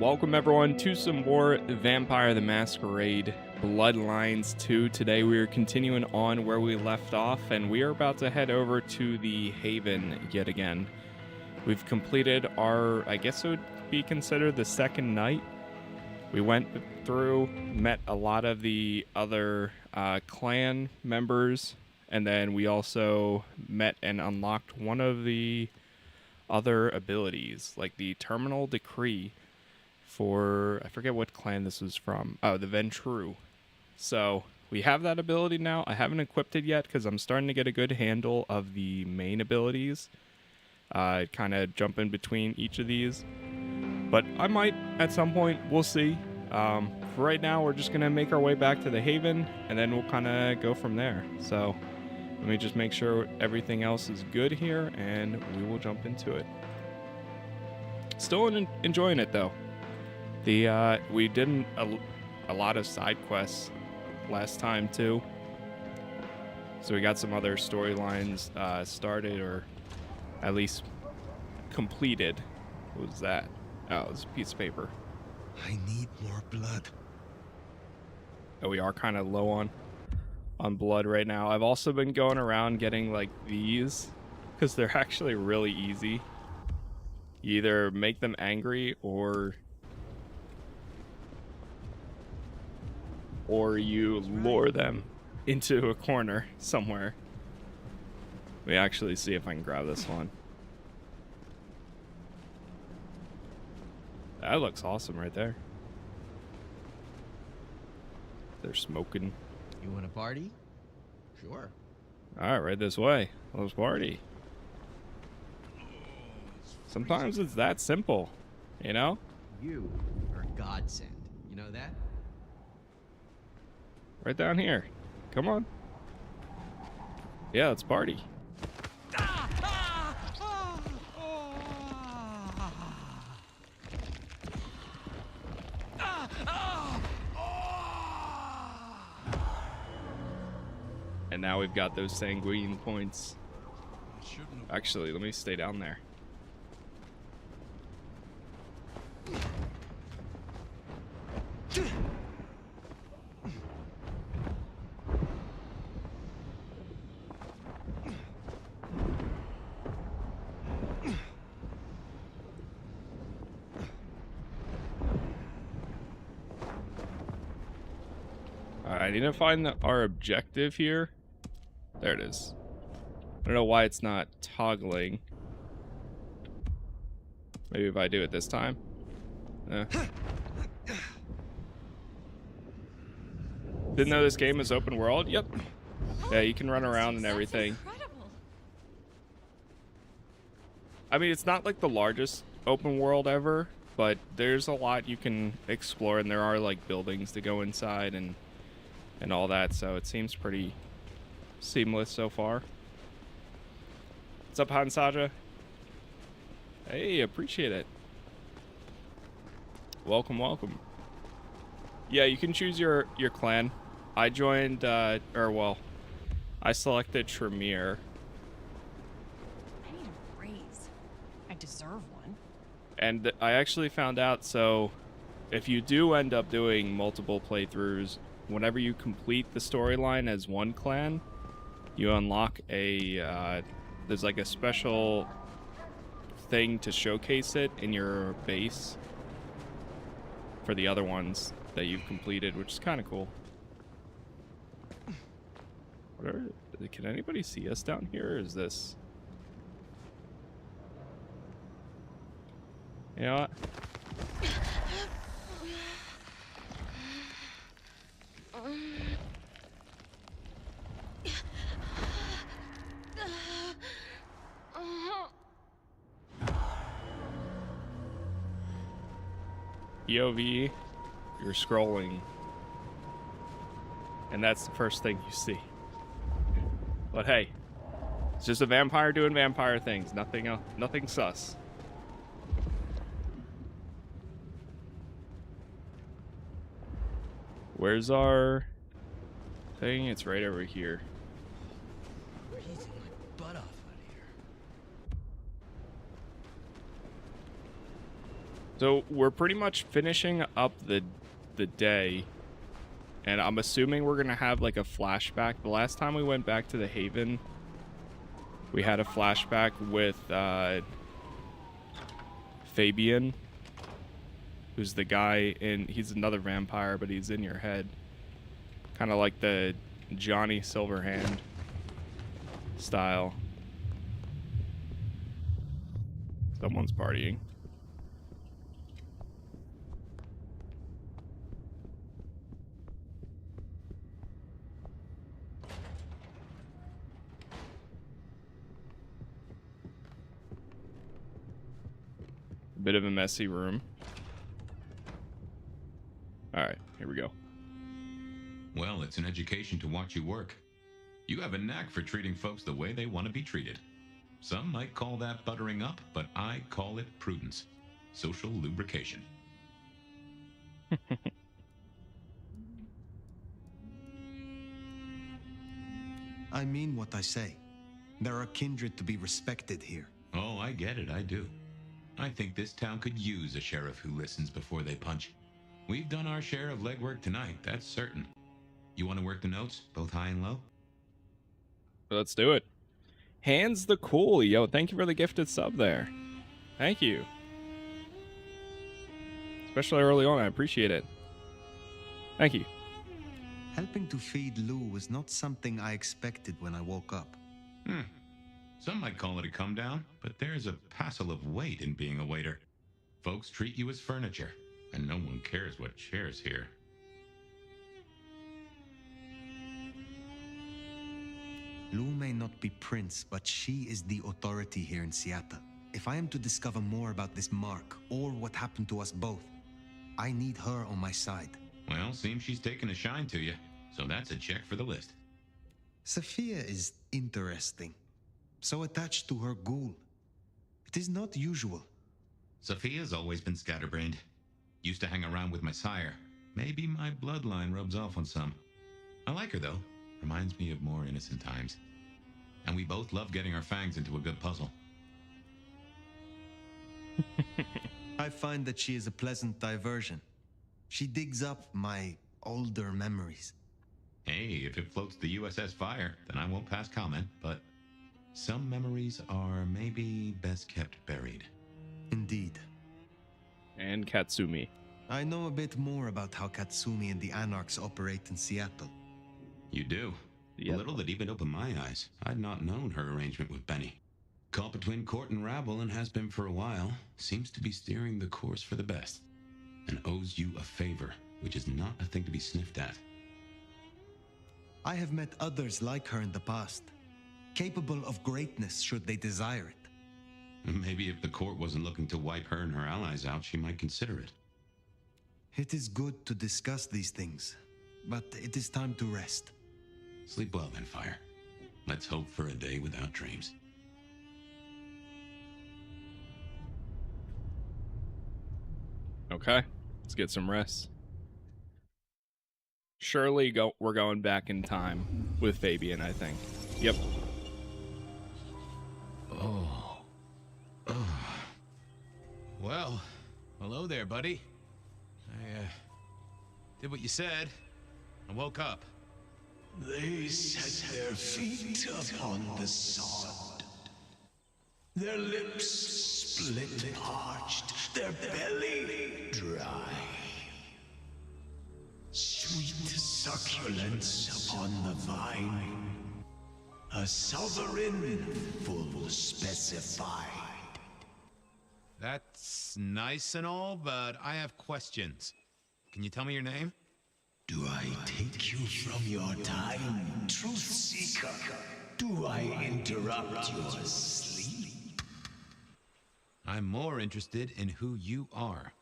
Welcome everyone to some more Vampire the Masquerade Bloodlines 2. Today we are continuing on where we left off, and we are about to head over to the Haven yet again. We've completed our, I guess it would be considered the second night. We went through, met a lot of the other clan members, and then we also met and unlocked one of the other abilities, like the Terminal Decree for, I forget what clan this was from. Oh, the Ventru. So we have that ability now. I haven't equipped it yet because I'm starting to get a good handle of the main abilities. Kind of jump in between each of these. But I might at some point. We'll see. For right now, we're just going to make our way back to the Haven, and then we'll kind of go from there. So let me just make sure everything else is good here, and we will jump into it. Still enjoying it, though. We did a lot of side quests last time, too. So we got some other storylines started, or at least completed. What was that? Oh, it was a piece of paper. I need more blood. Oh, we are kind of low on blood right now. I've also been going around getting like these because they're actually really easy. You either make them angry or you lure them into a corner somewhere. Let me actually see if I can grab this one. That looks awesome right there. They're smoking. You want to party? Sure. All right, right this way. Let's party. Sometimes it's that simple, you know? You are a godsend. You know that? Right down here. Come on. Yeah, let's party. And now we've got those sanguine points. Actually, let me stay down there. I need to find our objective here. There it is. I don't know why it's not toggling. Maybe if I do it this time. Didn't know this game is open world. Yep. Yeah, you can run around and everything. Incredible. I mean, it's not like the largest open world ever, but there's a lot you can explore, and there are like buildings to go inside and all that, so it seems pretty seamless so far. What's up, Hansaja? Hey, appreciate it. Welcome, welcome. Yeah, you can choose your clan. I joined, I selected Tremere. I need a raise. I deserve one. And I actually found out, so if you do end up doing multiple playthroughs, whenever you complete the storyline as one clan, you unlock a, there's like a special thing to showcase it in your base for the other ones that you've completed, which is kind of cool. Can anybody see us down here, or is this... You know what? POV, you're scrolling, and that's the first thing you see. But hey, it's just a vampire doing vampire things. Nothing else, nothing sus. Where's our thing? It's right over here. Freezing my butt off out here. So we're pretty much finishing up the day, and I'm assuming we're gonna have like a flashback. The last time we went back to the Haven, we had a flashback with Fabian, who's the guy in. He's another vampire, but he's in your head, kind of like the Johnny Silverhand style. Someone's partying. Bit of a messy room. All right, here we go. Well, it's an education to watch you work. You have a knack for treating folks the way they want to be treated. Some might call that buttering up, but I call it prudence. Social lubrication. I mean what I say. There are kindred to be respected here. Oh, I get it, I do. I think this town could use a sheriff who listens before they punch. We've done our share of legwork tonight, that's certain. You want to work the notes, both high and low? Let's do it. Hands the Cool, yo, thank you for the gifted sub there. Thank you. Especially early on, I appreciate it. Thank you. Helping to feed Lou was not something I expected when I woke up. Some might call it a come down, but there's a passel of weight in being a waiter. Folks treat you as furniture, and no one cares what shares here. Lou may not be Prince, but she is the authority here in Seattle. If I am to discover more about this mark, or what happened to us both, I need her on my side. Well, seems she's taken a shine to you, so that's a check for the list. Sophia is interesting. So attached to her ghoul. It is not usual. Sophia's always been scatterbrained. Used to hang around with my sire. Maybe my bloodline rubs off on some. I like her, though. Reminds me of more innocent times. And we both love getting our fangs into a good puzzle. I find that she is a pleasant diversion. She digs up my older memories. Hey, if it floats the USS Fire, then I won't pass comment, but some memories are maybe best kept buried. Indeed. And Katsumi. I know a bit more about how Katsumi and the Anarchs operate in Seattle. You do? Yep. A little that even opened my eyes. I'd not known her arrangement with Benny. Caught between court and rabble and has been for a while. Seems to be steering the course for the best. And owes you a favor, which is not a thing to be sniffed at. I have met others like her in the past, capable of greatness should they desire it. Maybe if the court wasn't looking to wipe her and her allies out, she might consider it. It is good to discuss these things, but it is time to rest. Sleep well then, Fire. Let's hope for a day without dreams. Okay, let's get some rest. Surely we're going back in time with Fabian, I think. Yep. Well, hello there, buddy. I did what you said. I woke up. They set their feet upon the sod. Their lips split parched, their belly dry. Sweet succulence upon the vine. A sovereign full specified. That's nice and all, but I have questions. Can you tell me your name? Do I take you from your time, truth seeker? Do I interrupt your sleep? I'm more interested in who you are.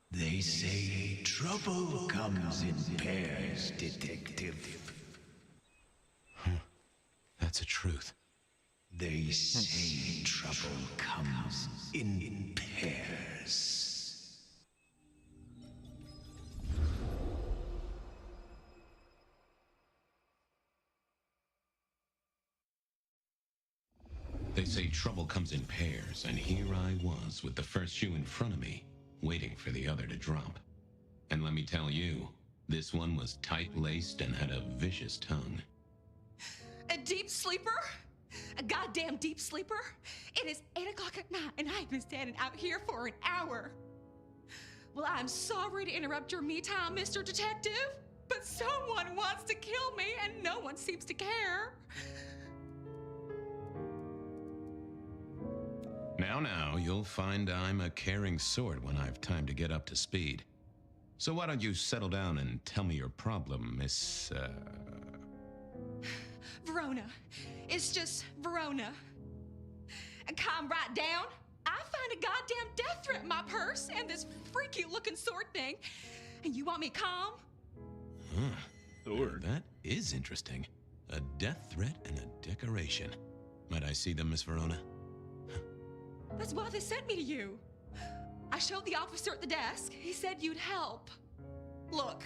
They say trouble comes in pairs, detective. That's a truth. They say trouble comes in pairs. They say trouble comes in pairs, and here I was with the first shoe in front of me, waiting for the other to drop. And let me tell you, this one was tight-laced and had a vicious tongue. A deep sleeper? A goddamn deep sleeper? It is 8 o'clock at night and I've been standing out here for an hour. Well, I'm sorry to interrupt your me time, Mr. Detective, but someone wants to kill me and no one seems to care. Now, you'll find I'm a caring sort when I've time to get up to speed. So why don't you settle down and tell me your problem, Miss, Verona. It's just Verona. And calm right down. I find a goddamn death threat in my purse and this freaky looking sword thing. And you want me calm? Huh. Sword. That is interesting. A death threat and a decoration. Might I see them, Miss Verona? That's why they sent me to you. I showed the officer at the desk. He said you'd help. Look,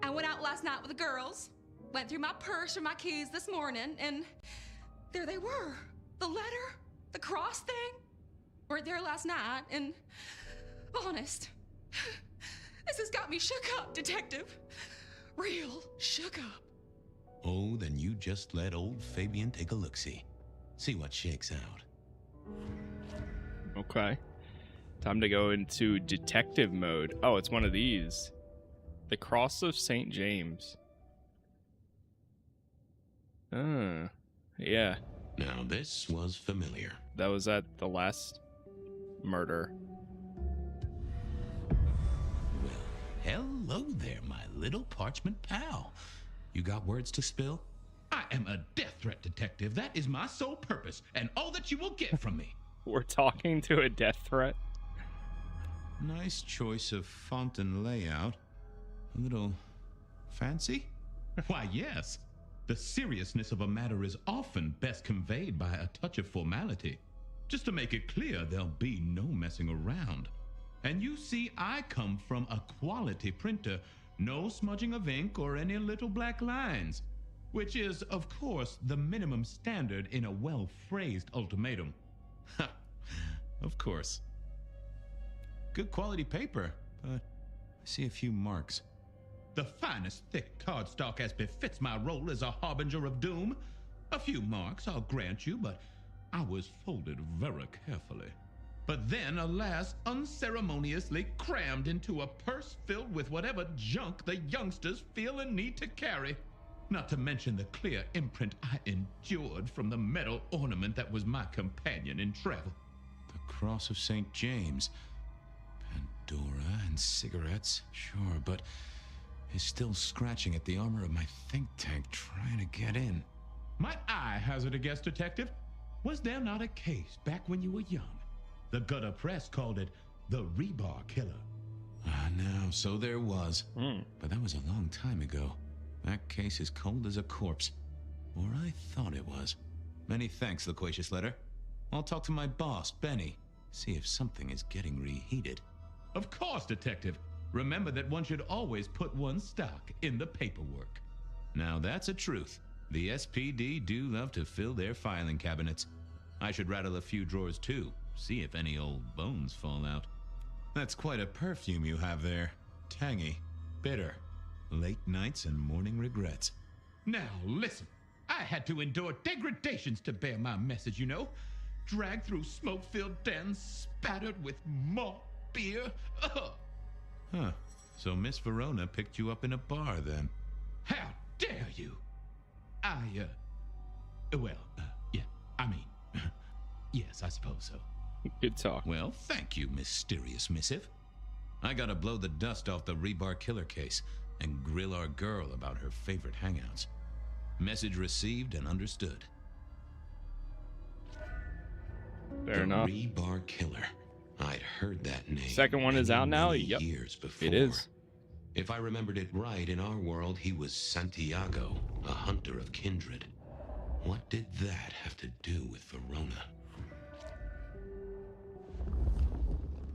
I went out last night with the girls, went through my purse for my keys this morning, and there they were. The letter, the cross thing, were there last night, and honest, this has got me shook up, Detective. Real shook up. Oh, then you just let old Fabian take a look-see. See what shakes out. Okay. Time to go into detective mode. Oh, it's one of these. The Cross of St. James. Yeah. Now this was familiar. That was at the last murder. Well, hello there, my little parchment pal. You got words to spill? I am a death threat detective. That is my sole purpose, and all that you will get from me. We're talking to a death threat. Nice choice of font and layout. A little fancy? Why, yes. The seriousness of a matter is often best conveyed by a touch of formality. Just to make it clear, there'll be no messing around. And you see, I come from a quality printer. No smudging of ink or any little black lines. Which is, of course, the minimum standard in a well-phrased ultimatum. Ha! Of course. Good quality paper, but I see a few marks. The finest thick cardstock as befits my role as a harbinger of doom. A few marks, I'll grant you, but I was folded very carefully. But then, alas, unceremoniously crammed into a purse filled with whatever junk the youngsters feel a need to carry. Not to mention the clear imprint I endured from the metal ornament that was my companion in travel. The Cross of St. James. Pandora and cigarettes, sure, but is still scratching at the armor of my think tank trying to get in. Might I hazard a guess, Detective? Was there not a case back when you were young? The gutter press called it the Rebar Killer. Now, so there was. But that was a long time ago. That case is cold as a corpse. Or I thought it was. Many thanks, Loquacious Letter. I'll talk to my boss, Benny. See if something is getting reheated. Of course, Detective. Remember that one should always put one's stock in the paperwork. Now that's a truth. The SPD do love to fill their filing cabinets. I should rattle a few drawers too, see if any old bones fall out. That's quite a perfume you have there. Tangy, bitter, late nights and morning regrets. Now listen, I had to endure degradations to bear my message, you know. Dragged through smoke-filled dens, spattered with malt beer. Ugh. Huh, so Miss Verona picked you up in a bar then? How dare you? Yeah, I mean, yes, I suppose so. Good talk. Well, thank you, mysterious missive. I gotta blow the dust off the Rebar Killer case and grill our girl about her favorite hangouts. Message received and understood. Fair enough. Rebar Killer. I'd heard that name. Second one is out now? many Yep. years before. It is. If I remembered it right, in our world, he was Santiago, a hunter of kindred. What did that have to do with Verona?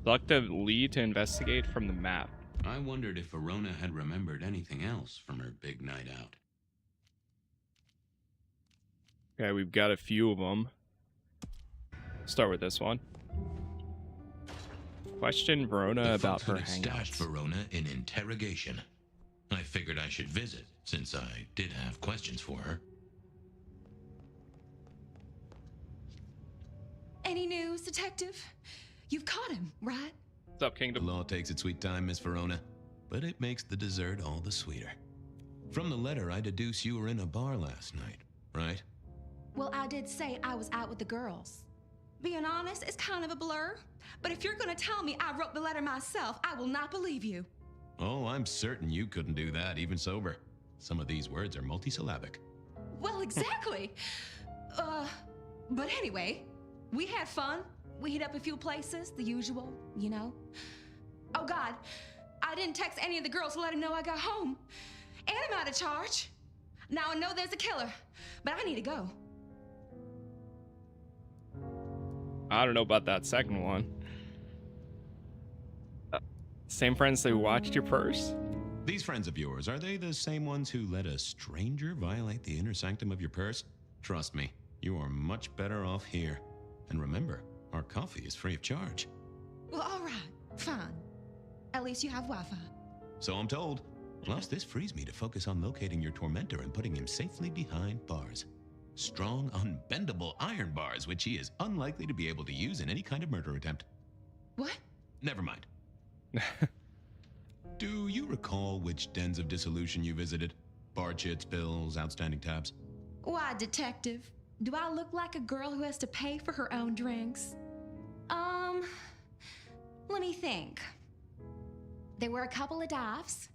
Select a lead to investigate from the map. I wondered if Verona had remembered anything else from her big night out. Okay, we've got a few of them. Start with this one. Question Verona The about folks her who had stashed hangouts. Verona in interrogation. I figured I should visit, since I did have questions for her. Any news, Detective? You've caught him, right? What's up, The Kingdom? law takes its sweet time, Miss Verona, but it makes the dessert all the sweeter. From the letter, I deduce you were in a bar last night, right? Well, I did say I was out with the girls. Being honest, it's kind of a blur. But if you're gonna tell me I wrote the letter myself, I will not believe you. Oh, I'm certain you couldn't do that, even sober. Some of these words are multisyllabic. Well, exactly. But anyway, we had fun. We hit up a few places, the usual, you know. Oh God, I didn't text any of the girls to let them know I got home. And I'm out of charge. Now I know there's a killer, but I need to go. I don't know about that second one. Same friends who watched your purse? These friends of yours, are they the same ones who let a stranger violate the inner sanctum of your purse? Trust me, you are much better off here. And remember, our coffee is free of charge. Well, all right, fine. At least you have Wi-Fi. So I'm told. Plus, this frees me to focus on locating your tormentor and putting him safely behind bars. Strong, unbendable iron bars, which he is unlikely to be able to use in any kind of murder attempt. What? Never mind. Do you recall which dens of dissolution you visited? Bar chits, bills, outstanding tabs? Why, Detective? Do I look like a girl who has to pay for her own drinks? Let me think. There were a couple of dives,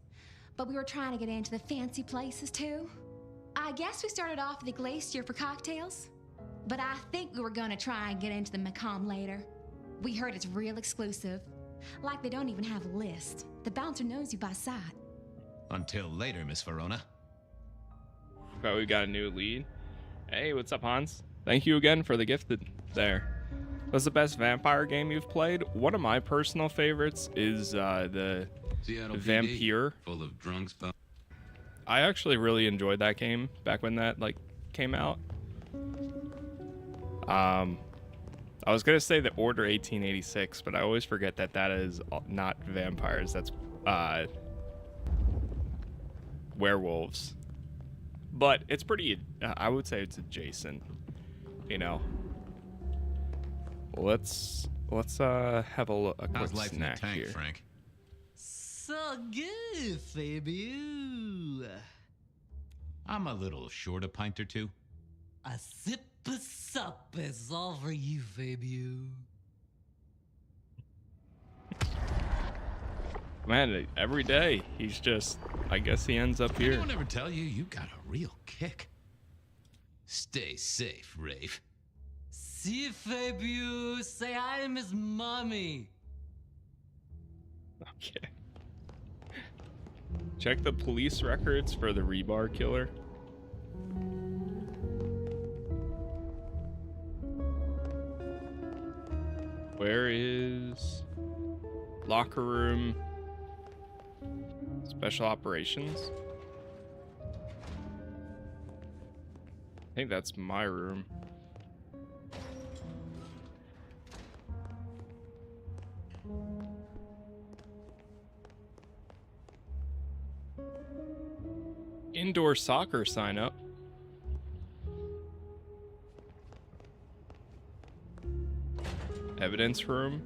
but we were trying to get into the fancy places too. I guess we started off at the Glacier for cocktails, but I think we were gonna try and get into the Macomb later. We heard it's real exclusive. Like they don't even have a list. The bouncer knows you by sight. Until later, Miss Verona. But we got a new lead. Hey, what's up, Hans? Thank you again for the gifted there. What's the best vampire game you've played? One of my personal favorites is the Seattle Vampire. PD, full of drunks. I actually really enjoyed that game back when that came out. I was gonna say the Order 1886, but I always forget that that is not vampires. That's werewolves. But it's pretty. I would say it's adjacent. You know. Let's have a quick How's life in the snack tank, here. Frank? So good, Fabio. I'm a little short a pint or two. A sip of sup is all for you, Fabio. Man, every day he's just. I guess he ends up here. Anyone ever tell you you got a real kick? Stay safe, Rafe. See, Fabio, say hi to Miss Mommy. Okay. Check the police records for the rebar killer. Where is locker room? Special operations? I think that's my room. Indoor soccer sign up. Evidence room.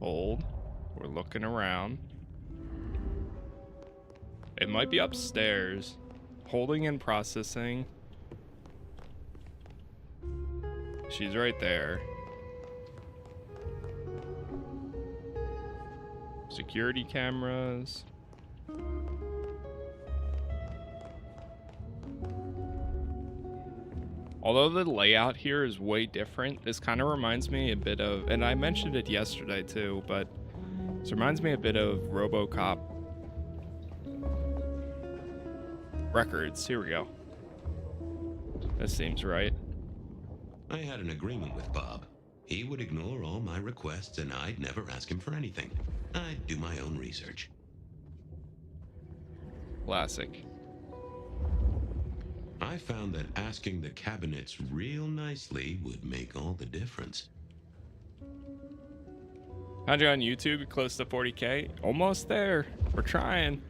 Hold. We're looking around. It might be upstairs. Holding and processing. She's right there. Security cameras. Although the layout here is way different, this kind of reminds me a bit of, and I mentioned it yesterday too, but this reminds me a bit of RoboCop records. Here we go. This seems right. I had an agreement with Bob. He would ignore all my requests and I'd never ask him for anything. I'd do my own research. Classic. I found that asking the cabinets real nicely would make all the difference. 100 on YouTube, close to 40K. Almost there. We're trying.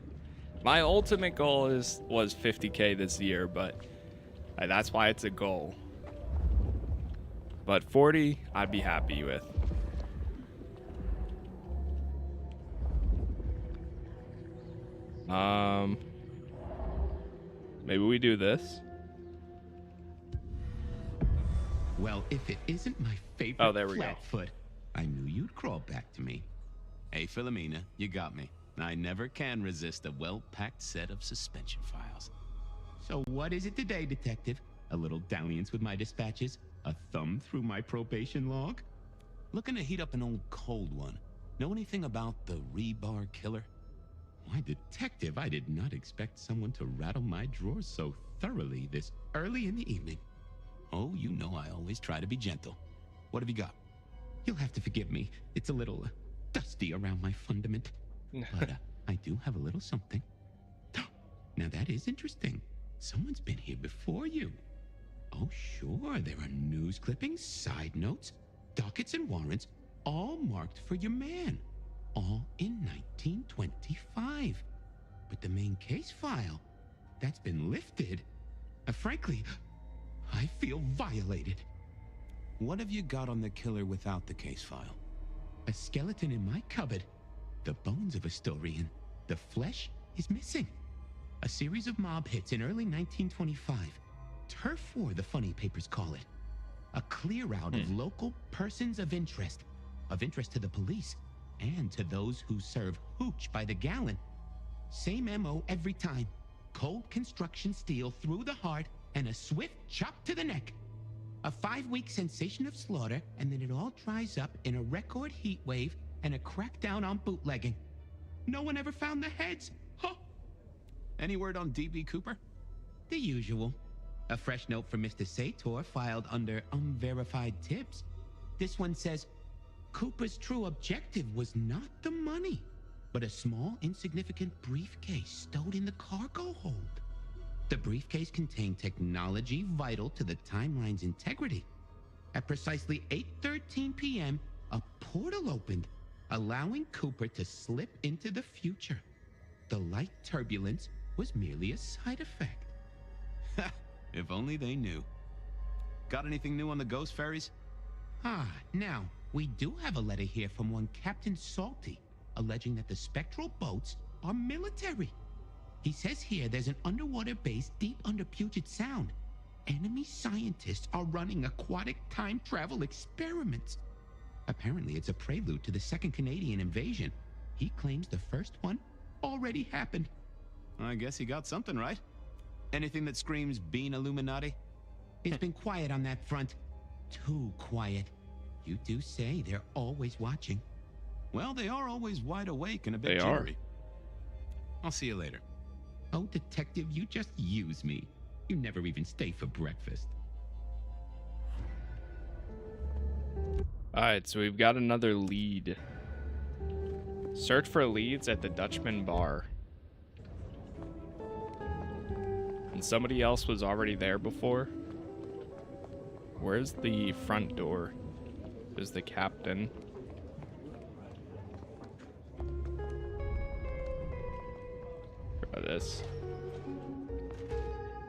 My ultimate goal was 50K this year, but that's why it's a goal. But 40, I'd be happy with. Maybe we do this. Well, if it isn't my favorite Oh, there we go. Flatfoot, I knew you'd crawl back to me. Hey, Philomena, you got me. I never can resist a well-packed set of suspension files. So what is it today, Detective? A little dalliance with my dispatches? A thumb through my probation log? Looking to heat up an old cold one. Know anything about the rebar killer? Why, Detective, I did not expect someone to rattle my drawers so thoroughly this early in the evening. Oh, you know I always try to be gentle. What have you got? You'll have to forgive me. It's a little dusty around my fundament. But I do have a little something. Now that is interesting. Someone's been here before you. Oh, sure, there are news clippings, side notes, dockets and warrants, all marked for your man. All in 1925. But the main case file, that's been lifted. Frankly, I feel violated. What have you got on the killer without the case file? A skeleton in my cupboard. The bones of a Storian. The flesh is missing. A series of mob hits in early 1925. Turf war, the funny papers call it. A clear out of local persons of interest to the police, and to those who serve hooch by the gallon. Same MO every time. Cold construction steel through the heart and a swift chop to the neck. A 5-week sensation of slaughter, and then it all dries up in a record heat wave and a crackdown on bootlegging. No one ever found the heads. Huh. Any word on DB Cooper? The usual. A fresh note from Mr. Sator filed under unverified tips. This one says, Cooper's true objective was not the money, but a small, insignificant briefcase stowed in the cargo hold. The briefcase contained technology vital to the timeline's integrity. At precisely 8:13 p.m., a portal opened, allowing Cooper to slip into the future. The light turbulence was merely a side effect. If only they knew. Got anything new on the ghost ferries? Now, we do have a letter here from one Captain Salty, alleging that the spectral boats are military. He says here there's an underwater base deep under Puget Sound. Enemy scientists are running aquatic time travel experiments. Apparently, it's a prelude to the second Canadian invasion. He claims the first one already happened. I guess he got something right. Anything that screams Bean Illuminati? It's been quiet on that front. Too quiet. You do say they're always watching. Well, they are always wide awake and a bit They jittery. I'll see you later. Oh, Detective, you just use me. You never even stay for breakfast. Alright, so we've got another lead. Search for leads at the Dutchman bar. And somebody else was already there before. Where's the front door? There's the captain. Try this.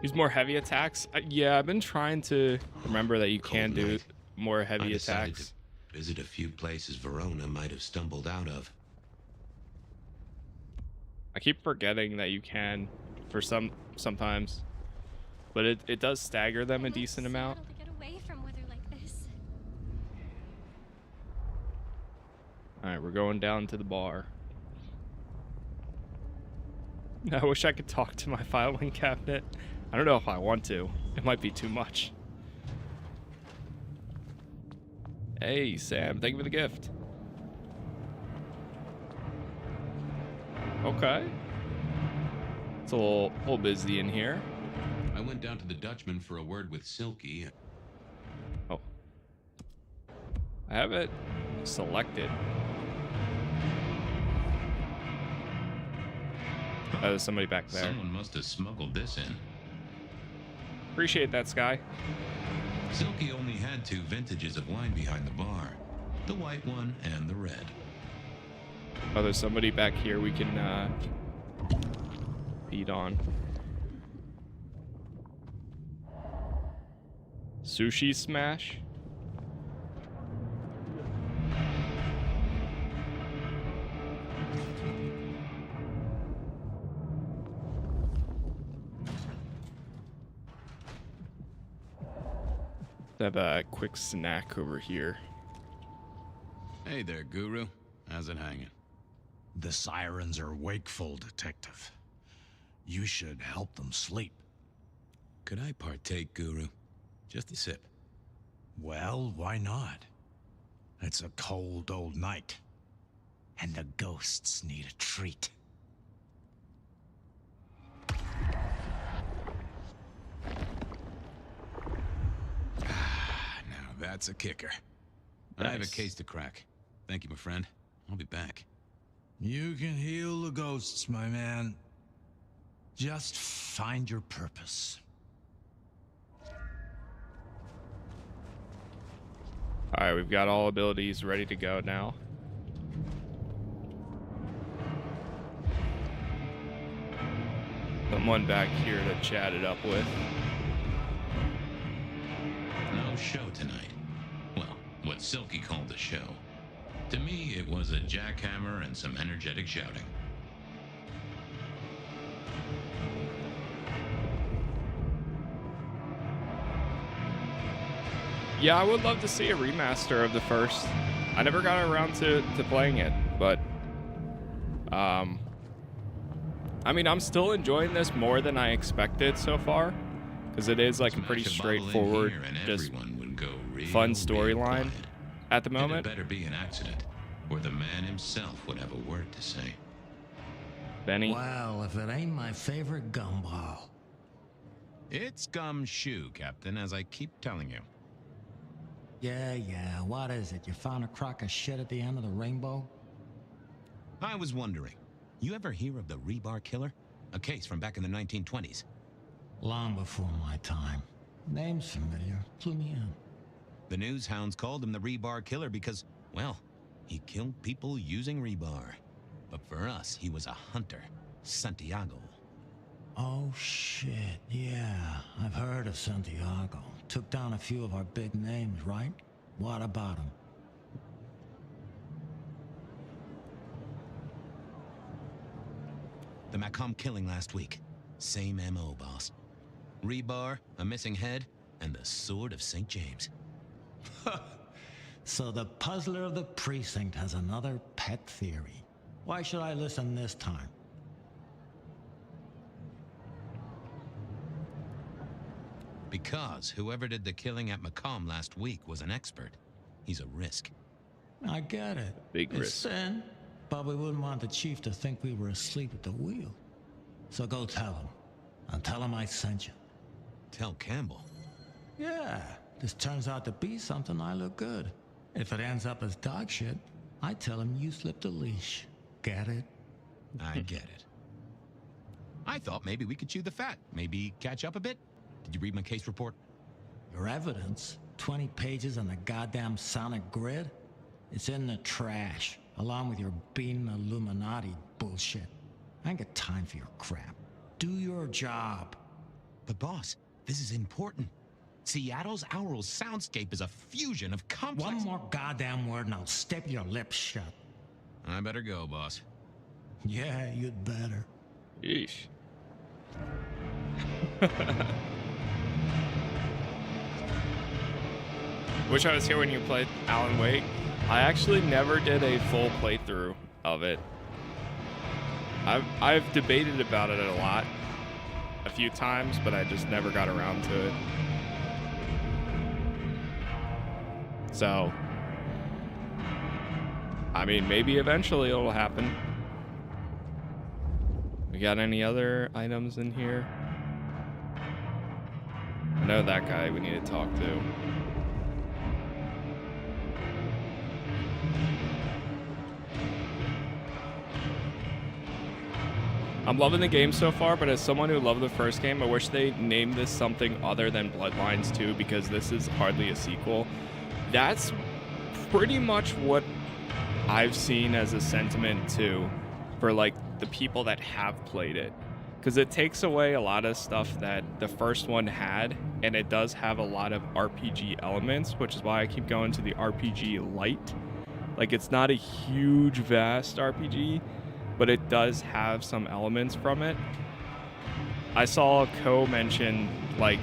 Use more heavy attacks? Yeah, I've been trying to remember that you can do more heavy attacks. To visit a few places Verona might have stumbled out of. I keep forgetting that you can for sometimes. But it does stagger them a decent amount. To get away from weather like this. Alright, we're going down to the bar. I wish I could talk to my filing cabinet. I don't know if I want to. It might be too much. Hey, Sam, thank you for the gift. Okay. It's a little busy in here. I went down to the Dutchman for a word with Silky. Oh. I have it selected. Oh, there's somebody back there. Someone must have smuggled this in. Appreciate that, Sky. Silky only had 2 vintages of wine behind the bar. The white one and the red. Oh, there's somebody back here we can feed on. Sushi smash? Have a quick snack over here. Hey there, Guru. How's it hanging? The sirens are wakeful, Detective. You should help them sleep. Could I partake, Guru? Just a sip. Well, why not? It's a cold old night, and the ghosts need a treat. Now that's a kicker. Nice. I have a case to crack. Thank you, my friend. I'll be back. You can heal the ghosts, my man. Just find your purpose. Alright, we've got all abilities ready to go now. Someone back here to chat it up with. No show tonight. Well, what Silky called the show. To me, it was a jackhammer and some energetic shouting. Yeah, I would love to see a remaster of the first. I never got around to playing it, but I mean, I'm still enjoying this more than I expected so far, because it is like a pretty straightforward, just fun storyline at the moment. It better be an accident, or the man himself would have a word to say. Benny? Well, if it ain't my favorite gumball. It's gumshoe, Captain, as I keep telling you. Yeah, what is it? You found a crock of shit at the end of the rainbow? I was wondering, you ever hear of the rebar killer? A case from back in the 1920s. Long before my time. Name's familiar. Clue me in. The news hounds called him the rebar killer because, well, he killed people using rebar. But for us, he was a hunter. Santiago. Oh, shit. Yeah, I've heard of Santiago. Took down a few of our big names, right? What about him? The Macomb killing last week. Same MO, boss. Rebar, a missing head, and the Sword of St. James. So the puzzler of the precinct has another pet theory. Why should I listen this time? Because whoever did the killing at Macomb last week was an expert. He's a risk. I get it. Big It's risk. sin, but we wouldn't want the chief to think we were asleep at the wheel. So go tell him. And tell him I sent you. Tell Campbell. Yeah, this turns out to be something, I look good. If it ends up as dog shit, I tell him you slipped a leash. Get it? I get it. I thought maybe we could chew the fat. Maybe catch up a bit. Did you read my case report? Your evidence? 20 pages on the goddamn sonic grid? It's in the trash, along with your bean Illuminati bullshit. I ain't got time for your crap. Do your job. But boss, this is important. Seattle's aural soundscape is a fusion of complex... One more goddamn word and I'll staple your lips shut. I better go, boss. Yeah, you'd better. Yeesh. Wish I was here when you played Alan Wake. I actually never did a full playthrough of it. I've debated about it a lot, a few times, but I just never got around to it. So, I mean, maybe eventually it'll happen. We got any other items in here? I know that guy we need to talk to. I'm loving the game so far, but as someone who loved the first game, I wish they named this something other than Bloodlines 2, because this is hardly a sequel. That's pretty much what I've seen as a sentiment too, for like the people that have played it. Because it takes away a lot of stuff that the first one had, and it does have a lot of RPG elements, which is why I keep going to the RPG Lite. Like, it's not a huge, vast RPG, but it does have some elements from it. I saw Ko mention, like,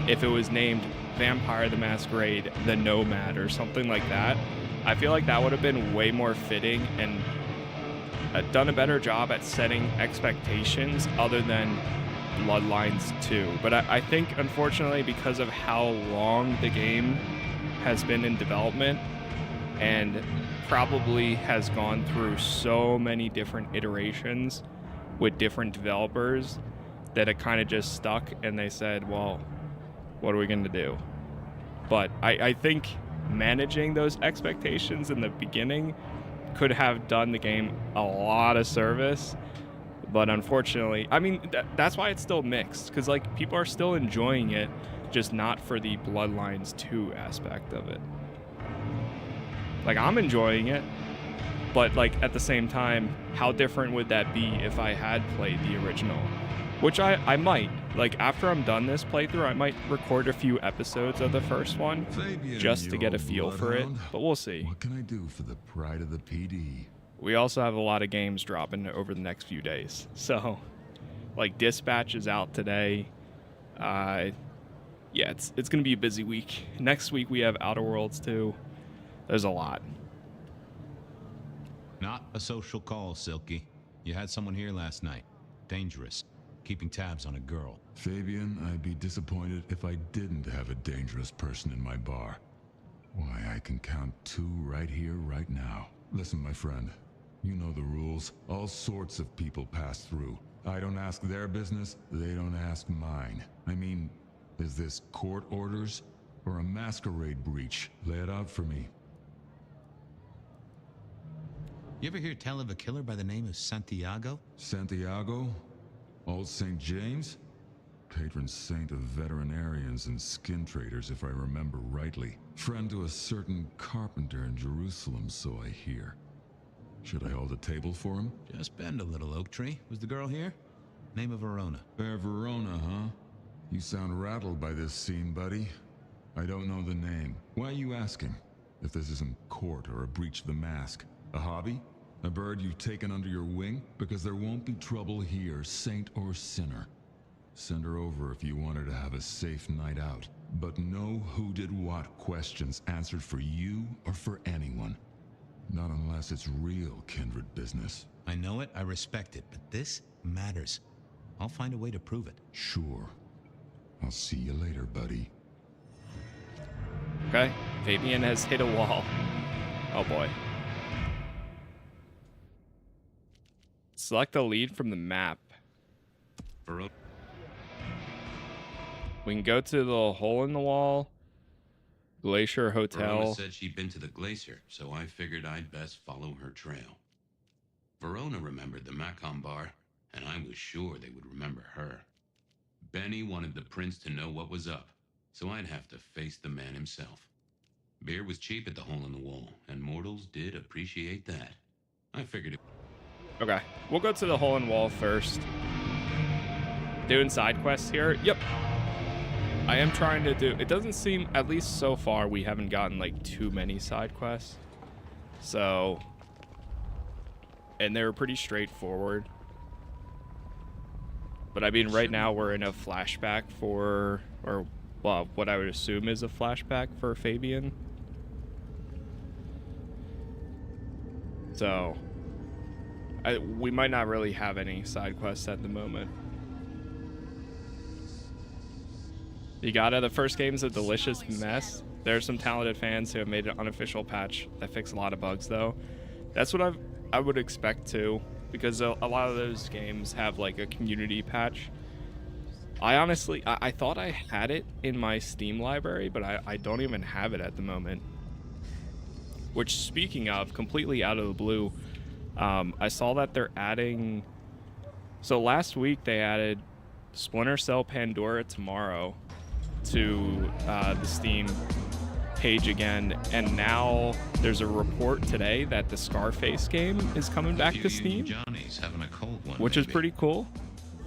if it was named Vampire the Masquerade the Nomad or something like that, I feel like that would have been way more fitting and done a better job at setting expectations other than Bloodlines 2. But I think, unfortunately, because of how long the game has been in development and probably has gone through so many different iterations with different developers, that it kind of just stuck and they said, well, what are we going to do? But I think managing those expectations in the beginning could have done the game a lot of service. But unfortunately, I mean, that's why it's still mixed, because like people are still enjoying it, just not for the Bloodlines 2 aspect of it. Like, I'm enjoying it, but like at the same time, how different would that be if I had played the original? Which I might. Like, after I'm done this playthrough, I might record a few episodes of the first one just to get a feel for it, but we'll see. What can I do for the pride of the PD? We also have a lot of games dropping over the next few days. So, like, Dispatch is out today. Yeah, it's going to be a busy week. Next week we have Outer Worlds 2. There's a lot. Not a social call, Silky. You had someone here last night. Dangerous. Keeping tabs on a girl. Fabian, I'd be disappointed if I didn't have a dangerous person in my bar. Why, I can count 2 right here, right now. Listen, my friend, you know the rules. All sorts of people pass through. I don't ask their business, they don't ask mine. I mean, is this court orders or a masquerade breach? Lay it out for me. You ever hear tell of a killer by the name of Santiago? Santiago? Old St. James? Patron saint of veterinarians and skin traders, if I remember rightly. Friend to a certain carpenter in Jerusalem, so I hear. Should I hold a table for him? Just bend a little, Oak Tree. Was the girl here? Name of Verona. Fair Verona, huh? You sound rattled by this scene, buddy. I don't know the name. Why are you asking? If this isn't court or a breach of the mask. A hobby? A bird you've taken under your wing? Because there won't be trouble here, saint or sinner. Send her over if you want her to have a safe night out. But no who did what questions answered for you or for anyone. Not unless it's real kindred business. I know it, I respect it, but this matters. I'll find a way to prove it. Sure. I'll see you later, buddy. Okay, Fabian has hit a wall. Oh boy. Select a lead from the map. We can go to the hole in the wall, Glacier Hotel. Verona said she'd been to the glacier, so I figured I'd best follow her trail. Verona remembered the Macon bar, and I was sure they would remember her. Benny wanted the prince to know what was up, so I'd have to face the man himself. Beer was cheap at the hole in the wall, and mortals did appreciate that. I figured it... Okay, we'll go to the hole in wall first. Doing side quests here. Yep. I am trying to do... It doesn't seem, at least so far, we haven't gotten, like, too many side quests. So... And they were pretty straightforward. But I mean, right now we're in a flashback for... Or, well, what I would assume is a flashback for Fabian. So... we might not really have any side quests at the moment. You got it. The first game's a delicious mess. There are some talented fans who have made an unofficial patch that fixed a lot of bugs, though. That's what I would expect too, because a lot of those games have like a community patch. I honestly, I thought I had it in my Steam library, but I don't even have it at the moment. Which, speaking of, completely out of the blue, I saw that they're adding So last week they added Splinter Cell Pandora tomorrow to the Steam page again, and now there's a report today that the Scarface game is coming back to Steam, Johnny's having a cold one, which is pretty cool.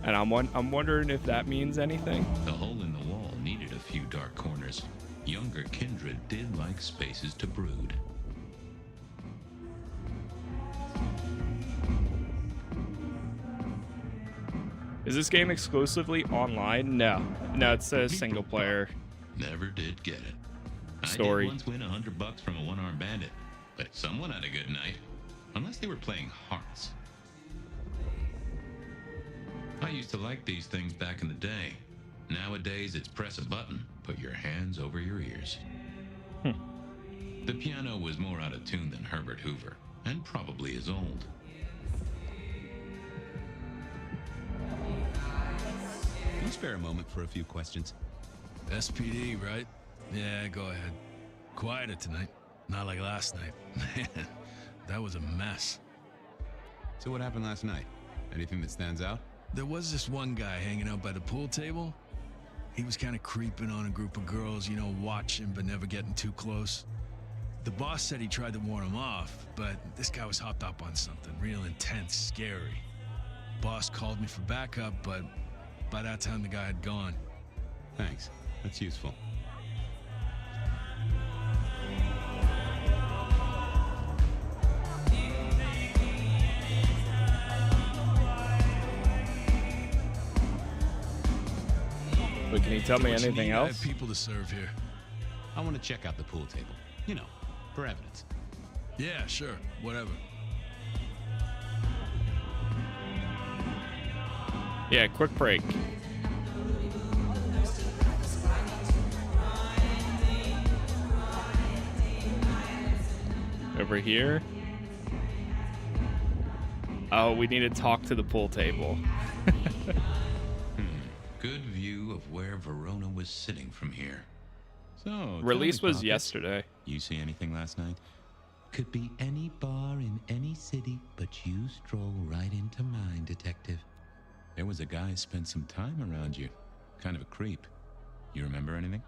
And I'm wondering if that means anything. The hole in the wall needed a few dark corners. Younger kindred did like spaces to brood. Is this game exclusively online? No, it says single player. Never did get it. Story. I did once win $100 from a one-armed bandit, but someone had a good night. Unless they were playing Hearts. I used to like these things back in the day. Nowadays, it's press a button, put your hands over your ears. The piano was more out of tune than Herbert Hoover, and probably is old. Can you spare a moment for a few questions? SPD, right? Yeah, go ahead. Quieter tonight. Not like last night. Man, that was a mess. So what happened last night? Anything that stands out? There was this one guy hanging out by the pool table. He was kind of creeping on a group of girls, you know, watching but never getting too close. The boss said he tried to warn him off, but this guy was hopped up on something real intense, scary. Boss called me for backup, but by that time the guy had gone. Thanks. That's useful. But can you tell me anything else? I have people to serve here. I want to check out the pool table. You know, for evidence. Yeah, sure. Whatever. Yeah, quick break. Over here. Oh, we need to talk to the pool table. Good view of where Verona was sitting from here. So, Release was yesterday. You see anything last night? Could be any bar in any city, but you stroll right into mine, detective. There was a guy spent some time around you. Kind of a creep. You remember anything?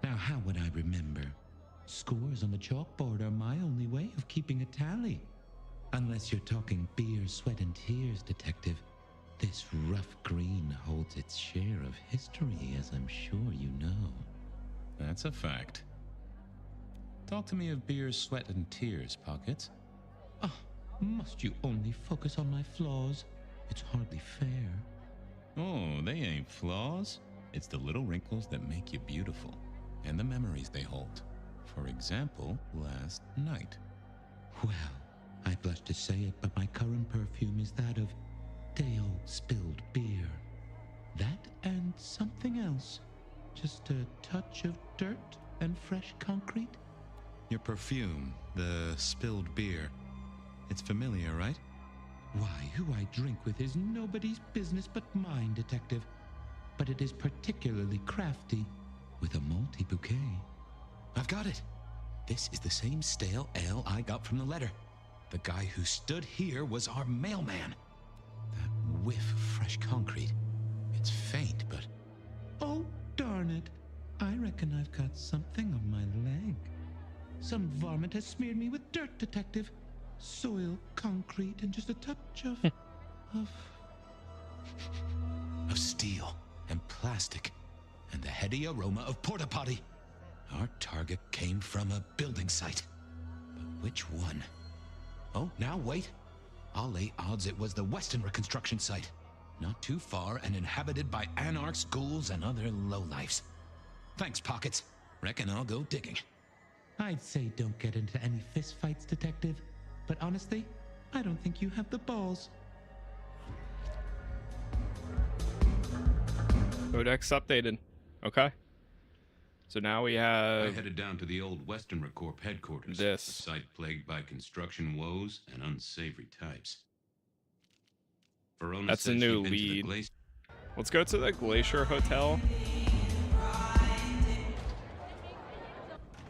Now, how would I remember? Scores on the chalkboard are my only way of keeping a tally. Unless you're talking beer, sweat, and tears, detective. This rough green holds its share of history, as I'm sure you know. That's a fact. Talk to me of beer, sweat, and tears, Pockets. Oh, must you only focus on my flaws? It's hardly fair. Oh, they ain't flaws. It's the little wrinkles that make you beautiful, and the memories they hold. For example, last night. Well, I blush to say it, but my current perfume is that of day-old spilled beer. That and something else. Just a touch of dirt and fresh concrete. Your perfume, the spilled beer. It's familiar, right? Why, who I drink with is nobody's business but mine, detective. But it is particularly crafty, with a malty bouquet. I've got it. This is the same stale ale I got from the letter. The guy who stood here was our mailman. That whiff of fresh concrete. It's faint, but... Oh, darn it. I reckon I've got something on my leg. Some varmint has smeared me with dirt, detective. Soil, concrete, and just a touch of... of steel and plastic and the heady aroma of porta potty. Our target came from a building site. But which one? Oh, now wait. I'll lay odds it was the Western reconstruction site. Not too far and inhabited by anarchs, ghouls, and other lowlifes. Thanks, Pockets. Reckon I'll go digging. I'd say don't get into any fistfights, detective. But honestly, I don't think you have the balls. Codex updated. Okay. So now we have... I headed down to the old Western Recorp headquarters. This. A site plagued by construction woes and unsavory types. Verona That's a says new you've been to the lead. Glacier. Let's go to the Glacier Hotel.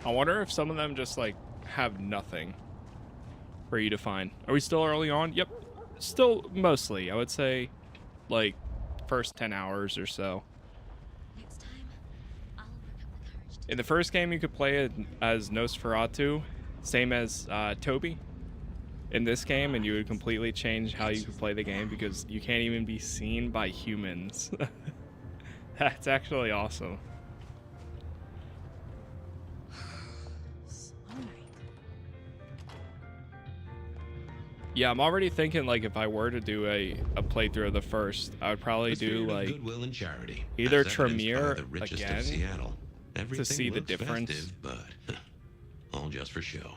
I wonder if some of them just, like, have nothing for you to find. Are we still early on? Yep. Still mostly. I would say like first 10 hours or so. In the first game, you could play it as Nosferatu, same as Toby in this game, and you would completely change how you could play the game because you can't even be seen by humans. That's actually awesome. Yeah, I'm already thinking, like, if I were to do a playthrough of the first, I would probably do, like, goodwill and charity, either as evidenced by Tremere the richest again of Seattle. to see the looks difference, festive, but all just for show.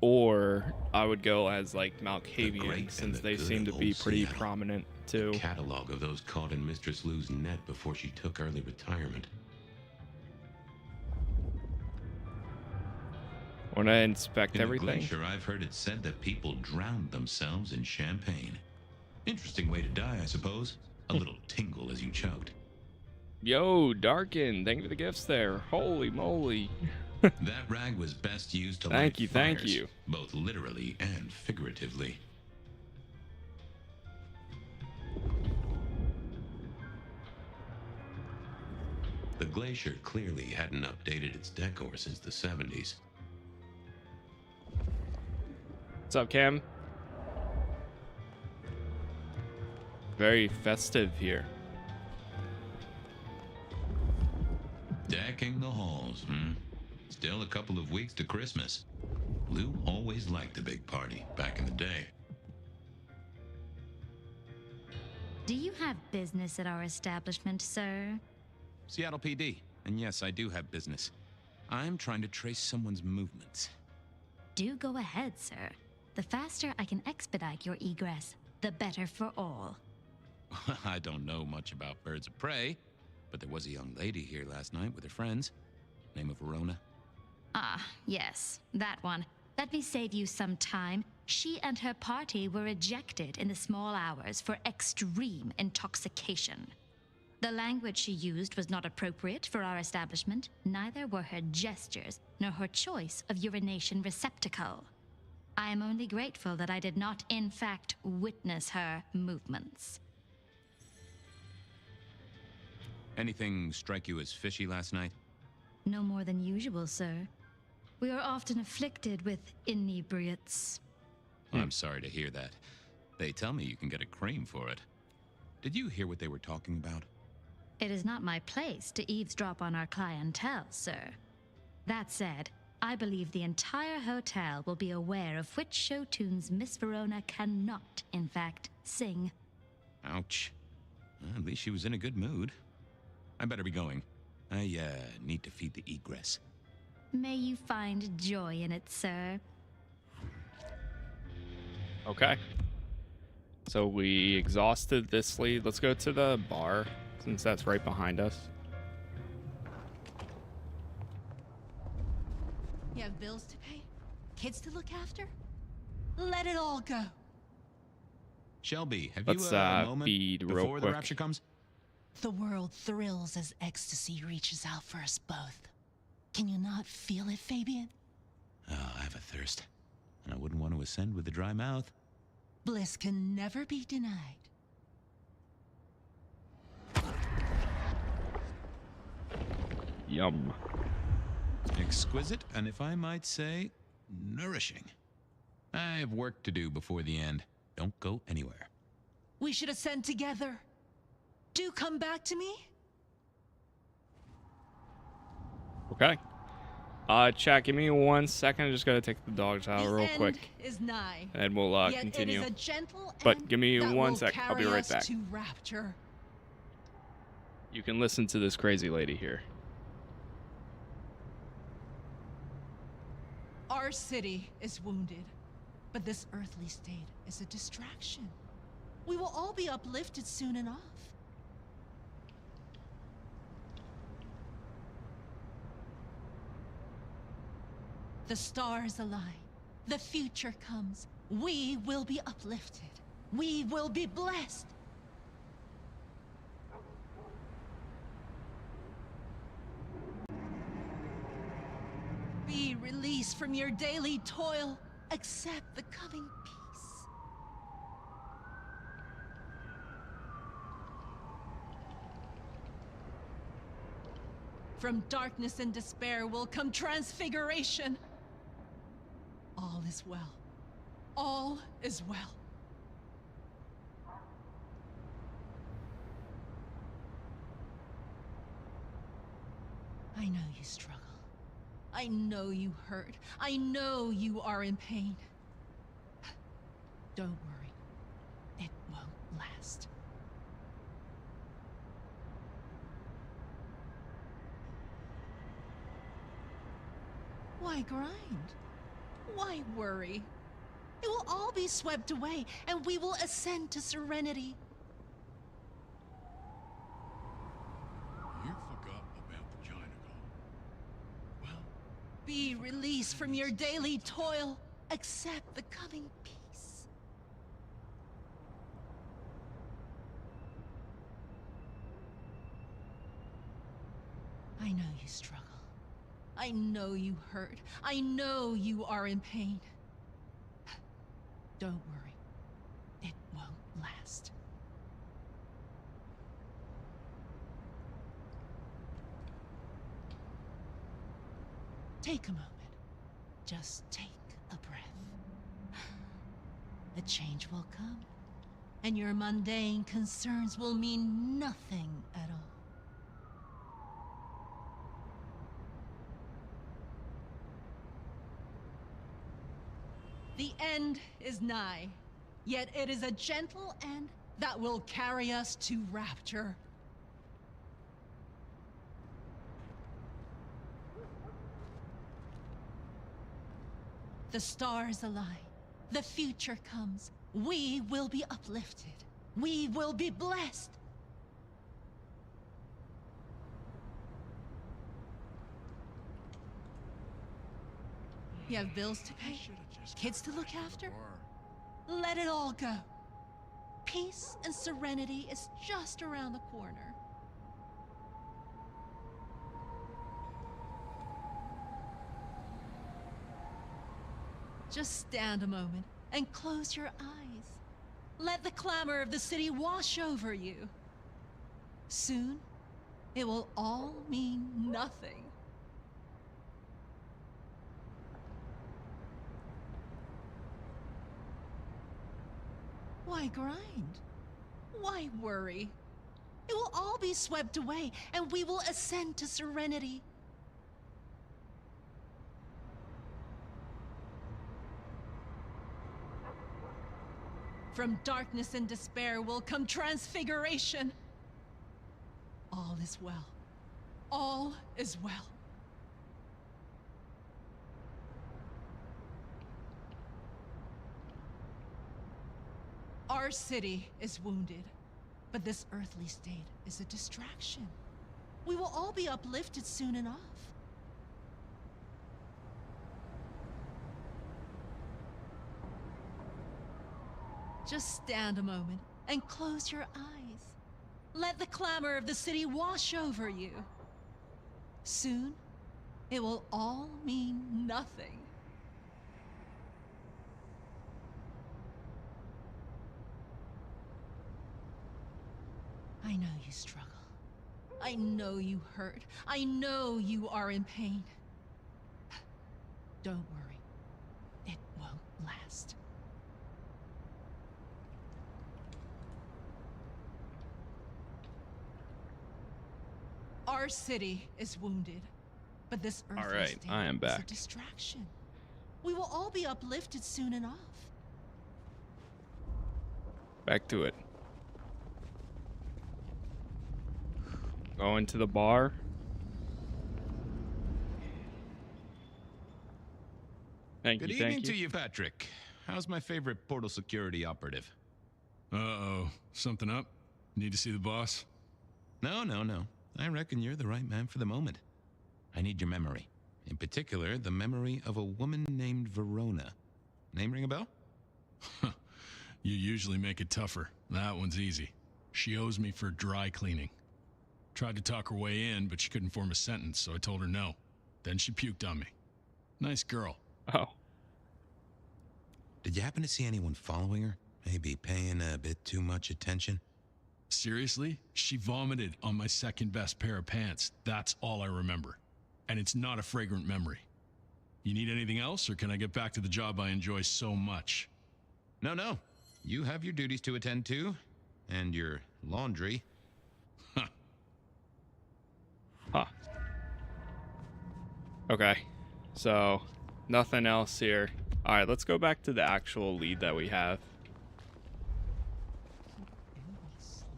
or I would go as, like, Malkavian, great since and the they good seem to of be old pretty Seattle. prominent, too. The catalog of those caught in Mistress Lou's net before she took early retirement. Want to inspect In everything? the glacier, I've heard it said that people drowned themselves in champagne. Interesting way to die, I suppose. A little tingle as you choked. Yo, Darkin, thank you for the gifts there. Holy moly. That rag was best used to Thank light you, thank fires, you. both literally and figuratively. The glacier clearly hadn't updated its decor since the 70s. What's up, Cam? Very festive here. Decking the halls, Still a couple of weeks to Christmas. Lou always liked a big party back in the day. Do you have business at our establishment, sir? Seattle PD. And yes, I do have business. I'm trying to trace someone's movements. Do go ahead, sir. The faster I can expedite your egress, the better for all. I don't know much about birds of prey, but there was a young lady here last night with her friends. Name of Verona. Ah, yes, that one. Let me save you some time. She and her party were ejected in the small hours for extreme intoxication. The language she used was not appropriate for our establishment. Neither were her gestures, nor her choice of urination receptacle. I am only grateful that I did not, in fact, witness her movements. Anything strike you as fishy last night? No more than usual, sir. We are often afflicted with inebriates. I'm sorry to hear that. They tell me you can get a cream for it. Did you hear what they were talking about? It is not my place to eavesdrop on our clientele, sir. That said, I believe the entire hotel will be aware of which show tunes Miss Verona cannot, in fact, sing. Ouch. Well, at least she was in a good mood. I better be going. I need to feed the egress. May you find joy in it, sir. Okay. So we exhausted this lead. Let's go to the bar, since that's right behind us. You have bills to pay? Kids to look after? Let it all go. Shelby, have Let's you a moment feed real before the quick. rapture comes? The world thrills as ecstasy reaches out for us both. Can you not feel it, Fabian? Oh, I have a thirst. And I wouldn't want to ascend with a dry mouth. Bliss can never be denied. Yum. Exquisite, and if I might say, nourishing. I have work to do before the end. Don't go anywhere. We should ascend together. Do come back to me. Okay. Chat, give me 1 second. I just gotta take the dogs out real quick. Is nigh. And we'll Yet continue. It is a gentle But give me that 1 will sec. I'll be carry right us back. to rapture. You can listen to this crazy lady here. Our city is wounded, but this earthly state is a distraction. We will all be uplifted soon enough. The stars align. The future comes. We will be uplifted. We will be blessed. Be released from your daily toil. Accept the coming peace. From darkness and despair will come transfiguration. All is well. All is well. I know you struggle. I know you hurt. I know you are in pain. Don't worry. It won't last. Why grind? Why worry? It will all be swept away, and we will ascend to serenity. You've forgotten about the China Well, be released from your daily toil. Accept the coming peace. I know you struggle. I know you hurt. I know you are in pain. Don't worry. It won't last. Take a moment. Just take a breath. A change will come, and your mundane concerns will mean nothing at all. The end is nigh, yet it is a gentle end that will carry us to rapture. The stars align. The future comes. We will be uplifted. We will be blessed. You have bills to pay, kids to look after. Let it all go. Peace and serenity is just around the corner. Just stand a moment and close your eyes. Let the clamor of the city wash over you. Soon, it will all mean nothing. Why grind? Why worry? It will all be swept away, and we will ascend to serenity. From darkness and despair will come transfiguration. All is well. All is well. Our city is wounded, but this earthly state is a distraction. We will all be uplifted soon enough. Just stand a moment and close your eyes. Let the clamor of the city wash over you. Soon, it will all mean nothing. I know you struggle. I know you hurt. I know you are in pain. Don't worry. It won't last. Our city is wounded, but this earthly All right, state I am is back. a distraction. We will all be uplifted soon enough. Back to it. Going to the bar. Thank Good you, evening thank to you. you, Patrick. How's my favorite portal security operative? Uh-oh. Something up? Need to see the boss? No. I reckon you're the right man for the moment. I need your memory. In particular, the memory of a woman named Verona. Name ring a bell? You usually make it tougher. That one's easy. She owes me for dry cleaning. Tried to talk her way in, but she couldn't form a sentence, so I told her no. Then she puked on me. Nice girl. Oh. Did you happen to see anyone following her? Maybe paying a bit too much attention? Seriously? She vomited on my second best pair of pants. That's all I remember. And it's not a fragrant memory. You need anything else, or can I get back to the job I enjoy so much? No, no. You have your duties to attend to, and your laundry. Huh. Okay. So, nothing else here. Alright, let's go back to the actual lead that we have.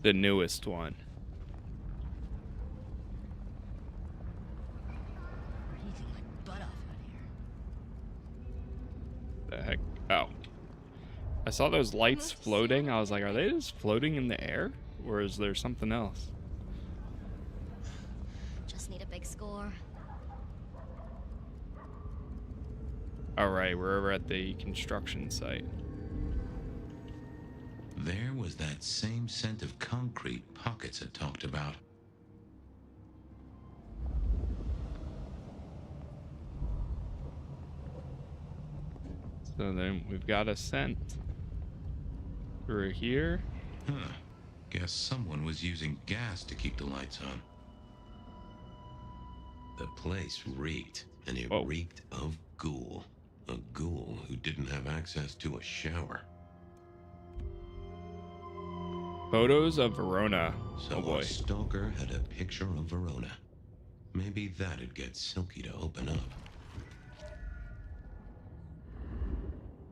The newest one. The heck? Oh. I saw those lights floating. I was like, are they just floating in the air? Or is there something else? Just need a big score. Alright, we're over at the construction site. There was that same scent of concrete Pockets had talked about. So then we've got a scent through here. Huh. Guess someone was using gas to keep the lights on. The place reeked, and it reeked of ghoul. A ghoul who didn't have access to a shower. Photos of Verona. So Oh boy. a stalker had a picture of Verona. Maybe that'd get Silky to open up.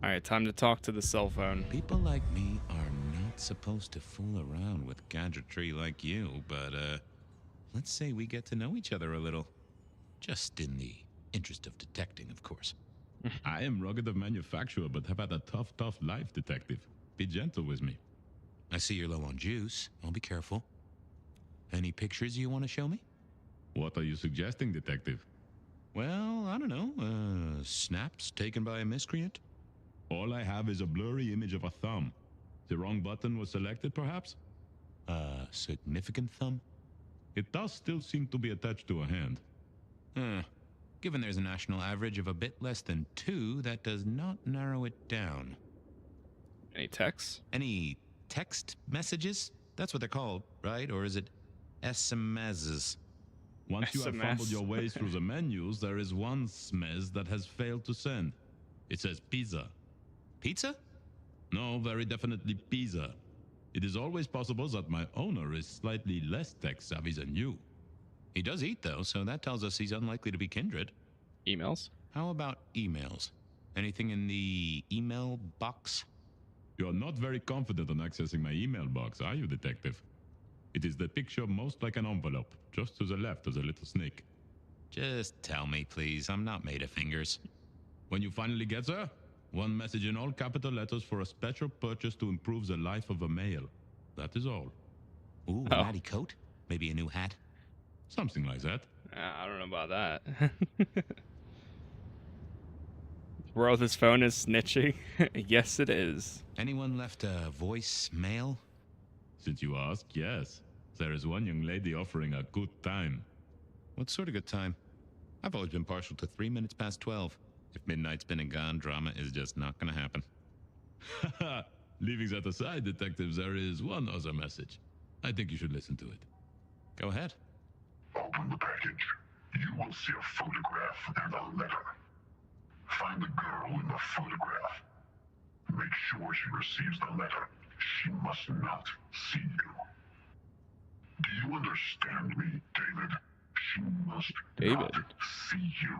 Alright, time to talk to the cell phone. People like me are not supposed to fool around with gadgetry like you, but, let's say we get to know each other a little. Just in the interest of detecting, of course. I am rugged of manufacture, but have had a tough life, detective. Be gentle with me. I see you're low on juice. I'll be careful. Any pictures you want to show me? What are you suggesting, detective? Well, I don't know. Snaps taken by a miscreant? All I have is a blurry image of a thumb. The wrong button was selected, perhaps? Significant thumb? It does still seem to be attached to a hand. Given there's a national average of a bit less than 2, that does not narrow it down. Any texts? Any text messages? That's what they're called, right? Or is it SMSs? Once you have fumbled your way through the menus, there is one smez that has failed to send. It says pizza. Pizza? No, very definitely pizza. It is always possible that my owner is slightly less tech-savvy than you. He does eat, though, so that tells us he's unlikely to be kindred. Emails? How about emails? Anything in the email box? You're not very confident on accessing my email box, are you, detective? It is the picture most like an envelope, just to the left of the little snake. Just tell me, please. I'm not made of fingers. When you finally get there, one message in all capital letters for a special purchase to improve the life of a male. That is all. Ooh, a natty coat? Maybe a new hat? Something like that. I don't know about that. Bro, this phone is snitching. Yes, it is. Anyone left a voicemail? Since you ask, yes. There is one young lady offering a good time. What sort of good time? I've always been partial to 3 minutes past 12. If midnight's been and gone, drama is just not gonna happen. Leaving that aside, detective, there is one other message. I think you should listen to it. Go ahead. Open the package. You will see a photograph and a letter. Find the girl in the photograph. Make sure she receives the letter. She must not see you. Do you understand me, David? She must not see you.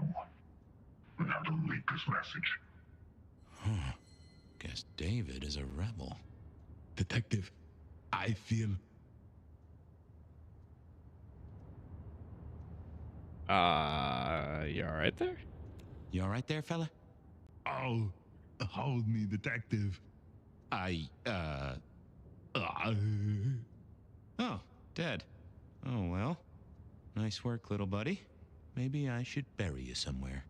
Now delete this message. Huh. Guess David is a rebel. Detective, I feel... You alright there? You alright there, fella? Oh, hold me, detective. Oh, dead. Oh, well. Nice work, little buddy. Maybe I should bury you somewhere.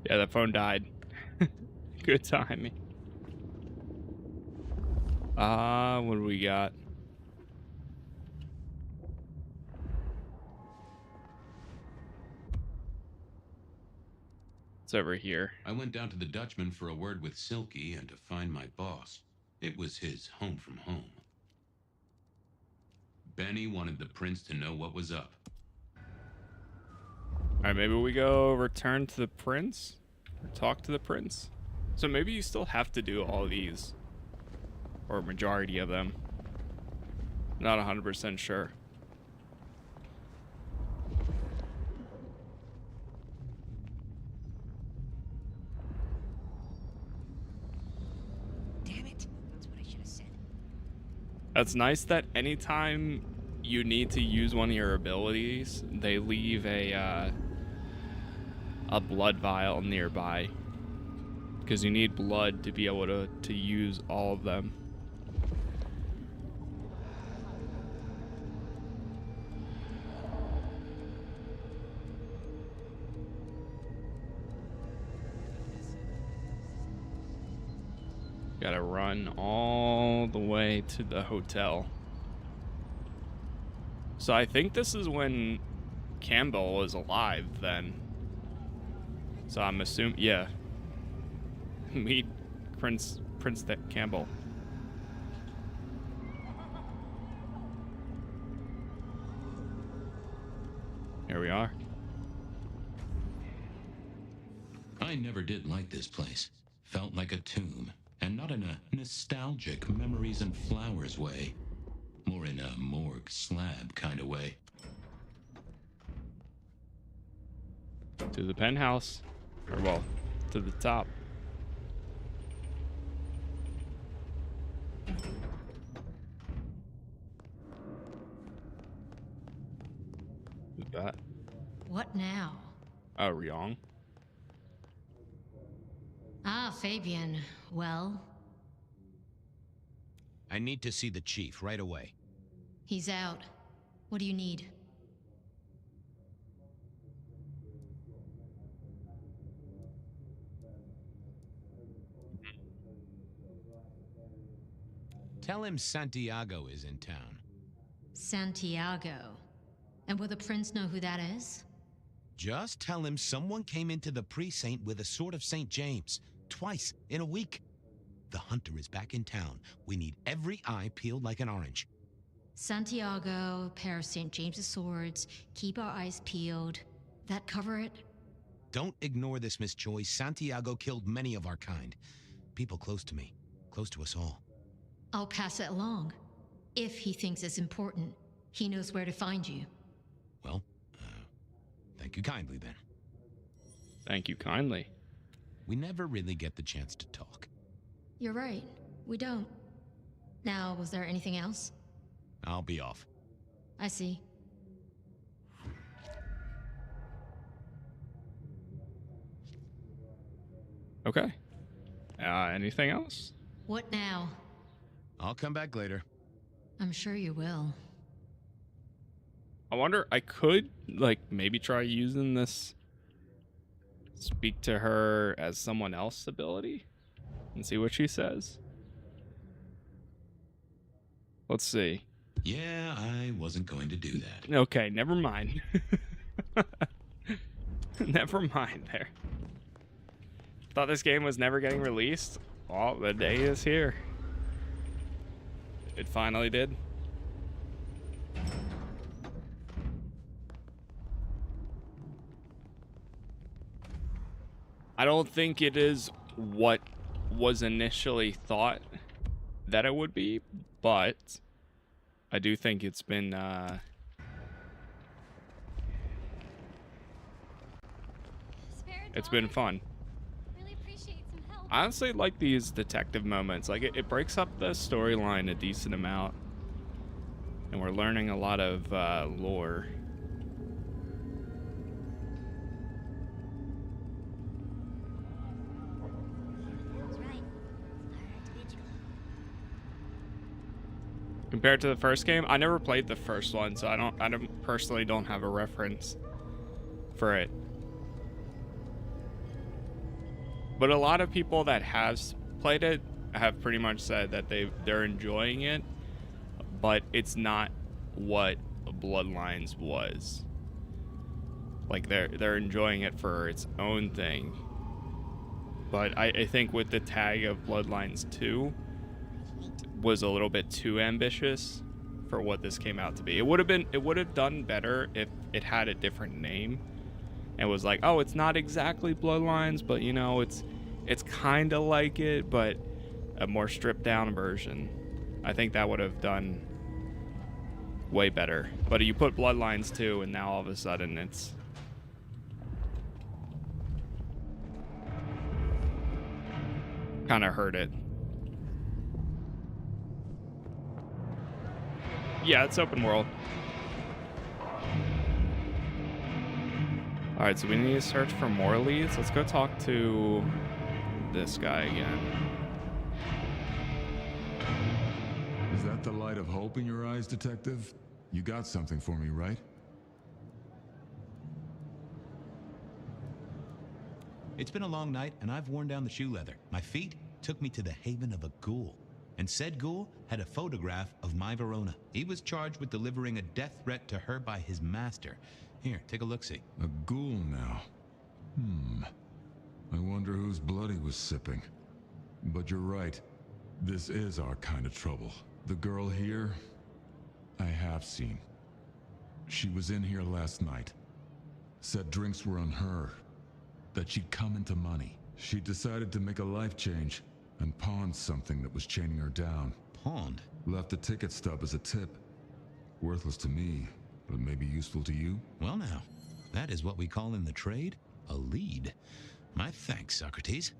Yeah, that phone died. Good timing. What do we got? It's over here. I went down to the Dutchman for a word with Silky and to find my boss. It was his home from home. Benny wanted the prince to know what was up. Alright, maybe we go return to the prince? Or talk to the prince? So maybe you still have to do all these. Or majority of them. Not 100% sure. Damn it. That's what I should have said. That's nice that anytime you need to use one of your abilities, they leave a blood vial nearby. Because you need blood to be able to use all of them. Gotta run all the way to the hotel. So I think this is when Campbell is alive then. So I'm assuming, yeah. Meet Prince Campbell. Here we are. I never did like this place. Felt like a tomb, and not in a nostalgic memories and flowers way. More in a morgue slab kind of way. To the penthouse. Or well, to the top. Who's that? What now? Oh, Ryong. Ah, Fabian. Well? I need to see the chief right away. He's out. What do you need? Tell him Santiago is in town. Santiago. And will the prince know who that is? Just tell him someone came into the precinct with a sword of St. James. Twice in a week. The hunter is back in town. We need every eye peeled like an orange. Santiago, pair of St. James's swords, keep our eyes peeled. That cover it? Don't ignore this, Miss Choi. Santiago killed many of our kind. People close to me. Close to us all. I'll pass it along. If he thinks it's important, he knows where to find you. Well, thank you kindly then. Thank you kindly. We never really get the chance to talk. You're right. We don't. Now, was there anything else? I'll be off. I see. Okay. Anything else? What now? I'll come back later. I'm sure you will. I wonder, I could, like, maybe try using this speak to her as someone else's ability and see what she says. Let's see. Yeah, I wasn't going to do that. Okay, never mind. Never mind there. Thought this game was never getting released. Well, the day is here. It finally did. I don't think it is what was initially thought that it would be, but I do think it's been it's been fun. Really appreciate some help. I honestly like these detective moments. Like it breaks up the storyline a decent amount, and we're learning a lot of lore. Compared to the first game, I never played the first one, so I don't personally don't have a reference for it. But a lot of people that have played it have pretty much said that they're enjoying it, but it's not what Bloodlines was. Like they're enjoying it for its own thing, but I think with the tag of Bloodlines 2 was a little bit too ambitious for what this came out to be. It would have done better if it had a different name and was like, oh, it's not exactly Bloodlines, but you know, it's kind of like it, but a more stripped down version. I think that would have done way better. But you put Bloodlines 2 and now all of a sudden it's kind of hurt it. Yeah, it's open world. All right, so we need to search for more leads. Let's go talk to this guy again. Is that the light of hope in your eyes, Detective? You got something for me, right? It's been a long night, and I've worn down the shoe leather. My feet took me to the haven of a ghoul. And said ghoul had a photograph of my Verona. He was charged with delivering a death threat to her by his master. Here, take a look-see. A ghoul now. I wonder whose blood he was sipping. But you're right. This is our kind of trouble. The girl here, I have seen. She was in here last night. Said drinks were on her. That she'd come into money. She decided to make a life change and pawned something that was chaining her down. Pawned? Left a ticket stub as a tip. Worthless to me, but maybe useful to you? Well now, that is what we call in the trade a lead. My thanks, Socrates.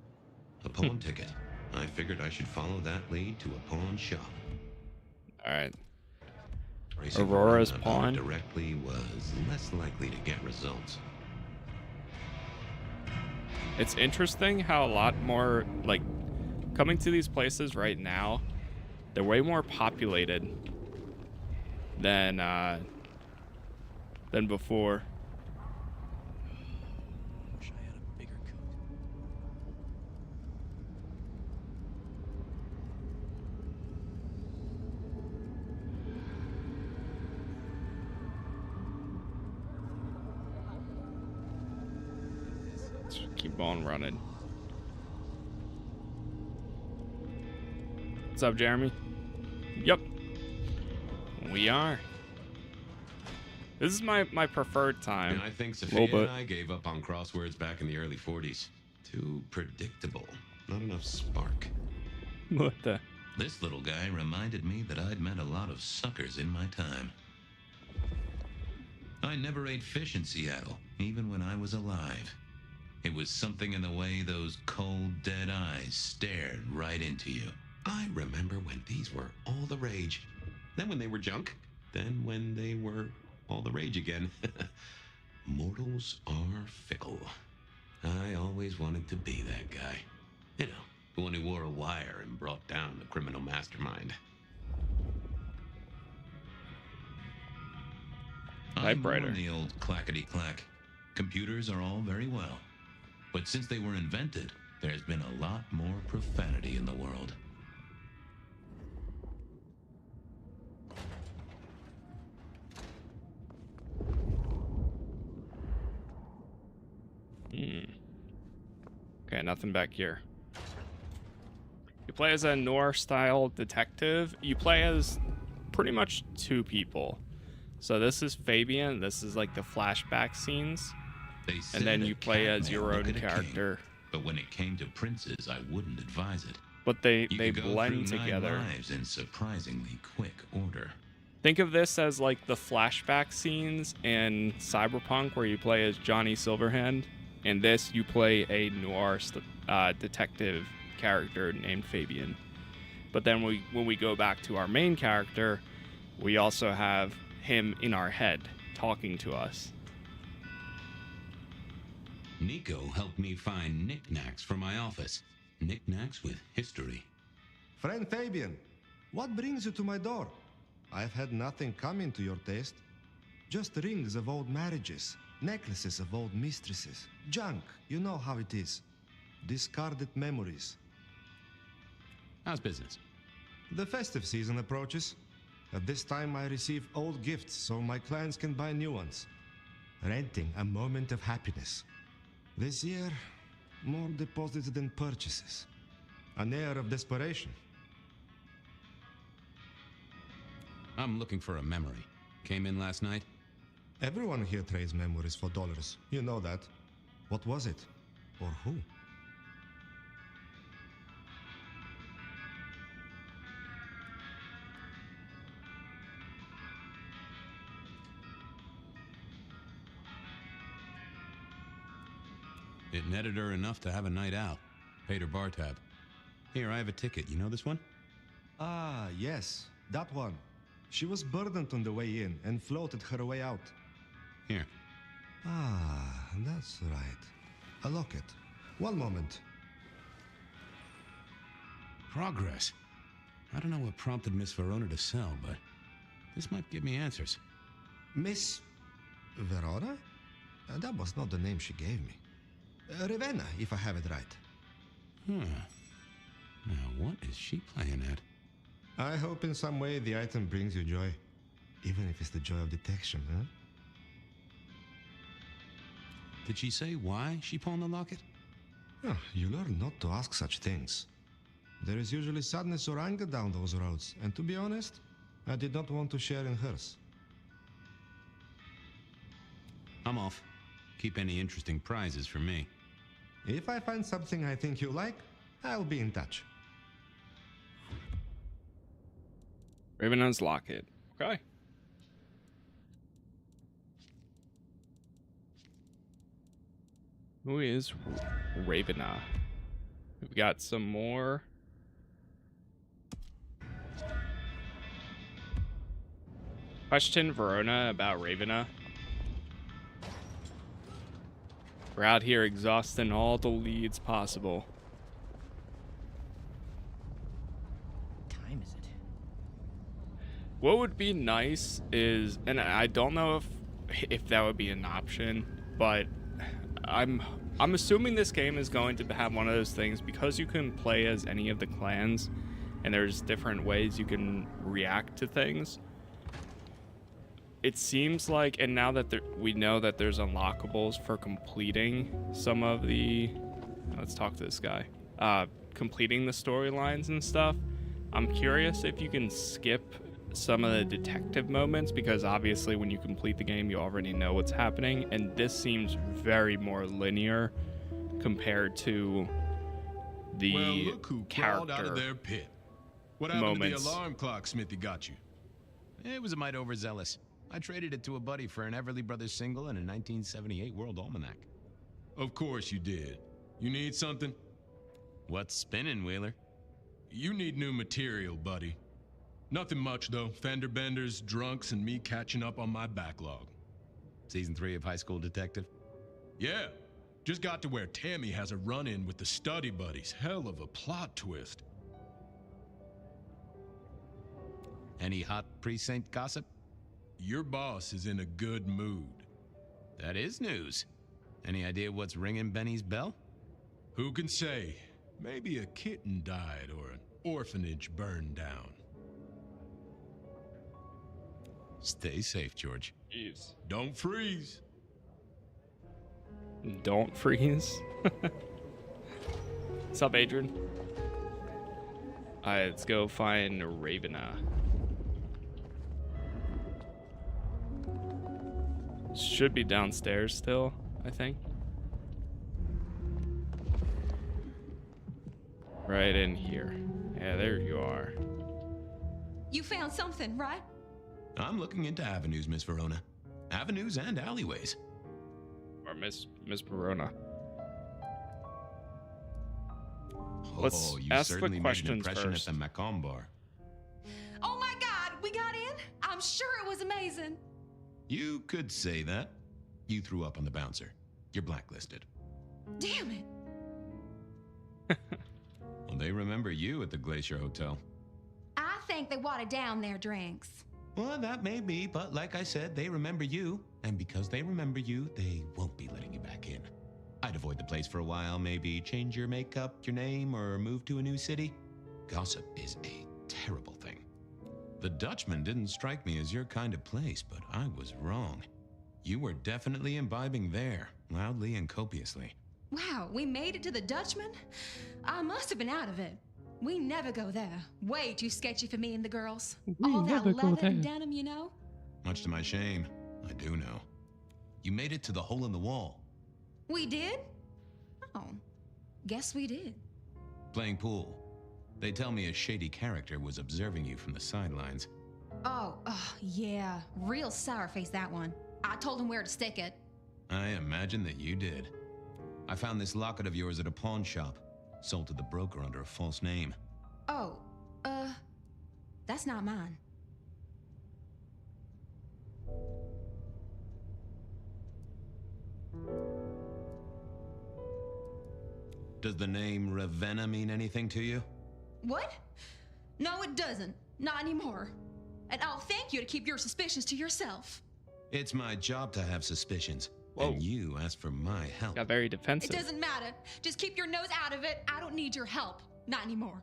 A pawn ticket. I figured I should follow that lead to a pawn shop. All right. Racing Aurora's Verona pawn directly was less likely to get results. It's interesting how a lot more, like, coming to these places right now, they're way more populated than before. Wish I had a bigger coat. Let's keep on running. What's up, Jeremy? Yep. We are. This is my preferred time. And I think Sophia and I gave up on crosswords back in the early 40s. Too predictable. Not enough spark. What the? This little guy reminded me that I'd met a lot of suckers in my time. I never ate fish in Seattle, even when I was alive. It was something in the way those cold, dead eyes stared right into you. I remember when these were all the rage. Then when they were junk. Then when they were all the rage again. Mortals are fickle. I always wanted to be that guy. You know, the one who wore a wire and brought down the criminal mastermind. Typewriter. I'm the old clackety-clack. Computers are all very well. But since they were invented, there's been a lot more profanity in the world. Okay, nothing back here. You play as a noir-style detective. You play as pretty much two people. So this is Fabian. This is like the flashback scenes. And then you play as your own character. But when it came to princes, I wouldn't advise it. But they You could go blend through 9 together. lives in surprisingly quick order. Think of this as like the flashback scenes in Cyberpunk where you play as Johnny Silverhand. In this, you play a noir detective character named Fabian. But then when we go back to our main character, we also have him in our head talking to us. Nico helped me find knickknacks for my office. Knickknacks with history. Friend Fabian, what brings you to my door? I've had nothing coming to your taste. Just rings of old marriages, necklaces of old mistresses, junk, you know how it is. Discarded memories. How's business? The festive season approaches. At this time I receive old gifts so my clients can buy new ones. Renting a moment of happiness. This year, More deposits than purchases. An air of desperation. I'm looking for a memory. Came in last night? Everyone here trades memories for dollars. You know that. What was it? Or who? It netted her enough to have a night out. Paid her bar tab. Here, I have a ticket. You know this one? Ah, yes. That one. She was burdened on the way in and floated her way out. Here. Ah, that's right. A locket. One moment. Progress. I don't know what prompted Miss Verona to sell, but this might give me answers. Miss Verona? That was not the name she gave me. Ravenna, if I have it right. Now, what is she playing at? I hope in some way the item brings you joy. Even if it's the joy of detection, huh? Did she say why she pawned the locket? Oh, you learn not to ask such things. There is usually sadness or anger down those roads, and to be honest, I did not want to share in hers. I'm off. Keep any interesting prizes for me. If I find something I think you like, I'll be in touch. Ravenna's locket. Okay. Who is Ravenna? We've got some more. Question Verona about Ravenna. We're out here exhausting all the leads possible. What time is it? What would be nice is, and I don't know if that would be an option, but I'm assuming this game is going to have one of those things because you can play as any of the clans, and there's different ways you can react to things. It seems like, and now that we know that there's unlockables for completing some of the, let's talk to this guy, completing the storylines and stuff. I'm curious if you can skip some of the detective moments, because obviously when you complete the game, you already know what's happening, and this seems very more linear compared to the well, look who crawled out of their pit. What happened to the alarm clock Smithy got you? It was a mite overzealous. I traded it to a buddy for an Everly Brothers single and a 1978 World Almanac. Of course you did. You need something? What's spinning, Wheeler? You need new material, buddy. Nothing much, though. Fender benders, drunks, and me catching up on my backlog. Season 3 of High School Detective? Yeah. Just got to where Tammy has a run-in with the study buddies. Hell of a plot twist. Any hot precinct gossip? Your boss is in a good mood. That is news. Any idea what's ringing Benny's bell? Who can say? Maybe a kitten died or an orphanage burned down. Stay safe, George. Jeez. Don't freeze. Don't freeze. What's up, Adrian? Alright, let's go find Ravenna. Should be downstairs still, I think. Right in here. Yeah, there you are. You found something, right? I'm looking into avenues, Miss Verona. Avenues and alleyways. Or Miss Verona. Let's you ask certainly the made an questions impression first. at the Macomb bar. Oh my God, we got in? I'm sure it was amazing. You could say that. You threw up on the bouncer. You're blacklisted. Damn it. Well, they remember you at the Glacier Hotel. I think they watered down their drinks. Well, that may be, but like I said, they remember you. And because they remember you, they won't be letting you back in. I'd avoid the place for a while, maybe change your makeup, your name, or move to a new city. Gossip is a terrible thing. The Dutchman didn't strike me as your kind of place, but I was wrong. You were definitely imbibing there, loudly and copiously. Wow, we made it to the Dutchman? I must have been out of it. We never go there. Way too sketchy for me and the girls. All that leather and denim, you know? Much to my shame, I do know. You made it to the hole in the wall. We did? Oh, guess we did. Playing pool. They tell me a shady character was observing you from the sidelines. Oh, yeah. Real sour face, that one. I told him where to stick it. I imagine that you did. I found this locket of yours at a pawn shop. Sold to the broker under a false name. Oh, that's not mine. Does the name Ravenna mean anything to you? What? No, it doesn't. Not anymore. And I'll thank you to keep your suspicions to yourself. It's my job to have suspicions. And you asked for my help. Got very defensive. It doesn't matter. Just keep your nose out of it. I don't need your help. Not anymore.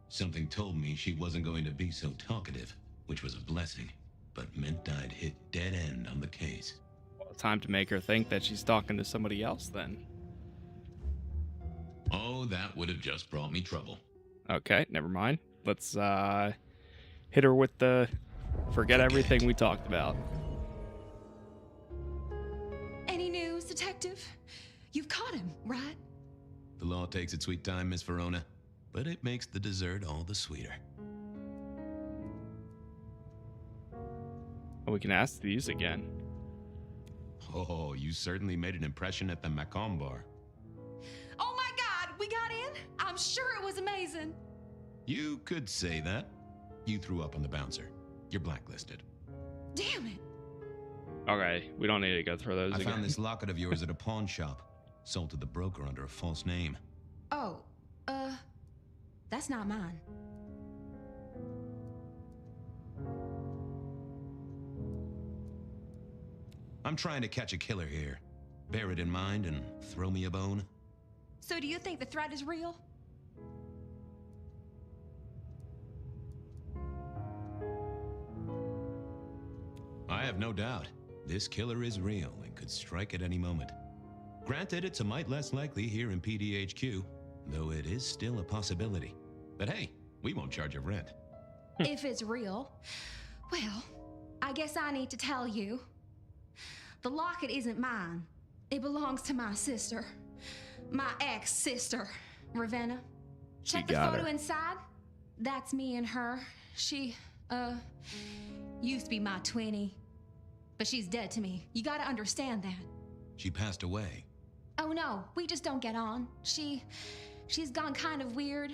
Something told me she wasn't going to be so talkative, which was a blessing, but meant I'd hit dead end on the case. Well, time to make her think that she's talking to somebody else then. Oh, that would have just brought me trouble. Okay, never mind. Let's hit her with the forget everything we talked about. Any news, detective? You've caught him, right? The law takes its sweet time, Miss Verona, but it makes the dessert all the sweeter. We can ask these again. Oh, you certainly made an impression at the Macomb bar. Oh my God, we got in? I'm sure it was amazing. You could say that. You threw up on the bouncer. You're blacklisted. Damn it. Okay, we don't need to go through those again. I found this locket of yours at a pawn shop. Sold to the broker under a false name. Oh, that's not mine. I'm trying to catch a killer here. Bear it in mind and throw me a bone. So do you think the threat is real? I have no doubt. This killer is real and could strike at any moment. Granted, it's a mite less likely here in PDHQ, though it is still a possibility. But hey, we won't charge you rent. If it's real, well, I guess I need to tell you. The locket isn't mine. It belongs to my sister. My ex-sister, Ravenna. Check the photo inside. That's me and her. She, used to be my twinnie. But she's dead to me. You gotta understand that. She passed away. Oh no, we just don't get on. She's gone kind of weird.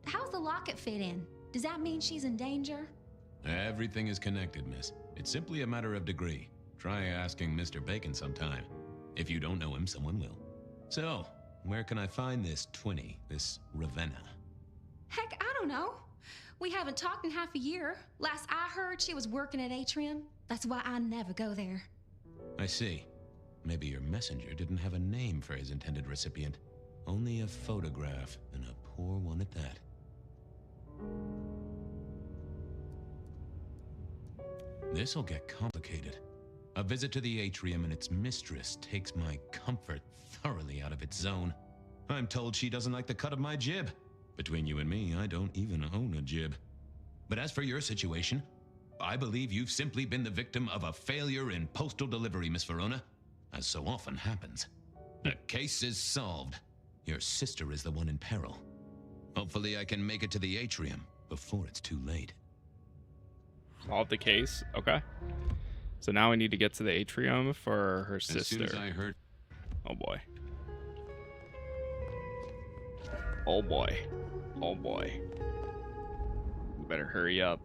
How's the locket fit in? Does that mean she's in danger? Everything is connected, miss. It's simply a matter of degree. Try asking Mr. Bacon sometime. If you don't know him, someone will. So, where can I find this twinnie, this Ravenna? Heck, I don't know. We haven't talked in half a year. Last I heard, she was working at Atrium. That's why I never go there. I see. Maybe your messenger didn't have a name for his intended recipient. Only a photograph, and a poor one at that. This'll get complicated. A visit to the Atrium and its mistress takes my comfort thoroughly out of its zone. I'm told she doesn't like the cut of my jib. Between you and me, I don't even own a jib. But as for your situation, I believe you've simply been the victim of a failure in postal delivery, Miss Verona, as so often happens. The case is solved. Your sister is the one in peril. Hopefully I can make it to the Atrium before it's too late. Solve the case. Okay. So now we need to get to the Atrium for her sister. As soon as I heard... Oh boy. Oh boy. Oh boy. We better hurry up.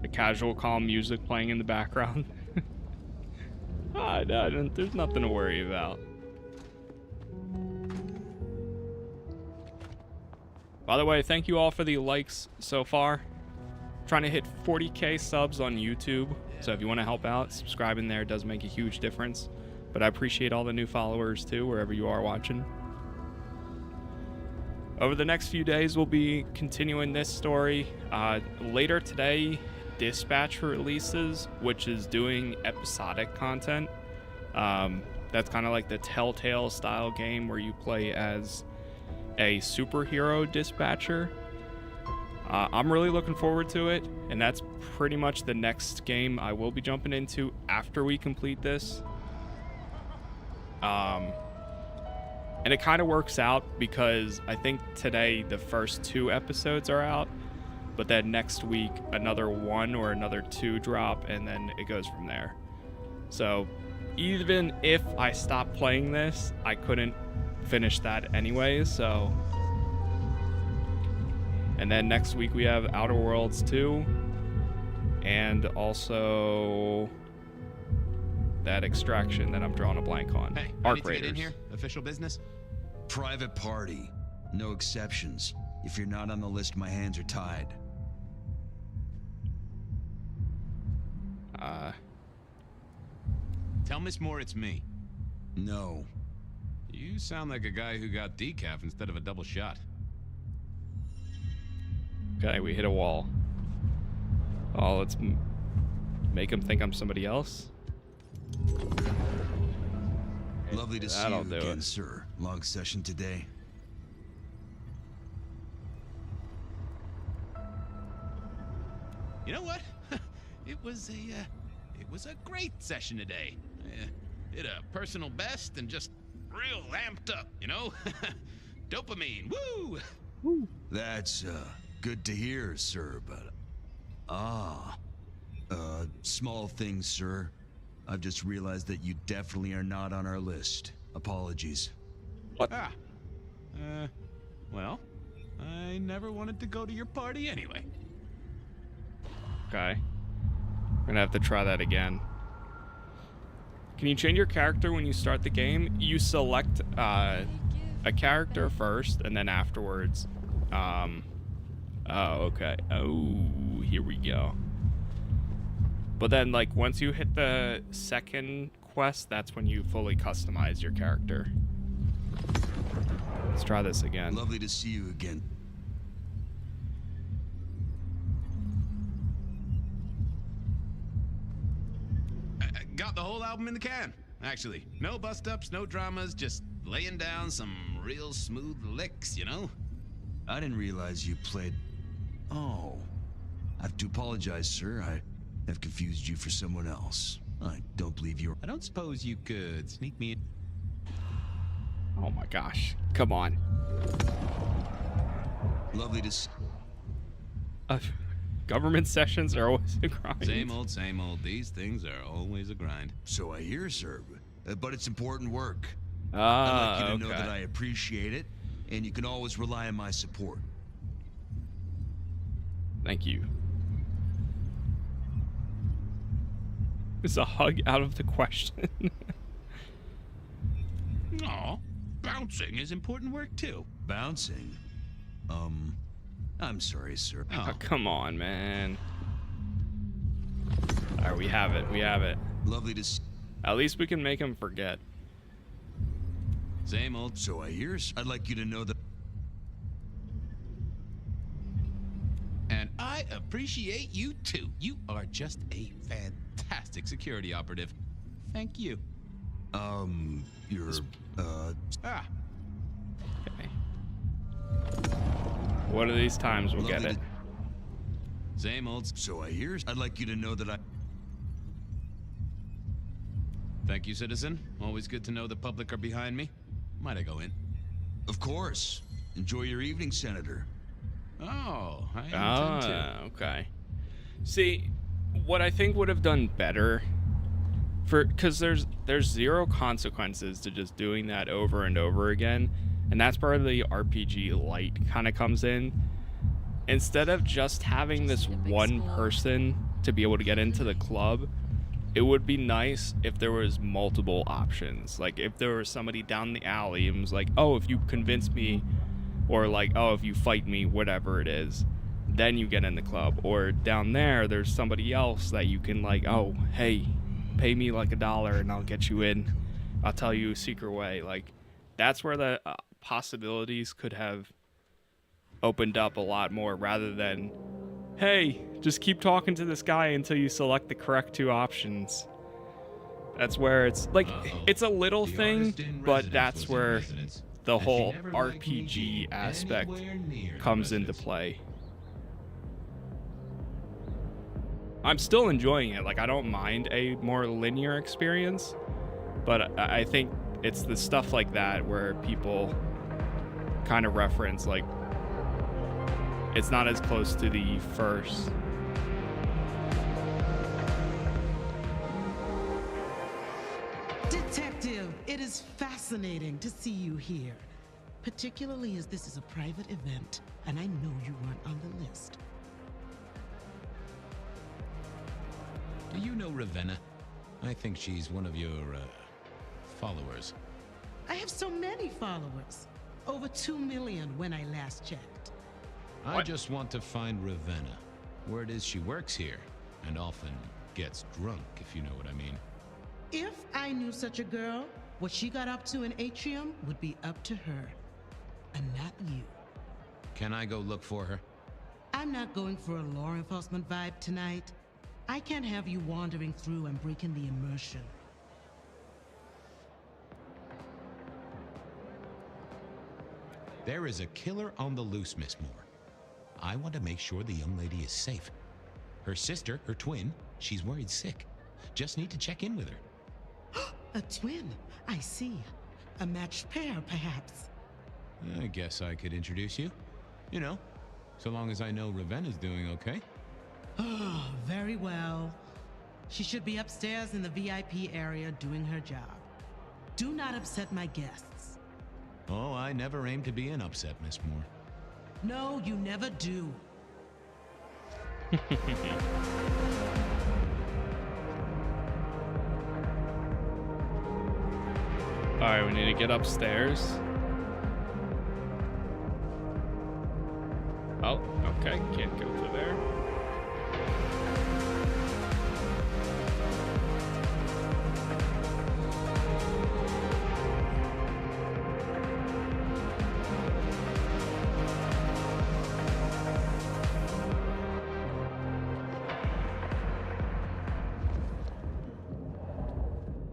The casual calm music playing in the background. No, there's nothing to worry about. By the way, thank you all for the likes so far. Trying to hit 40k subs on YouTube. So if you want to help out, subscribing there does make a huge difference. But I appreciate all the new followers too, wherever you are watching. Over the next few days, we'll be continuing this story. Later today, Dispatch releases, which is doing episodic content. That's kind of like the Telltale style game where you play as a superhero dispatcher. I'm really looking forward to it, and that's pretty much the next game I will be jumping into after we complete this. And it kind of works out because I think today the first 2 episodes are out, but then next week another 1 or another 2 drop, and then it goes from there. So even if I stopped playing this, I couldn't finish that anyways, so... And then next week we have Outer Worlds 2, and also that Extraction that I'm drawing a blank on. Hey, Arc ready to get in Raiders. here? Official business? Private party. No exceptions. If you're not on the list, my hands are tied. Tell Miss Moore it's me. No. You sound like a guy who got decaf instead of a double shot. Okay, we hit a wall. Oh, let's make him think I'm somebody else. Lovely to see That'll you do again, it. sir. Long session today. You know what? It was a great session today. Did a personal best and just real amped up, you know? Dopamine, woo! That's, good to hear, sir, but... small things, sir. I've just realized that you definitely are not on our list. Apologies. What? Well, I never wanted to go to your party anyway. Okay. I'm gonna have to try that again. Can you change your character when you start the game? You select a character first, and then afterwards. Oh, okay. Oh, here we go. But then, like, once you hit the second quest, that's when you fully customize your character. Let's try this again. Lovely to see you again. Got the whole album in the can, actually. No bust-ups, no dramas, just laying down some real smooth licks, you know? I didn't realize you played... Oh. I have to apologize, sir. I have confused you for someone else. I don't believe you're... I don't suppose you could sneak me in. Oh my gosh. Come on. Lovely to see... Government sessions are always a grind. Same old, same old. These things are always a grind. So I hear, sir. But it's important work. Ah, I'd like you to know okay. that I appreciate it, and you can always rely on my support. Thank you. Is a hug out of the question? Aw, bouncing is important work too. Bouncing? I'm sorry, sir. Oh, come on, man. Alright, we have it. We have it. Lovely to see. At least we can make him forget. Same old. So I hear. I'd like you to know that. And I appreciate you too. You are just a fantastic security operative. Thank you. You're, Ah. Okay. One of these times we'll get it. Same old. So I hear. I'd like you to know that I... Thank you, citizen. Always good to know the public are behind me. Might I go in? Of course. Enjoy your evening, Senator. Oh, I intend to. Okay. See, what I think would have done better, because there's 0 consequences to just doing that over and over again, and that's where the RPG light kind of comes in. Instead of just having this one person to be able to get into the club, it would be nice if there was multiple options. Like if there was somebody down the alley and was like, oh, if you convince me, or like, oh, if you fight me, whatever it is, then you get in the club. Or down there's somebody else that you can like, oh, hey, pay me like $1 and I'll get you in. I'll tell you a secret way. Like that's where the possibilities could have opened up a lot more, rather than, hey, just keep talking to this guy until you select the correct 2 options. That's where it's like, it's a little thing, but that's where the whole RPG aspect comes into play. I'm still enjoying it. Like, I don't mind a more linear experience, but I think it's the stuff like that where people kind of reference, like, it's not as close to the first. Detective, it is fascinating to see you here, particularly as this is a private event, and I know you weren't on the list. Do you know Ravenna? I think she's one of your, followers. I have so many followers. Over 2 million when I last checked. I just want to find Ravenna. Word is she works here, and often gets drunk, if you know what I mean. If I knew such a girl, what she got up to in Atrium would be up to her, and not you. Can I go look for her? I'm not going for a law enforcement vibe tonight. I can't have you wandering through and breaking the immersion. There is a killer on the loose, Miss Moore. I want to make sure the young lady is safe. Her sister, her twin, she's worried sick. Just need to check in with her. A twin, I see. A matched pair, perhaps. I guess I could introduce you. You know, so long as I know Ravenna's doing okay. Oh, very well. She should be upstairs in the VIP area doing her job. Do not upset my guests. Oh, I never aim to be an upset, Miss Moore. No, you never do. Alright, we need to get upstairs. Oh, okay. Can't go through there.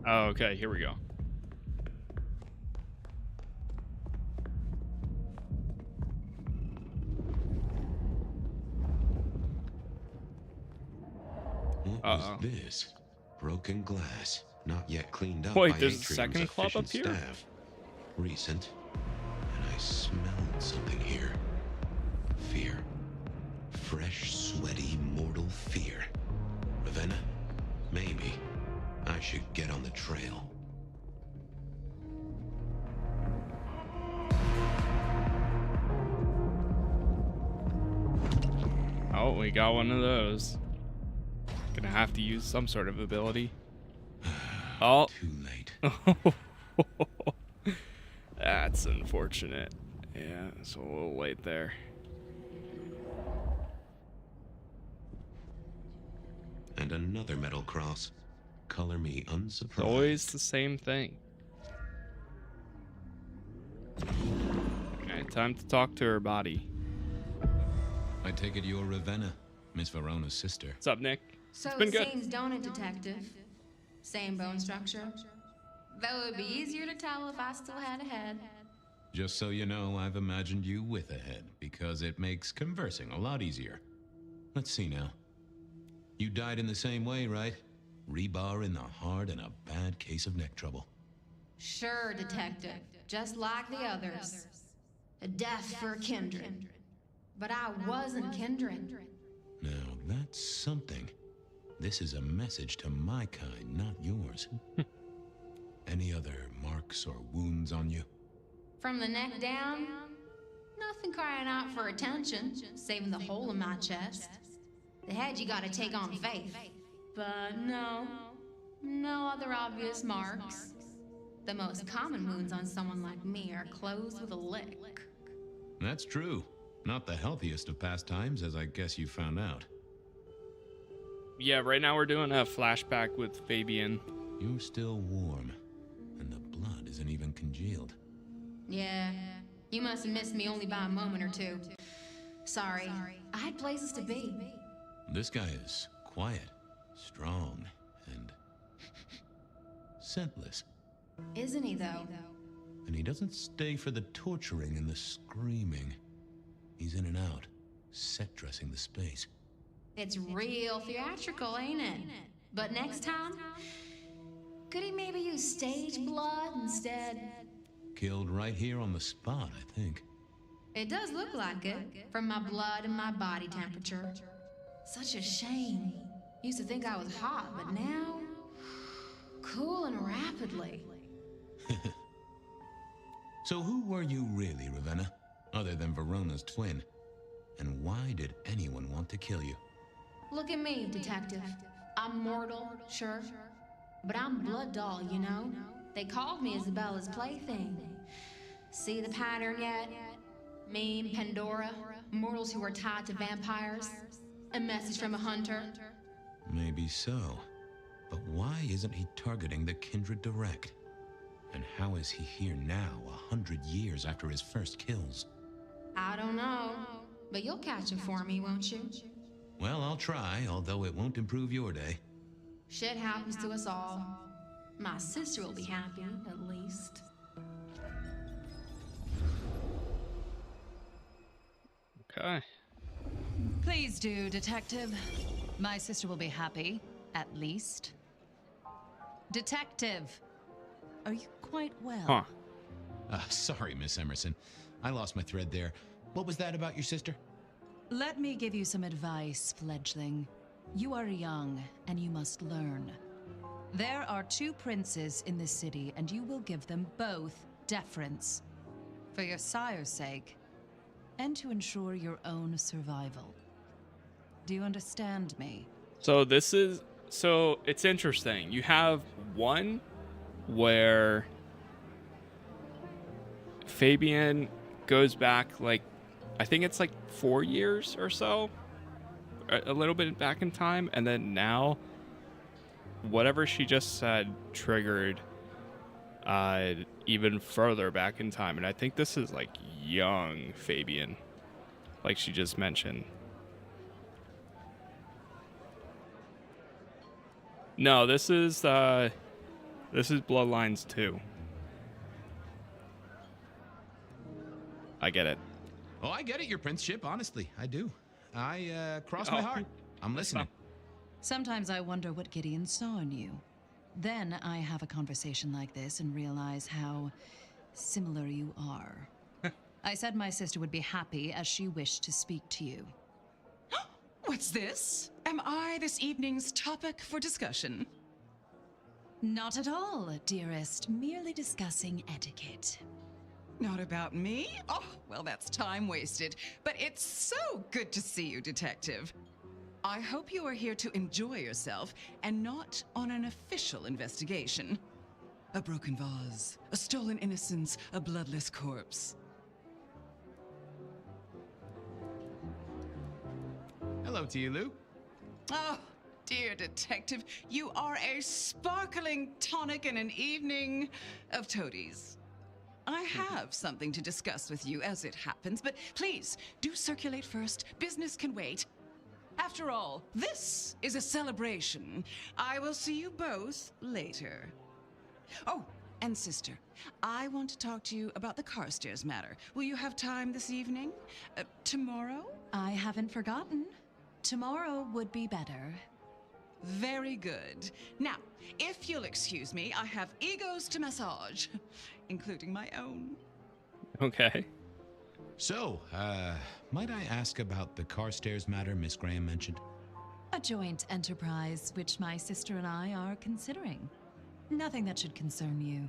Oh, okay, here we go. What was this? Broken glass, not yet cleaned up. Wait, by there's a Atrium's second club up efficient here? Staff. Recent, and I smelled something here. Fear. Fresh, sweaty, mortal fear. Ravenna, maybe I should get on the trail. Oh, we got one of those. Gonna have to use some sort of ability. Oh. Too late. That's unfortunate. Yeah, it's a little late there. And another metal cross. Color me unsurprised. It's always the same thing. Okay, time to talk to her body. I take it you're Ravenna, Miss Verona's sister. What's up, Nick? So it's been it good. seems, don't it, Detective? Same bone structure. Though it would be easier to tell if I still had a head. Just so you know, I've imagined you with a head, because it makes conversing a lot easier. Let's see now. You died in the same way, right? Rebar in the heart and a bad case of neck trouble. Sure, Detective. Just like the others. A death for a kindred. But I wasn't kindred. Now, that's something. This is a message to my kind, not yours. Any other marks or wounds on you? From the neck down, nothing crying out for attention, saving the hole in my chest. The head you gotta take on faith. But no other obvious marks. The most common wounds on someone like me are closed with a lick. That's true. Not the healthiest of pastimes, as I guess you found out. Yeah, right now we're doing a flashback with Fabian. You're still warm, and the blood isn't even congealed. Yeah, you must have missed me only by a moment or two. Sorry, I had places to be. This guy is quiet, strong, and scentless. Isn't he, though? And he doesn't stay for the torturing and the screaming. He's in and out, set dressing the space. It's real theatrical, ain't it? But next time, could he maybe use stage blood instead? Killed right here on the spot, I think. It does look like it, from my blood and my body temperature. Such a shame. Used to think I was hot, but now, cooling rapidly. So who were you really, Ravenna? Other than Verona's twin? And why did anyone want to kill you? Look at me, detective. I'm mortal, sure. But I'm blood doll, you know? They called me Isabella's plaything. See the pattern yet? Me and Pandora, mortals who are tied to vampires. A message from a hunter. Maybe so. But why isn't he targeting the Kindred direct? And how is he here now, 100 years after his first kills? I don't know. But you'll catch him for me, won't you? Well, I'll try, although it won't improve your day. Shit happens to us all. My sister will be happy, at least. Okay. Please do, Detective. My sister will be happy, at least. Detective, are you quite well? Huh. Sorry, Miss Emerson. I lost my thread there. What was that about your sister? Let me give you some advice, fledgling. You are young, and you must learn. There are 2 princes in this city, and you will give them both deference. For your sire's sake, and to ensure your own survival. Do you understand me? So it's interesting. You have one where Fabian goes back, like, I think it's like 4 years or so, a little bit back in time, and then now whatever she just said triggered even further back in time. And I think this is like young Fabian, like she just mentioned. No, this is Bloodlines 2. I get it. Oh, I get it, your princeship, honestly. I do. I cross my heart. I'm listening. Sometimes I wonder what Gideon saw in you. Then I have a conversation like this and realize how similar you are. I said my sister would be happy as she wished to speak to you. What's this? Am I this evening's topic for discussion? Not at all, dearest. Merely discussing etiquette. Not about me? Oh, well, that's time wasted. But it's so good to see you, Detective. I hope you are here to enjoy yourself and not on an official investigation. A broken vase, a stolen innocence, a bloodless corpse. Hello to you, Lou. Oh, dear Detective, you are a sparkling tonic in an evening of toadies. I have something to discuss with you as it happens, but please, do circulate first. Business can wait. After all, this is a celebration. I will see you both later. Oh, and sister, I want to talk to you about the Carstairs matter. Will you have time this evening? Tomorrow? I haven't forgotten. Tomorrow would be better. Very good. Now, if you'll excuse me, I have egos to massage, including my own. Okay. So, might I ask about the Carstairs matter Miss Graham mentioned? A joint enterprise which my sister and I are considering. Nothing that should concern you.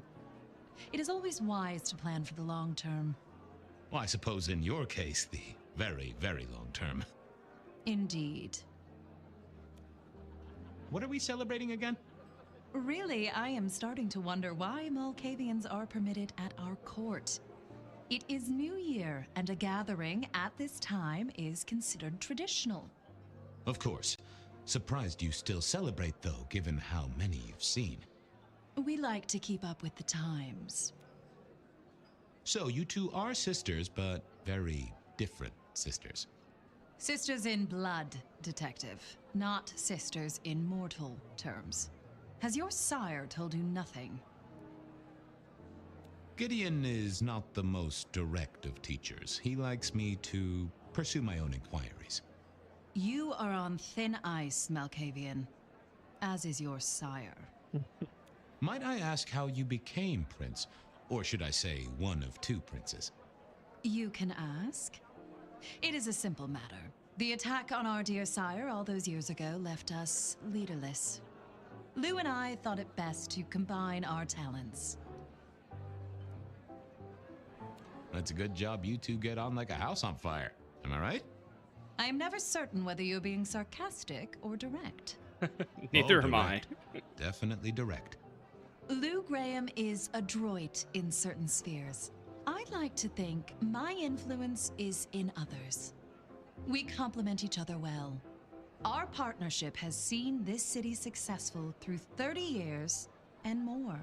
It is always wise to plan for the long term. Well, I suppose in your case, the very, very long term. Indeed. What are we celebrating again? Really, I am starting to wonder why Malkavians are permitted at our court. It is New Year, and a gathering at this time is considered traditional. Of course. Surprised you still celebrate, though, given how many you've seen. We like to keep up with the times. So, you two are sisters, but very different sisters. Sisters in blood, Detective, not sisters in mortal terms. Has your sire told you nothing? Gideon is not the most direct of teachers. He likes me to pursue my own inquiries. You are on thin ice, Malkavian, as is your sire. Might I ask how you became prince? Or should I say, one of two princes? You can ask. It is a simple matter. The attack on our dear sire all those years ago left us leaderless. Lou and I thought it best to combine our talents. That's a good job you two get on like a house on fire. Am I right? I am never certain whether you're being sarcastic or direct. Neither am I. Definitely direct. Lou Graham is adroit in certain spheres. I'd like to think my influence is in others. We complement each other well. Our partnership has seen this city successful through 30 years and more.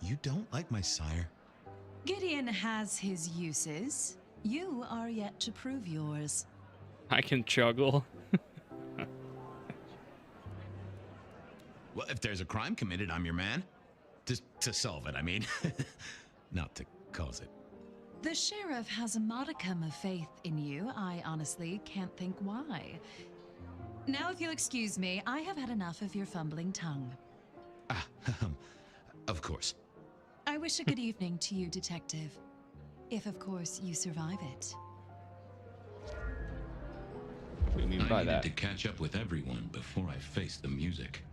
You don't like my sire? Gideon has his uses. You are yet to prove yours. I can juggle. Well, if there's a crime committed, I'm your man. To solve it, I mean. Not to cause it. The sheriff has a modicum of faith in you. I honestly can't think why. Now, if you'll excuse me, I have had enough of your fumbling tongue. Of course. I wish a good evening to you, Detective. If, of course, you survive it. What do you mean by I that? needed to catch up with everyone before I face the music.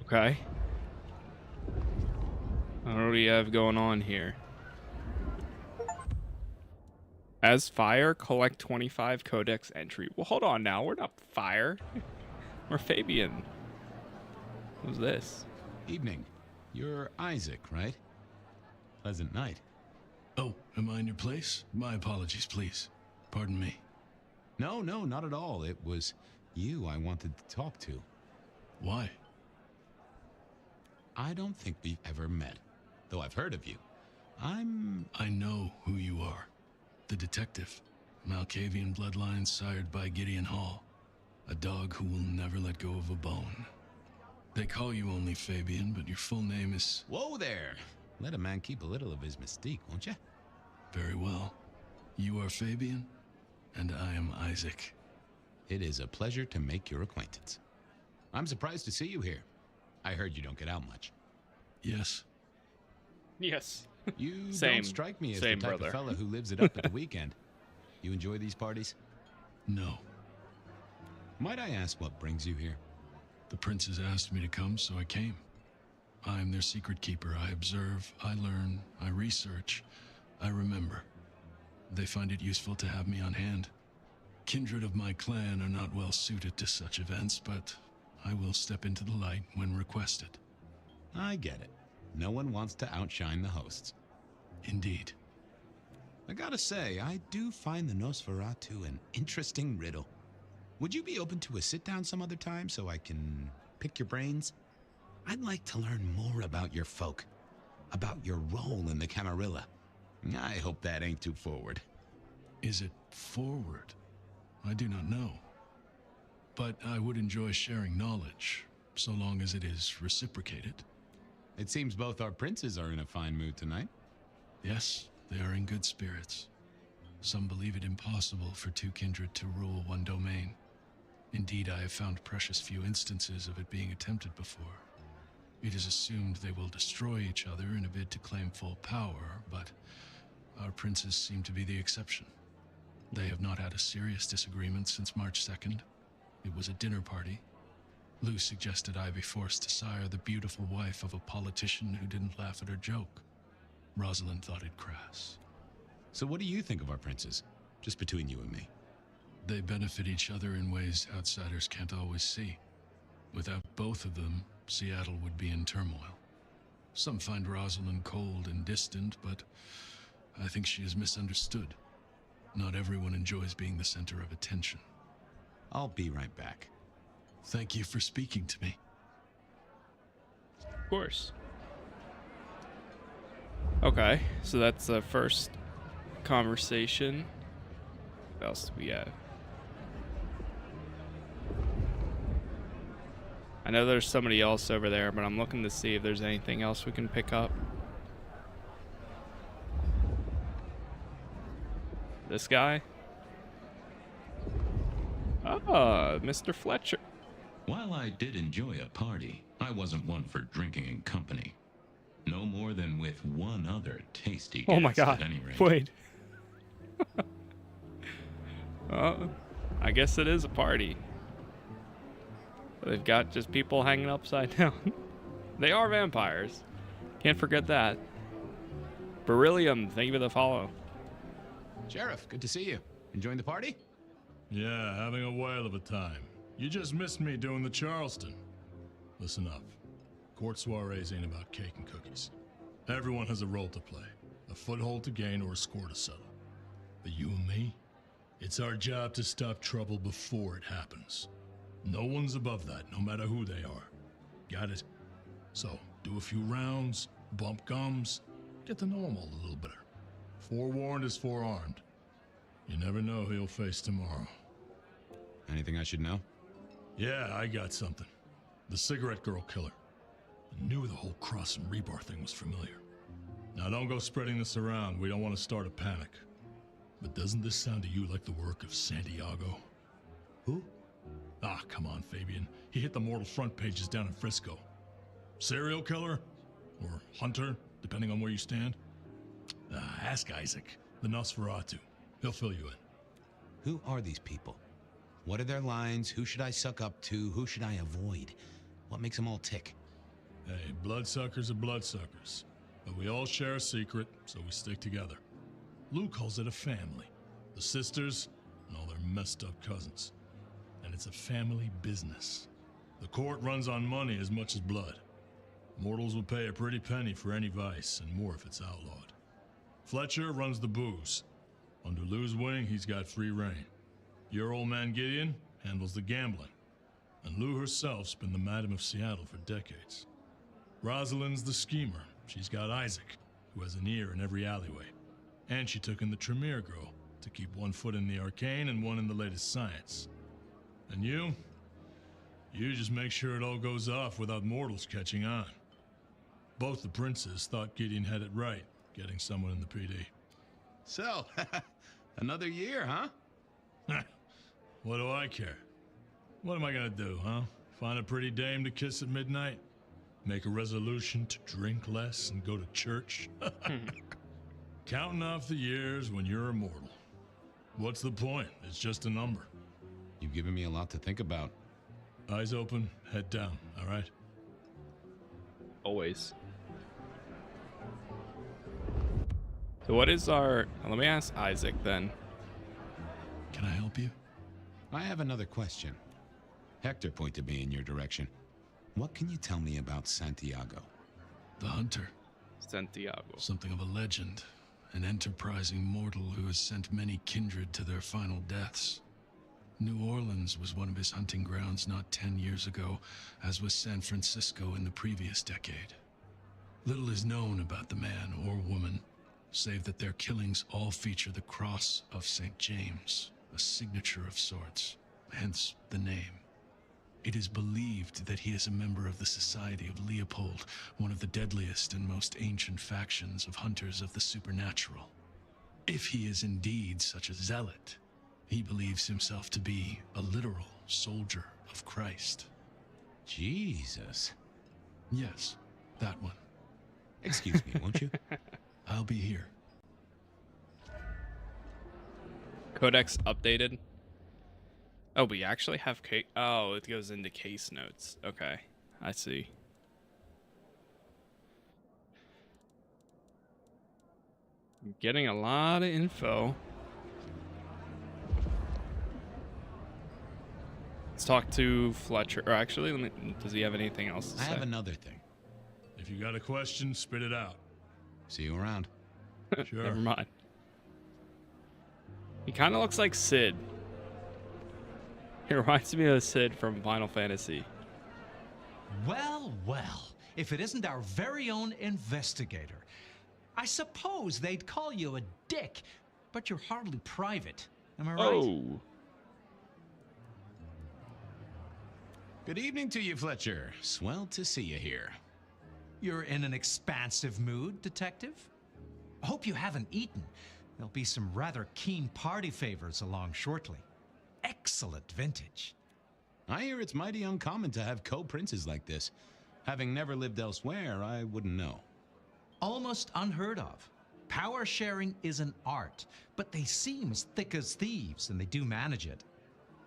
Okay. What do we have going on here? As Fire, collect 25 codex entry. Well, hold on now. We're not Fire. We're Fabian. Who's this? Evening. You're Isaac, right? Pleasant night. Oh, am I in your place? My apologies, please. Pardon me. No, not at all. It was you I wanted to talk to. Why? I don't think we've ever met, though I've heard of you. I know who you are. The detective. Malkavian Bloodlines sired by Gideon Hall. A dog who will never let go of a bone. They call you only Fabian, but your full name is... Whoa there! Let a man keep a little of his mystique, won't you? Very well. You are Fabian, and I am Isaac. It is a pleasure to make your acquaintance. I'm surprised to see you here. I heard you don't get out much. Yes. Yes. You Same. don't strike me as the Same, type brother. of fella who lives it up at the weekend. You enjoy these parties? No. Might I ask what brings you here? The princes asked me to come, so I came. I am their secret keeper. I observe, I learn, I research, I remember. They find it useful to have me on hand. Kindred of my clan are not well suited to such events, but I will step into the light when requested. I get it. No one wants to outshine the hosts. Indeed. I gotta say, I do find the Nosferatu an interesting riddle. Would you be open to a sit-down some other time so I can pick your brains? I'd like to learn more about your folk, about your role in the Camarilla. I hope that ain't too forward. Is it forward? I do not know. But I would enjoy sharing knowledge, so long as it is reciprocated. It seems both our princes are in a fine mood tonight. Yes, they are in good spirits. Some believe it impossible for two kindred to rule one domain. Indeed, I have found precious few instances of it being attempted before. It is assumed they will destroy each other in a bid to claim full power, but our princes seem to be the exception. They have not had a serious disagreement since March 2nd. It was a dinner party. Lou suggested I be forced to sire the beautiful wife of a politician who didn't laugh at her joke. Rosalind thought it crass. So what do you think of our princes? Just between you and me. They benefit each other in ways outsiders can't always see. Without both of them, Seattle would be in turmoil. Some find Rosalind cold and distant, but I think she is misunderstood. Not everyone enjoys being the center of attention. I'll be right back. Thank you for speaking to me. Of course. Okay, so that's the first conversation. else do we have? I know there's somebody else over there, but I'm looking to see if there's anything else we can pick up. This guy? Ah, Mr. Fletcher. While I did enjoy a party, I wasn't one for drinking in company. No more than with one other tasty guest, Oh my god. at any rate. Wait. I guess it is a party. They've got just people hanging upside down. They are vampires. Can't forget that. Beryllium, thank you for the follow. Sheriff, good to see you. Enjoying the party? Yeah, having a whale of a time. You just missed me doing the Charleston. Listen up. Court soirees ain't about cake and cookies. Everyone has a role to play, a foothold to gain or a score to settle. But you and me, it's our job to stop trouble before it happens. No one's above that, no matter who they are. Got it? So, do a few rounds, bump gums, get to know them all a little better. Forewarned is forearmed. You never know who you'll face tomorrow. Anything I should know? Yeah, I got something. The cigarette girl killer. I knew the whole cross and rebar thing was familiar. Now don't go spreading this around. We don't want to start a panic. But doesn't this sound to you like the work of Santiago? Who? Ah, come on, Fabian. He hit the mortal front pages down in Frisco. Serial killer? Or hunter, depending on where you stand? Ask Isaac, the Nosferatu. He'll fill you in. Who are these people? What are their lines? Who should I suck up to? Who should I avoid? What makes them all tick? Hey, bloodsuckers are bloodsuckers. But we all share a secret, so we stick together. Lou calls it a family. The sisters and all their messed up cousins. And it's a family business. The court runs on money as much as blood. Mortals will pay a pretty penny for any vice, and more if it's outlawed. Fletcher runs the booze. Under Lou's wing, he's got free reign. Your old man Gideon handles the gambling. And Lou herself's been the Madam of Seattle for decades. Rosalind's the schemer. She's got Isaac, who has an ear in every alleyway. And she took in the Tremere girl to keep one foot in the arcane and one in the latest science. And you just make sure it all goes off without mortals catching on. Both the princes thought Gideon had it right, getting someone in the PD. So, another year, huh? What do I care? What am I gonna do, huh? Find a pretty dame to kiss at midnight? Make a resolution to drink less and go to church? Counting off the years when you're immortal. What's the point? It's just a number. You've given me a lot to think about. Eyes open, head down, all right? Always. So what is our... Let me ask Isaac then. Can I help you? I have another question. Hector pointed me in your direction. What can you tell me about Santiago? The hunter. Santiago. Something of a legend. An enterprising mortal who has sent many kindred to their final deaths. New Orleans was one of his hunting grounds not 10 years ago, as was San Francisco in the previous decade. Little is known about the man or woman, save that their killings all feature the cross of St. James, a signature of sorts, hence the name. It is believed that he is a member of the Society of Leopold, one of the deadliest and most ancient factions of hunters of the supernatural. If he is indeed such a zealot, he believes himself to be a literal soldier of Christ. Jesus. Yes, that one. Excuse me, won't you? I'll be here. Codex updated. Oh, we actually have case. Oh, it goes into case notes. Okay, I see. I'm getting a lot of info. Let's talk to Fletcher. Or actually, does he have anything else to say? I have another thing. If you got a question, spit it out. See you around. Sure. Never mind. He kind of looks like Sid. He reminds me of Sid from Final Fantasy. Well, well, if it isn't our very own investigator. I suppose they'd call you a dick, but you're hardly private. Am I right? Oh. Good evening to you, Fletcher. Swell to see you here. You're in an expansive mood, Detective? Hope you haven't eaten. There'll be some rather keen party favors along shortly. Excellent vintage. I hear it's mighty uncommon to have co-princes like this. Having never lived elsewhere, I wouldn't know. Almost unheard of. Power sharing is an art, but they seem as thick as thieves, and they do manage it.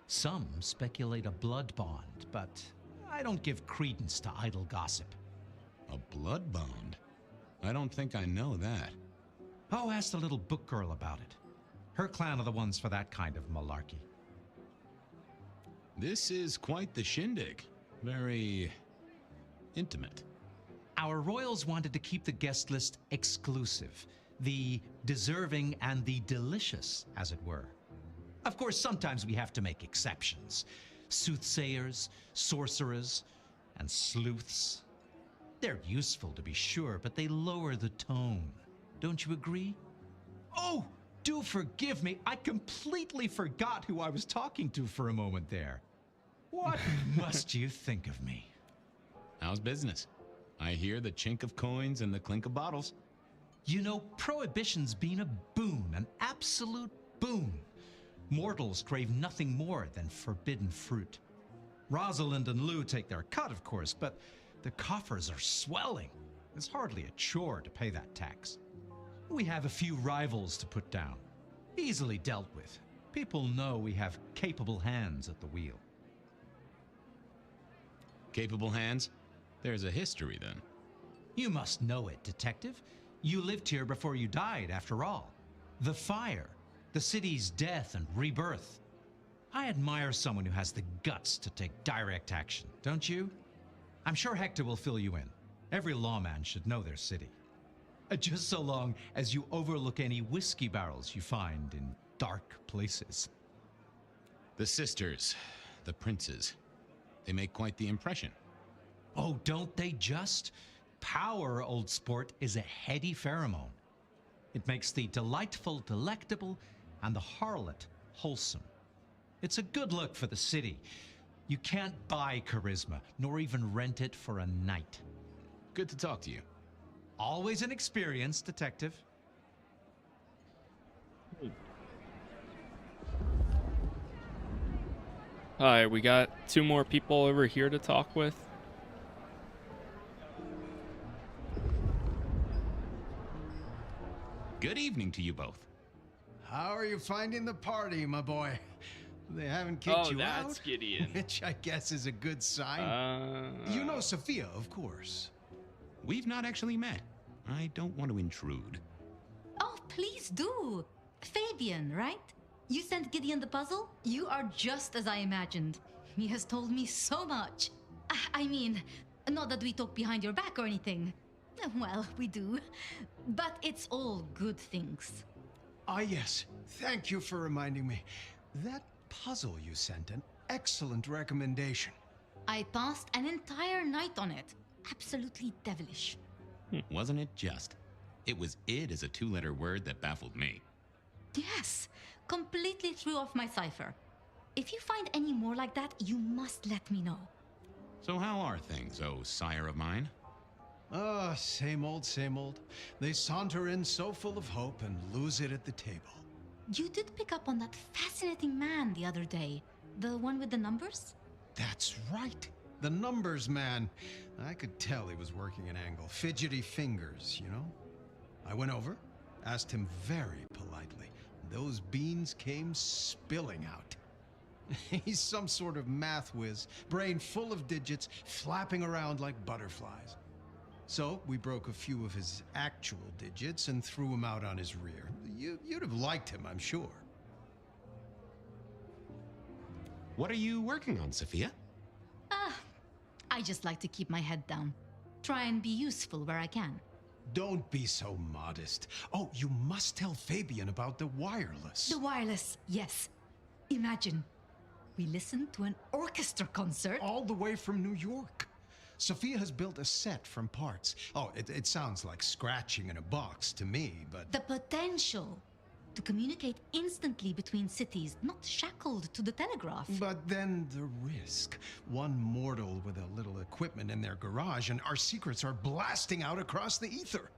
Some speculate a blood bond, but I don't give credence to idle gossip. A blood bond? I don't think I know that. Oh, ask the little book girl about it. Her clan are the ones for that kind of malarkey. This is quite the shindig. Very intimate. Our royals wanted to keep the guest list exclusive. The deserving and the delicious, as it were. Of course, sometimes we have to make exceptions. Soothsayers, sorcerers, and sleuths. They're useful, to be sure, but they lower the tone. Don't you agree? Oh, do forgive me. I completely forgot who I was talking to for a moment there. What must you think of me? How's business? I hear the chink of coins and the clink of bottles. You know, Prohibition's been a boon, an absolute boon. Mortals crave nothing more than forbidden fruit. Rosalind and Lou take their cut, of course, but the coffers are swelling. It's hardly a chore to pay that tax. We have a few rivals to put down. Easily dealt with. People know we have capable hands at the wheel. Capable hands? There's a history, then. You must know it, Detective. You lived here before you died, after all. The fire, the city's death and rebirth. I admire someone who has the guts to take direct action, don't you? I'm sure Hector will fill you in. Every lawman should know their city. Just so long as you overlook any whiskey barrels you find in dark places. The sisters, the princes, they make quite the impression. Oh, don't they just? Power, old sport, is a heady pheromone. It makes the delightful delectable and the harlot wholesome. It's a good look for the city. You can't buy charisma, nor even rent it for a night. Good to talk to you. Always an experience, Detective. Alright, we got 2 more people over here to talk with. Good evening to you both. How are you finding the party, my boy? They haven't kicked you out? Oh, that's Gideon. Which I guess is a good sign. You know Sophia, of course. We've not actually met. I don't want to intrude. Oh, please do. Fabian, right? You sent Gideon the puzzle? You are just as I imagined. He has told me so much. I mean, not that we talk behind your back or anything. Well, we do. But it's all good things. Ah, yes. Thank you for reminding me. That puzzle you sent, an excellent recommendation. I passed an entire night on it. Absolutely devilish. Wasn't it just? It was "id" as a 2-letter word that baffled me. Yes, completely threw off my cipher. If you find any more like that, you must let me know. So how are things, oh sire of mine? Ah, same old, same old. They saunter in so full of hope and lose it at the table. You did pick up on that fascinating man the other day. The one with the numbers? That's right. The numbers man. I could tell he was working an angle. Fidgety fingers, you know? I went over, asked him very politely. Those beans came spilling out. He's some sort of math whiz, brain full of digits, flapping around like butterflies. So we broke a few of his actual digits and threw him out on his rear. You'd have liked him, I'm sure. What are you working on, Sophia? I just like to keep my head down. Try and be useful where I can. Don't be so modest. Oh, you must tell Fabian about the wireless. The wireless, yes. Imagine, we listened to an orchestra concert. All the way from New York. Sophia has built a set from parts. Oh, it sounds like scratching in a box to me, but... The potential to communicate instantly between cities, not shackled to the telegraph. But then the risk. One mortal with a little equipment in their garage, and our secrets are blasting out across the ether.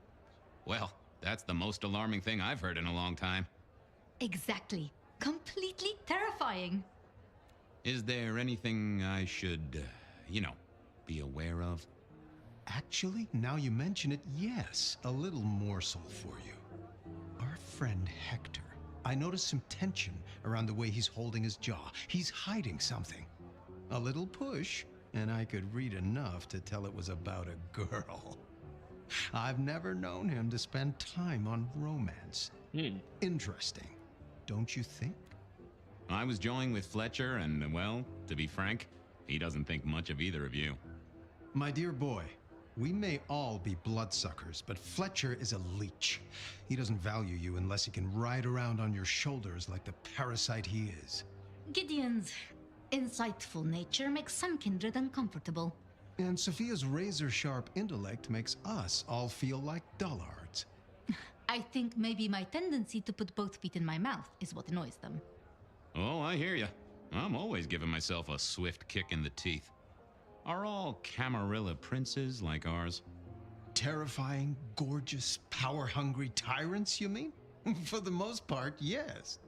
Well, that's the most alarming thing I've heard in a long time. Exactly. Completely terrifying. Is there anything I should, be aware of? Actually, now you mention it, yes, a little morsel for you. Our friend Hector. I noticed some tension around the way he's holding his jaw. He's hiding something. A little push, and I could read enough to tell it was about a girl. I've never known him to spend time on romance. Interesting, don't you think? I was joined with Fletcher, and, well, to be frank, he doesn't think much of either of you. My dear boy, we may all be bloodsuckers, but Fletcher is a leech. He doesn't value you unless he can ride around on your shoulders like the parasite he is. Gideon's insightful nature makes some kindred uncomfortable. And Sophia's razor-sharp intellect makes us all feel like dullards. I think maybe my tendency to put both feet in my mouth is what annoys them. Oh, I hear you. I'm always giving myself a swift kick in the teeth. Are all Camarilla princes like ours? Terrifying, gorgeous, power-hungry tyrants, you mean? For the most part, yes.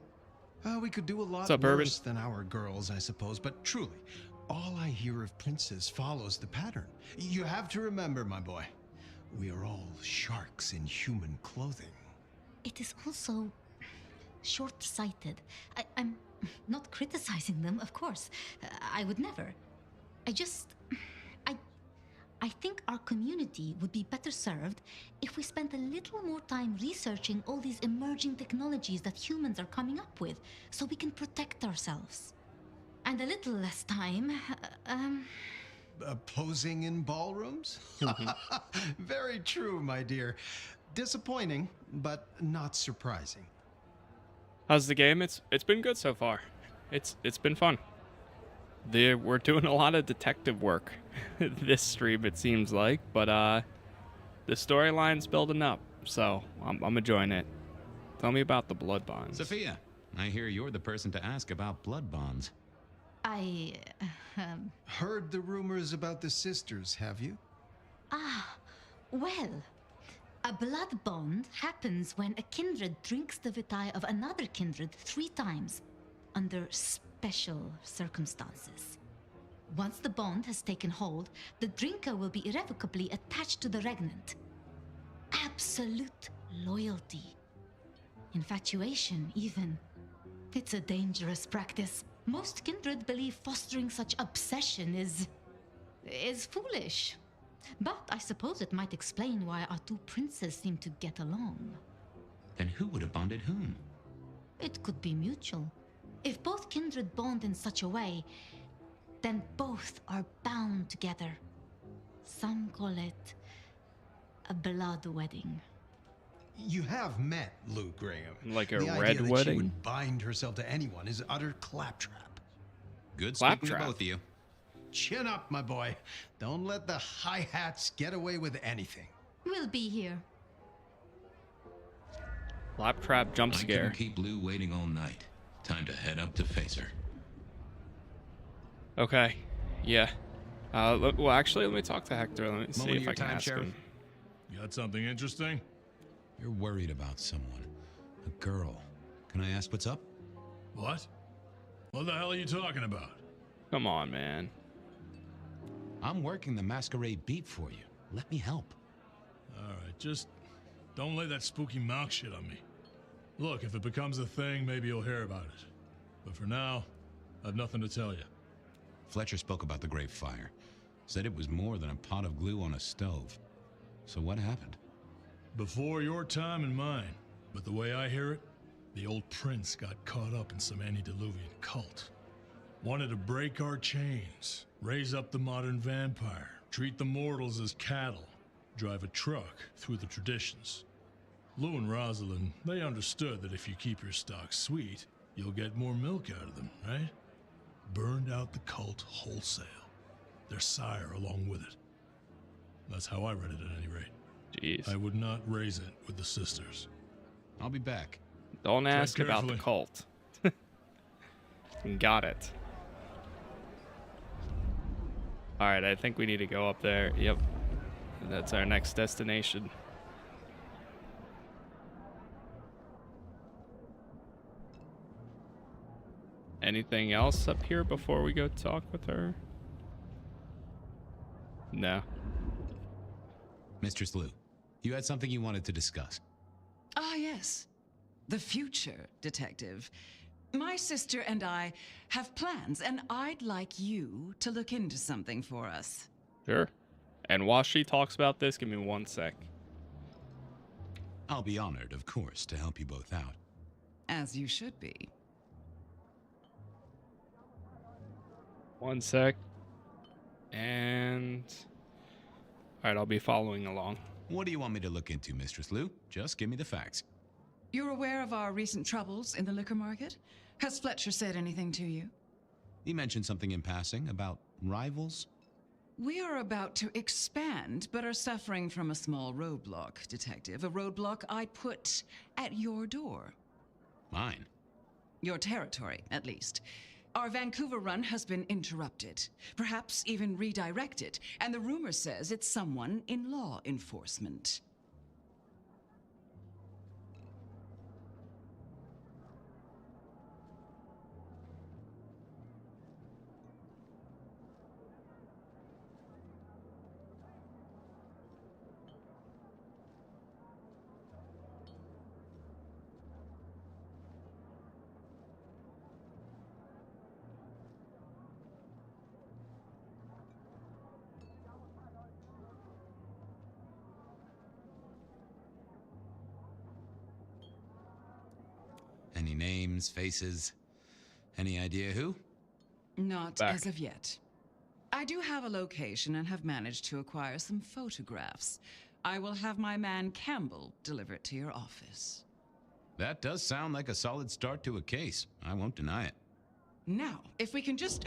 We could do a lot worse than our girls, I suppose, but truly, all I hear of princes follows the pattern. You have to remember, my boy, we are all sharks in human clothing. It is also short-sighted. I'm not criticizing them, of course. I would never. I think our community would be better served if we spent a little more time researching all these emerging technologies that humans are coming up with, so we can protect ourselves. And a little less time, posing in ballrooms? Very true, my dear. Disappointing, but not surprising. How's the game? It's been good so far. It's been fun. We're doing a lot of detective work this stream, it seems like, but the storyline's building up, so I'm enjoying it. Tell me about the blood bonds. Sophia, I hear you're the person to ask about blood bonds. I heard the rumors about the sisters, have you? Well, a blood bond happens when a kindred drinks the vitae of another kindred 3 times under special circumstances. Once the bond has taken hold, the drinker will be irrevocably attached to the regnant. Absolute loyalty. Infatuation, even. It's a dangerous practice. Most kindred believe fostering such obsession is foolish. But I suppose it might explain why our 2 princes seem to get along. Then who would have bonded whom? It could be mutual. If both kindred bond in such a way, then both are bound together. Some call it a blood wedding. You have met Lou Graham. Like a the red idea that wedding? She would bind herself to anyone is utter claptrap. Good speaking to both of you. Chin up, my boy. Don't let the hi-hats get away with anything. We'll be here. Claptrap jump I scare. couldn't keep Lou waiting all night. Time to head up to face her. Okay, yeah. Well, actually, let me talk to Hector. Let me see Moment of if your I can time, ask Sheriff. him. You got something interesting? You're worried about someone. A girl. Can I ask what's up? What? What the hell are you talking about? Come on, man. I'm working the Masquerade beat for you. Let me help. Alright, just don't lay that spooky mouth shit on me. Look, if it becomes a thing, maybe you'll hear about it. But for now, I've nothing to tell you. Fletcher spoke about the Great Fire. Said it was more than a pot of glue on a stove. So what happened? Before your time and mine. But the way I hear it, the old prince got caught up in some antediluvian cult. Wanted to break our chains, raise up the modern vampire, treat the mortals as cattle, drive a truck through the traditions. Lou and Rosalind, they understood that if you keep your stock sweet, you'll get more milk out of them, right? Burned out the cult wholesale. Their sire along with it. That's how I read it at any rate. Jeez. I would not raise it with the sisters. I'll be back. Don't Tread ask about the carefully. cult. Got it. Alright, I think we need to go up there. Yep. That's our next destination. Anything else up here before we go talk with her? No. Mistress Lou, you had something you wanted to discuss. Ah, yes. The future, Detective. My sister and I have plans, and I'd like you to look into something for us. Sure. And while she talks about this, give me 1 sec. I'll be honored, of course, to help you both out. As you should be. 1 sec. And... Alright, I'll be following along. What do you want me to look into, Mistress Lou? Just give me the facts. You're aware of our recent troubles in the liquor market? Has Fletcher said anything to you? He mentioned something in passing about rivals. We are about to expand, but are suffering from a small roadblock, Detective. A roadblock I put at your door. Mine? Your territory, at least. Our Vancouver run has been interrupted, perhaps even redirected, and the rumor says it's someone in law enforcement. Any names, faces? Any idea who? Not Back. as of yet. I do have a location and have managed to acquire some photographs. I will have my man Campbell deliver it to your office. That does sound like a solid start to a case. I won't deny it. Now, if we can just...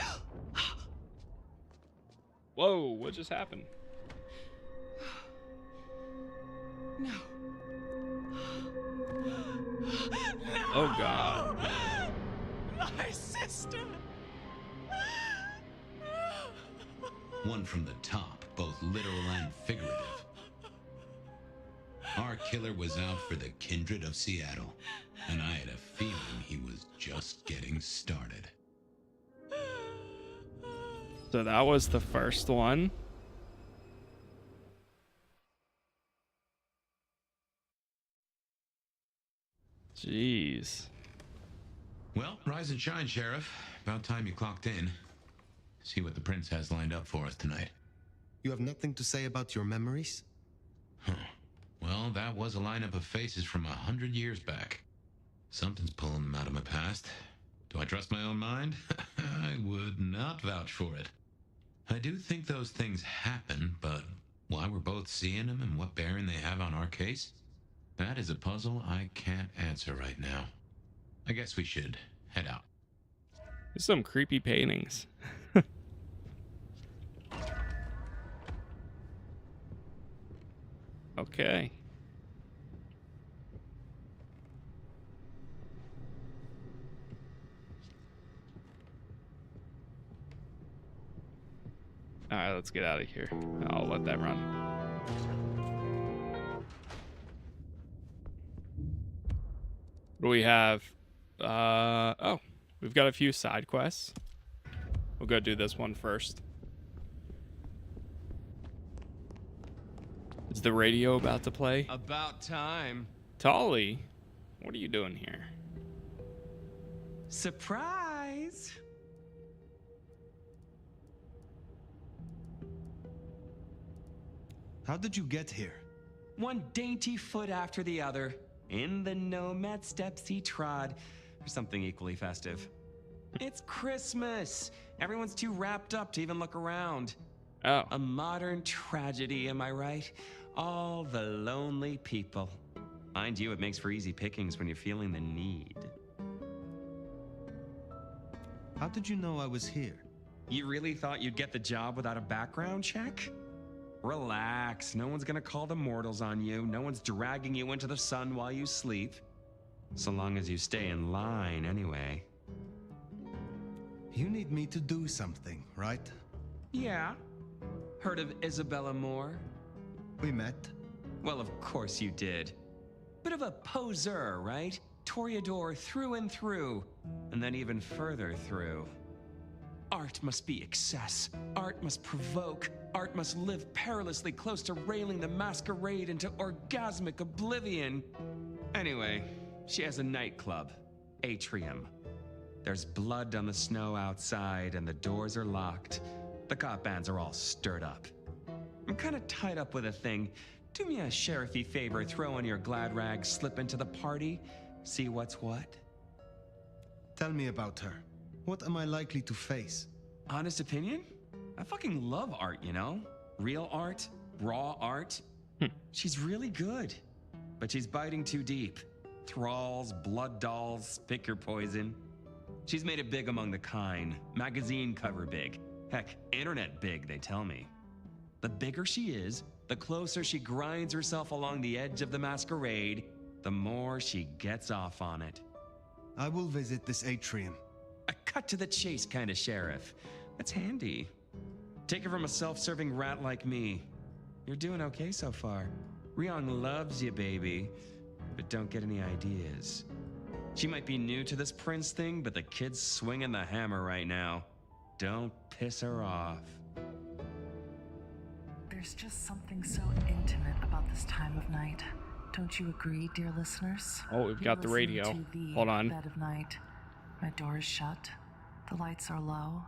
Whoa, what just happened? No. Oh god. My sister! One from the top, both literal and figurative. Our killer was out for the kindred of Seattle, and I had a feeling he was just getting started. So that was the first one. Jeez. Well, rise and shine, Sheriff. About time you clocked in. See what the prince has lined up for us tonight. You have nothing to say about your memories? Well, that was a lineup of faces from 100 years back. Something's pulling them out of my past. Do I trust my own mind? I would not vouch for it. I do think those things happen, but why we're both seeing them and what bearing they have on our case? That is a puzzle I can't answer right now. I guess we should head out. There's some creepy paintings. Okay. Alright, let's get out of here. I'll let that run. What do we have? Oh, we've got a few side quests. We'll go do this one first. Is the radio about to play? About time. Tolly, what are you doing here? Surprise! How did you get here? One dainty foot after the other, in the nomad steps he trod, for something equally festive. It's Christmas! Everyone's too wrapped up to even look around. Oh. A modern tragedy, am I right? All the lonely people. Mind you, it makes for easy pickings when you're feeling the need. How did you know I was here? You really thought you'd get the job without a background check? Relax, no one's gonna call the mortals on you. No one's dragging you into the sun while you sleep. So long as you stay in line, anyway. You need me to do something, right? Yeah. Heard of Isabella Moore? We met. Well, of course you did. Bit of a poseur, right? Toreador through and through, and then even further through. Art must be excess. Art must provoke. Art must live perilously close to railing the masquerade into orgasmic oblivion. Anyway, she has a nightclub, Atrium. There's blood on the snow outside, and the doors are locked. The cop bands are all stirred up. I'm kind of tied up with a thing. Do me a sheriffy favor, throw on your glad rags, slip into the party, see what's what. Tell me about her. What am I likely to face? Honest opinion? I fucking love art, you know? Real art, raw art. She's really good. But she's biting too deep. Thralls, blood dolls, pick your poison. She's made it big among the kind. Magazine cover big. Heck, internet big, they tell me. The bigger she is, the closer she grinds herself along the edge of the masquerade, the more she gets off on it. I will visit this atrium. A cut to the chase kind of sheriff. That's handy. Take it from a self-serving rat like me. You're doing okay so far. Ryong loves you, baby. But don't get any ideas. She might be new to this prince thing, but the kid's swinging the hammer right now. Don't piss her off. There's just something so intimate about this time of night. Don't you agree, dear listeners? Oh, we've got the radio. Hold on. Dead of night. My door is shut, the lights are low,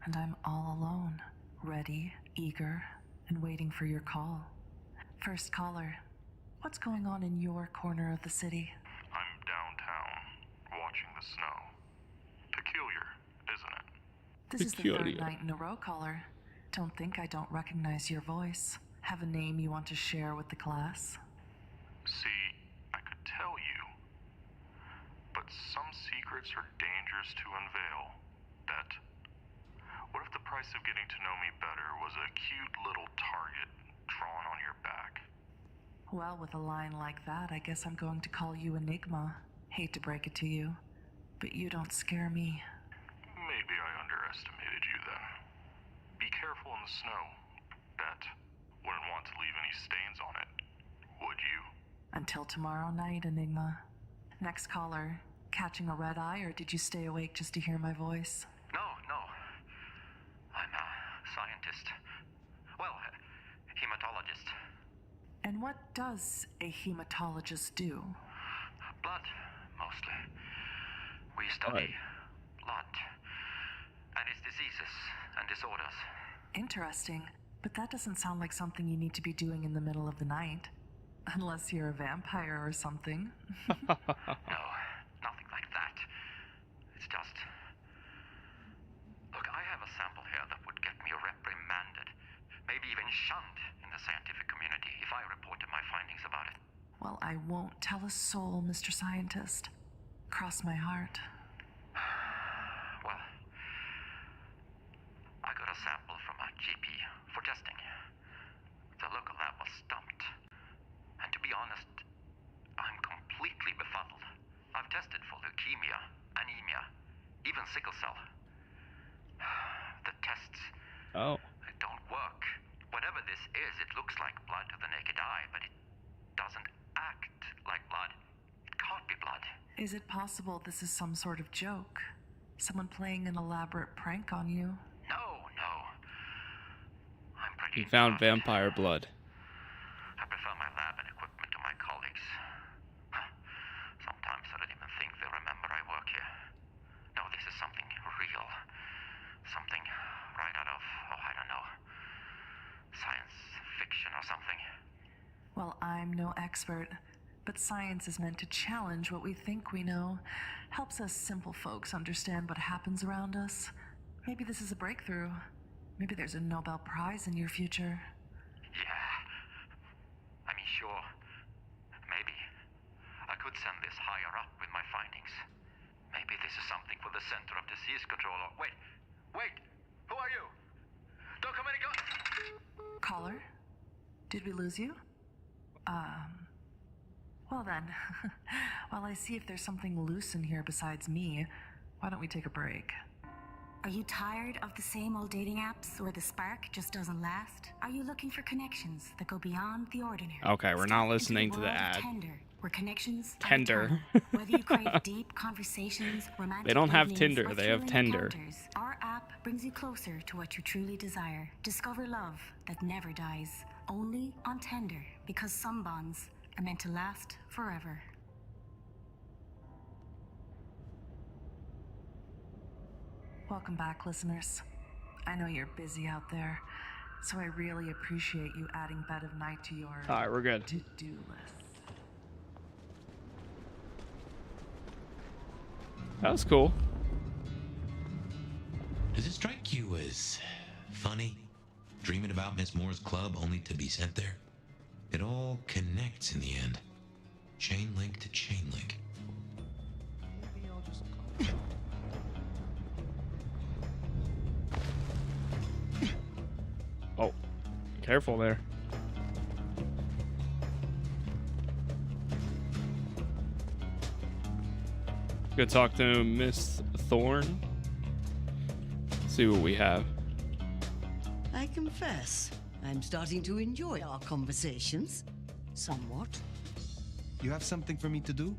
and I'm all alone, ready, eager, and waiting for your call. First caller, what's going on in your corner of the city? I'm downtown, watching the snow. Peculiar, isn't it? This is the third night in a row, caller. Don't think I don't recognize your voice. Have a name you want to share with the class? See, I could tell you, but some secrets are dangerous to unveil. What if the price of getting to know me better was a cute little target drawn on your back? Well, with a line like that, I guess I'm going to call you Enigma. Hate to break it to you, but you don't scare me. Maybe I underestimated you then. Be careful in the snow. Wouldn't want to leave any stains on it, would you? Until tomorrow night, Enigma. Next caller, catching a red eye, or did you stay awake just to hear my voice? No. I'm a scientist. Well, hematologist. And what does a hematologist do? Blood, mostly. We study blood and its diseases and disorders. Interesting, but that doesn't sound like something you need to be doing in the middle of the night. Unless you're a vampire or something. No, nothing like that. It's just... Look, I have a sample here that would get me reprimanded, maybe even shunned in the scientific community if I reported my findings about it. Well, I won't tell a soul, Mr. Scientist. Cross my heart. Well, I got a sample from a GP for testing. The local lab was stumped. And to be honest, I'm completely befuddled. I've tested for leukemia, anemia, even sickle cell. The tests don't work. Whatever this is, it looks like blood to the naked eye, but it doesn't act like blood. It can't be blood. Is it possible this is some sort of joke? Someone playing an elaborate prank on you? No. I'm pretty... He found vampire blood. I prefer my lab and equipment to my colleagues. Sometimes I don't even think they remember I work here. No, this is something real. Something right out of, I don't know, science fiction or something. Well, I'm no expert, but science is meant to challenge what we think we know. Helps us simple folks understand what happens around us. Maybe this is a breakthrough. Maybe there's a Nobel Prize in your future. Yeah. I mean, sure. Maybe. I could send this higher up with my findings. Maybe this is something for the Center of Disease Control or... Wait! Who are you? Don't come any go... Caller? Did we lose you? Well then, while I see if there's something loose in here besides me, why don't we take a break? Are you tired of the same old dating apps where the spark just doesn't last? Are you looking for connections that go beyond the ordinary? Okay, we're not listening to the world of ad. Tinder, where connections are Tender. eternal. Whether you crave deep conversations, romantic They don't have evenings, Tinder, or they have thrilling Tender. encounters, our app brings you closer to what you truly desire. Discover love that never dies. Only on Tinder, because some bonds are meant to last forever. Welcome back, listeners. I know you're busy out there, so I really appreciate you adding Bed of Night to your Alright, we're good. to-do list. That was cool. Does it strike you as funny? Dreaming about Miss Moore's club only to be sent there? It all connects in the end. Chain link to chain link. Oh, careful there. Go talk to Miss Thorne. See what we have. I confess, I'm starting to enjoy our conversations. Somewhat. You have something for me to do?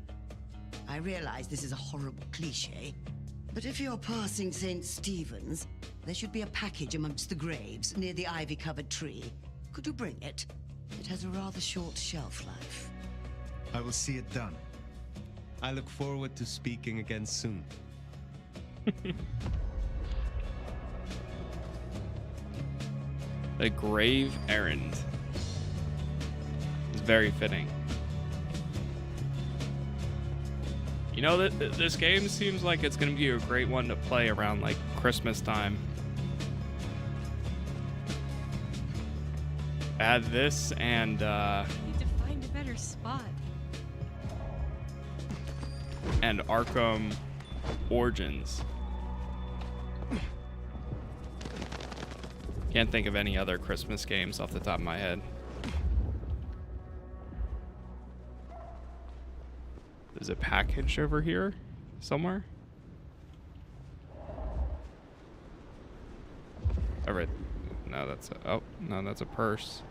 I realize this is a horrible cliche, but if you're passing St. Stephen's, there should be a package amongst the graves near the ivy-covered tree. Could you bring it? It has a rather short shelf life. I will see it done. I look forward to speaking again soon. The grave errand. It's very fitting. You know, this game seems like it's going to be a great one to play around like Christmas time. Add this and I need to find a better spot. and Arkham Origins. Can't think of any other Christmas games off the top of my head. There's a package over here somewhere. All right. No, that's a, oh, no, that's a purse.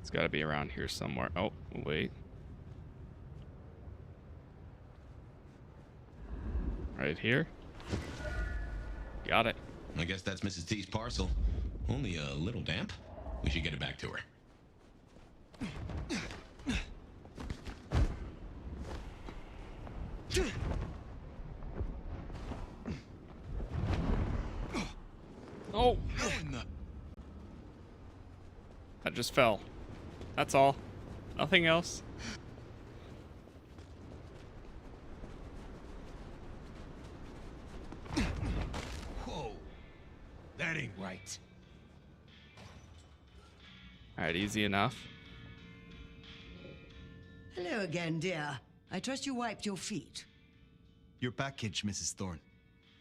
It's got to be around here somewhere. Oh, wait. Right here. Got it. I guess that's Mrs. T's parcel. Only a little damp. We should get it back to her. Oh! I just fell. That's all. Nothing else. Whoa. That ain't right. Alright, easy enough. Hello again, dear. I trust you wiped your feet. Your package, Mrs. Thorne.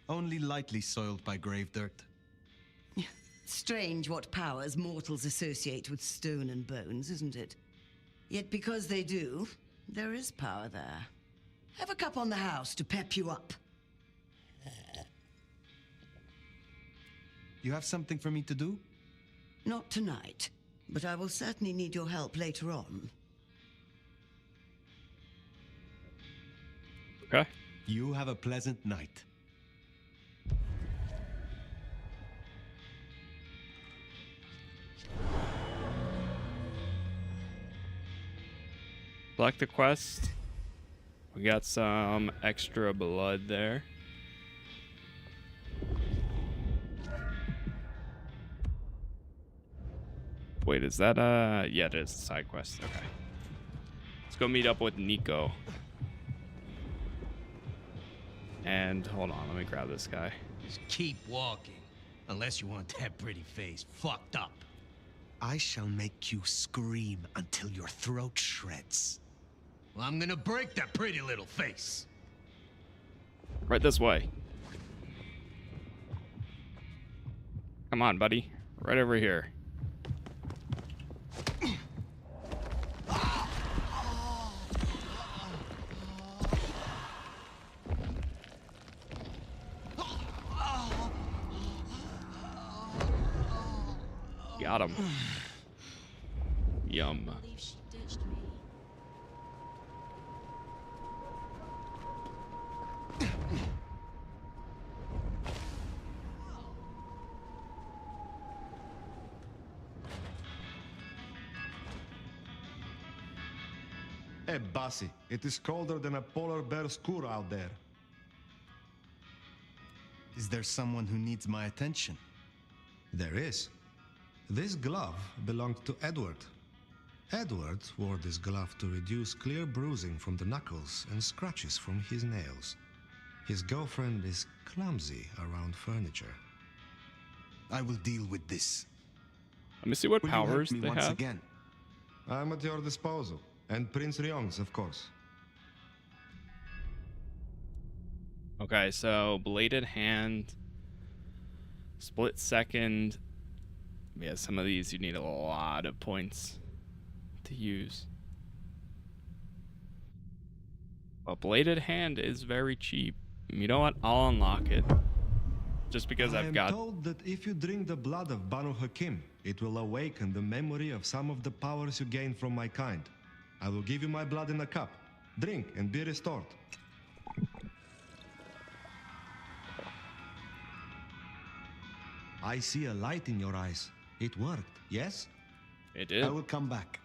Only lightly soiled by grave dirt. Strange what powers mortals associate with stone and bones, isn't it? Yet because they do, there is power there. Have a cup on the house to pep you up. You have something for me to do? Not tonight, but I will certainly need your help later on. Okay. You have a pleasant night. Select the quest. We got some extra blood there. Wait, is that yeah, it is a side quest. Okay. Let's go meet up with Nico. And hold on, let me grab this guy. Just keep walking. Unless you want that pretty face fucked up. I shall make you scream until your throat shreds. Well, I'm gonna break that pretty little face. Right this way. Come on, buddy. Right over here. Got him. Yum. Hey, bossy, it is colder than a polar bear's cur out there. Is there someone who needs my attention? There is. This glove belonged to Edward. Edward wore this glove to reduce clear bruising from the knuckles and scratches from his nails. His girlfriend is clumsy around furniture. I will deal with this. Let me see what powers they once have. again? I'm at your disposal. And Prince Ryong's, of course. Okay, so bladed hand, split second. Yeah, some of these you need a lot of points to use. But bladed hand is very cheap. You know what? I'll unlock it. Just because I've got... I am told that if you drink the blood of Banu Hakim, it will awaken the memory of some of the powers you gain from my kind. I will give you my blood in a cup. Drink and be restored. I see a light in your eyes. It worked, yes? It did. I will come back.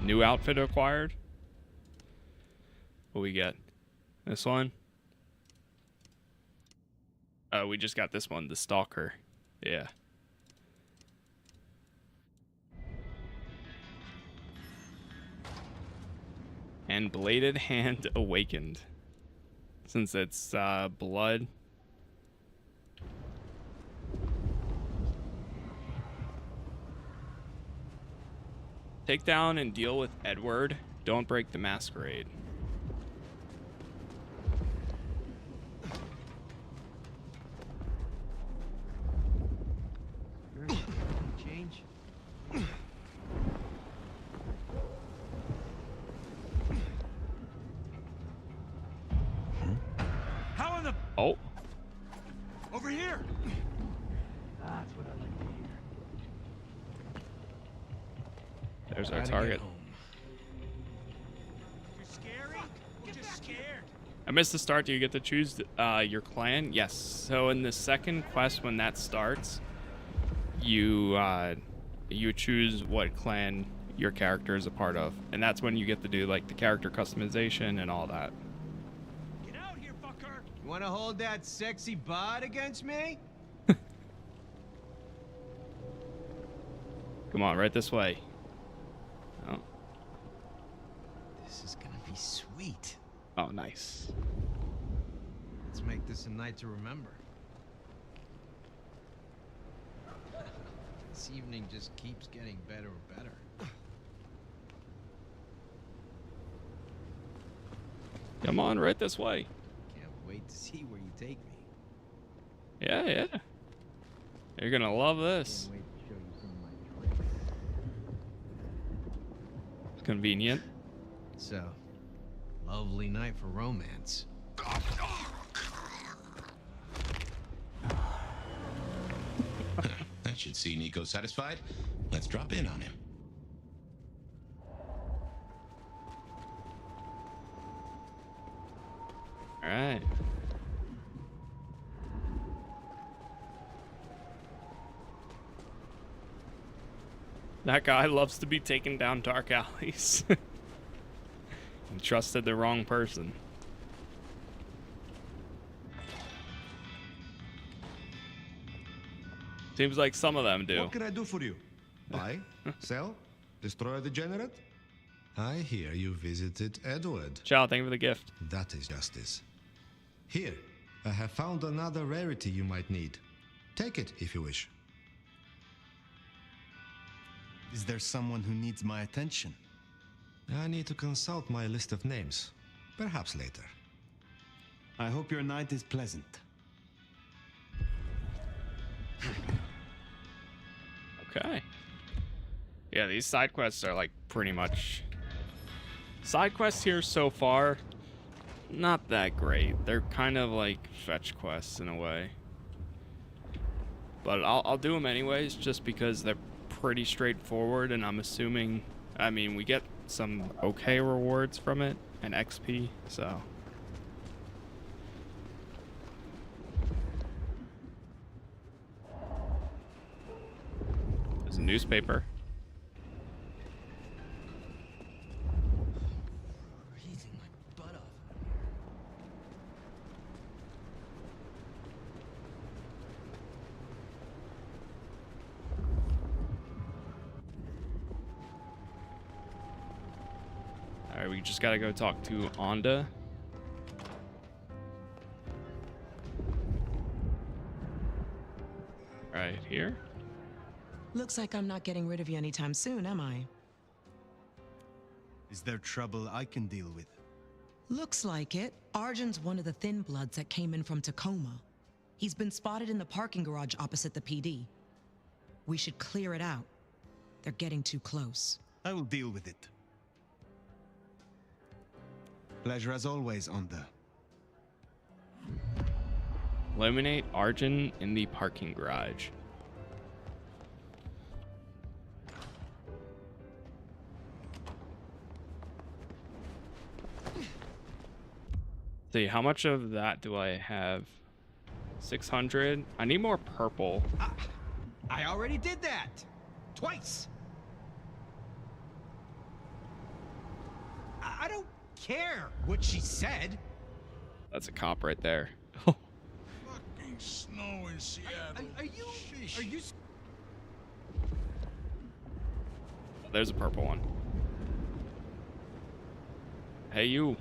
New outfit acquired. What we get? This one? Oh, we just got this one, the Stalker. Yeah. And bladed hand awakened. Since it's blood. Take down and deal with Edward. Don't break the Masquerade. Change. How in the... Oh. Over here! That's what I like to hear. There's our Gotta target. get home. You're scary? We're just scared. I missed the start. Do you get to choose your clan? Yes. So in the second quest, when that starts, you choose what clan your character is a part of, and that's when you get to do like the character customization and all that. Get out here, fucker! You wanna hold that sexy bod against me? Come on, right this way. Oh. This is gonna be sweet. Oh, nice. Let's make this a night to remember. This evening just keeps getting better and better. Come on, right this way. Can't wait to see where you take me. Yeah, yeah. You're gonna love this. Can't wait to show you some of my tricks. Convenient. So, lovely night for romance. That should see Nico satisfied. Let's drop in on him. All right. That guy loves to be taken down dark alleys. He trusted the wrong person. Seems like some of them do. What can I do for you? Buy? Sell? Destroy a degenerate? I hear you visited Edward. Ciao, thank you for the gift. That is justice. Here, I have found another rarity you might need. Take it if you wish. Is there someone who needs my attention? I need to consult my list of names. Perhaps later. I hope your night is pleasant. Okay. Yeah, these side quests are like pretty much... Side quests here so far, not that great. They're kind of like fetch quests in a way. But I'll do them anyways, just because they're pretty straightforward, and I'm assuming... I mean, we get some okay rewards from it, and XP, so... There's a newspaper. Alright, we just gotta go talk to Onda. Right here. Looks like I'm not getting rid of you anytime soon, am I? Is there trouble I can deal with? Looks like it. Arjun's one of the Thin Bloods that came in from Tacoma. He's been spotted in the parking garage opposite the PD. We should clear it out. They're getting too close. I will deal with it. Pleasure as always, Onda. Eliminate Arjun in the parking garage. See, how much of that do I have? 600? I need more purple. I already did that. Twice. I don't care what she said. That's a cop right there. Fucking snow in Seattle. Are you... There's a purple one. Hey, you.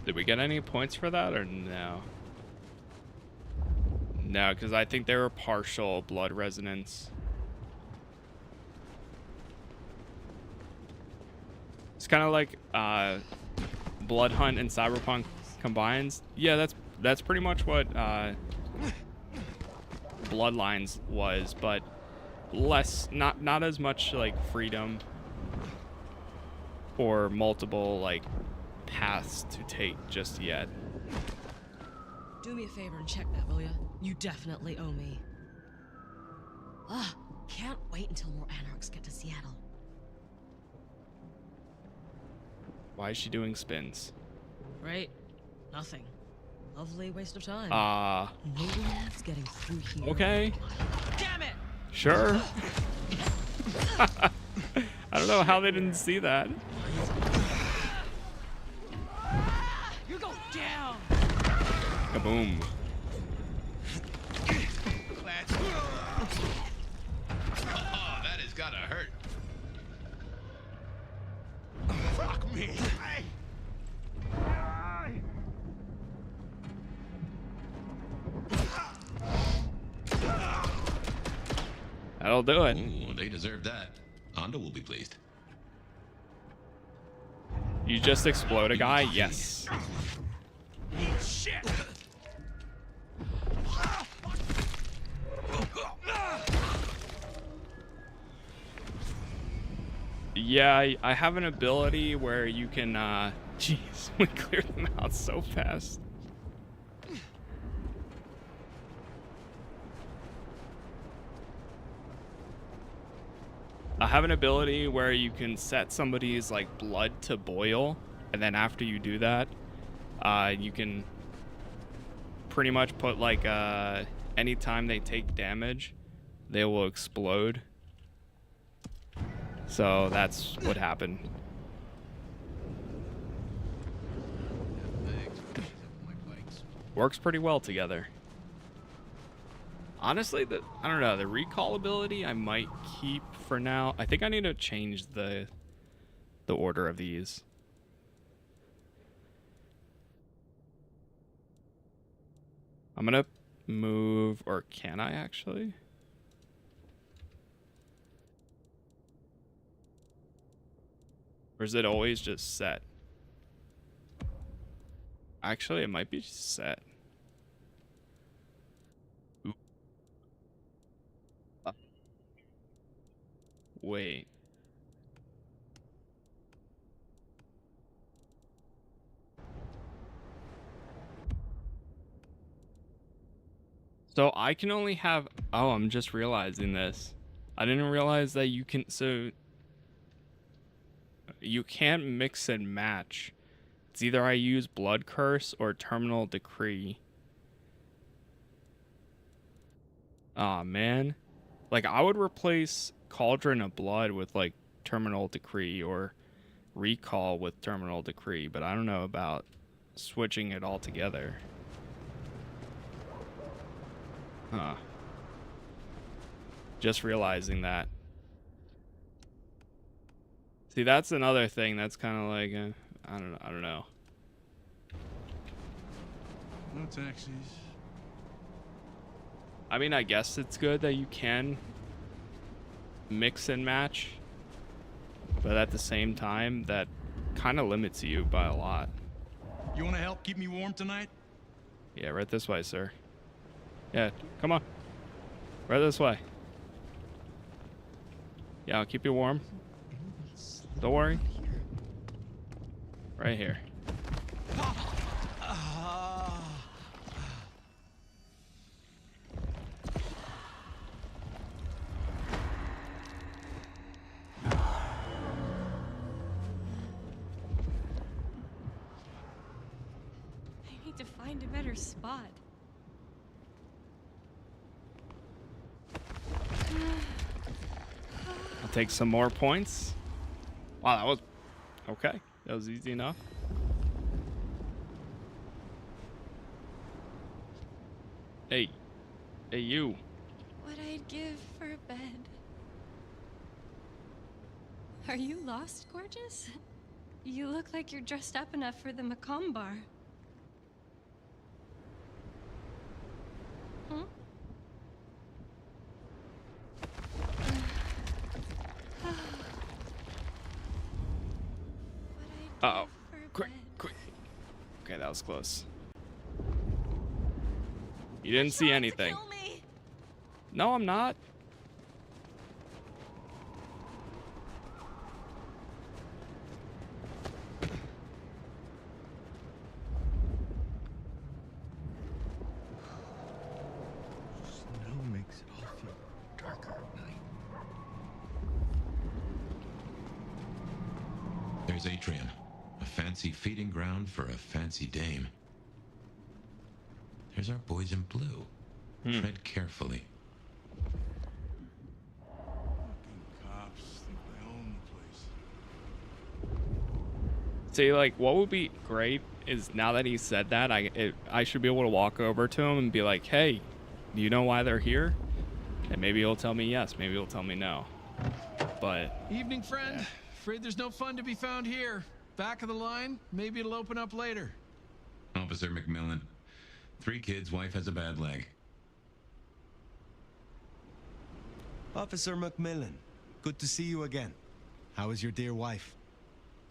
Did we get any points for that or no? No, because I think they were partial blood resonance. It's kind of like Blood Hunt and Cyberpunk combines. Yeah, that's pretty much what Bloodlines was, but less, not as much like freedom or multiple like paths to take just yet. Do me a favor and check that, will ya? You definitely owe me. Can't wait until more anarchs get to Seattle. Why is she doing spins? Right? Nothing. Lovely waste of time. No one's getting through here. Okay. Damn it! Sure. I don't know how they didn't see that. You go down. Kaboom. Oh, that has gotta hurt. Fuck me. That'll do it. Ooh, they deserve that. Onda will be pleased. You just explode a guy? Yes. Shit. Yeah, I have an ability where you can, jeez, we cleared them out so fast. I have an ability where you can set somebody's, like, blood to boil, and then after you do that, you can pretty much put, like, anytime they take damage, they will explode. So that's what happened. Works pretty well together. Honestly, I don't know, the recall ability I might keep for now. I think I need to change the order of these. I'm gonna move, or can I actually? Or is it always just set? Actually, it might be set. Ooh. Wait. So I can only have, oh, I'm just realizing this. I didn't realize that you can, so you can't mix and match. It's either I use Blood Curse or Terminal Decree. Aw, man. Like, I would replace Cauldron of Blood with, like, Terminal Decree or Recall with Terminal Decree, but I don't know about switching it all together. Huh. Just realizing that. See, that's another thing that's kind of like, I don't know. No taxis. I mean, I guess it's good that you can mix and match, but at the same time, that kind of limits you by a lot. You want to help keep me warm tonight? Yeah, right this way, sir. Yeah, come on. Right this way. Yeah, I'll keep you warm. Don't worry. Right here. I need to find a better spot. I'll take some more points. Wow, that was okay. That was easy enough. Hey. Hey, you. What I'd give for a bed. Are you lost, gorgeous? You look like you're dressed up enough for the Macomb bar. Hmm? Uh-oh. Quick. Okay, that was close. You didn't see anything. No, I'm not. Snow makes it all feel darker at night. There's Atrium, a fancy feeding ground for a fancy dame. There's our boys in blue. Tread carefully. Cops think they own the place. See, like, what would be great is now that he said that, I should be able to walk over to him and be like, hey, do you know why they're here? And maybe he'll tell me yes, maybe he'll tell me no. But Evening, friend. Yeah. Afraid there's no fun to be found here. Back of the line, maybe it'll open up later. Officer McMillan. 3 kids, wife has a bad leg. Officer McMillan, good to see you again. How is your dear wife?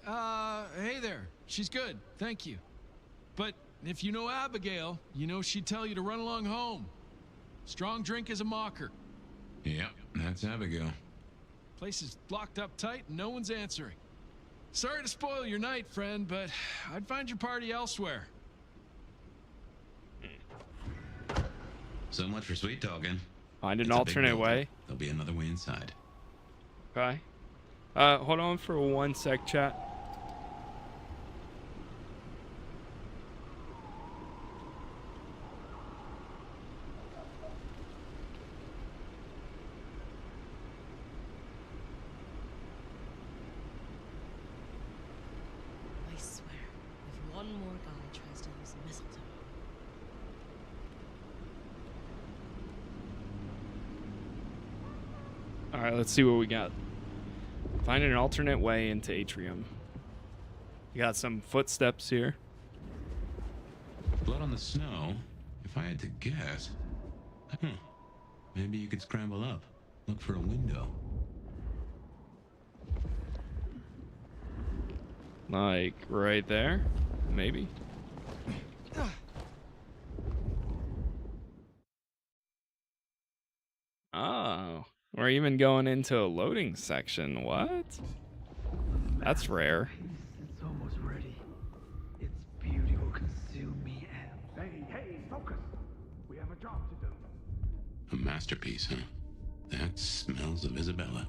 Hey there. She's good, thank you. But if you know Abigail, you know she'd tell you to run along home. Strong drink is a mocker. Yep, that's Abigail. Place is blocked up tight and no one's answering. Sorry to spoil your night, friend, but I'd find your party elsewhere. So much for sweet talking. Find an alternate way. There'll be another way inside. Okay. Hold on for 1 sec, chat. I swear, if one more guy tries to use mistletoe. Alright, let's see what we got. Find an alternate way into Atrium. You got some footsteps here. Blood on the snow? If I had to guess... Maybe you could scramble up. Look for a window. Like, right there? Maybe? Oh, we're even going into a loading section. What? That's rare. It's almost ready. Its beauty will consume me and... Hey, focus! We have a job to do. A masterpiece, huh? That smells of Isabella.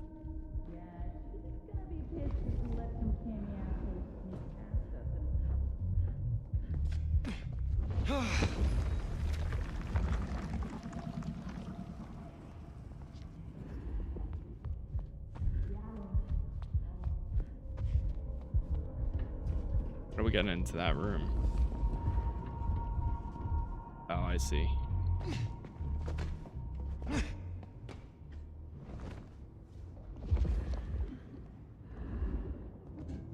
How do we get into that room? Oh, I see.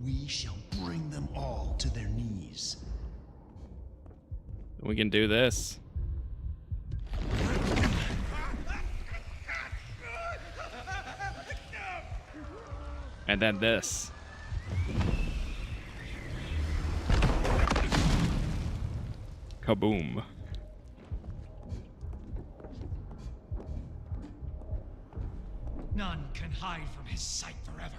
We shall bring them all to their knees. We can do this. And then this. Kaboom. None can hide from his sight forever.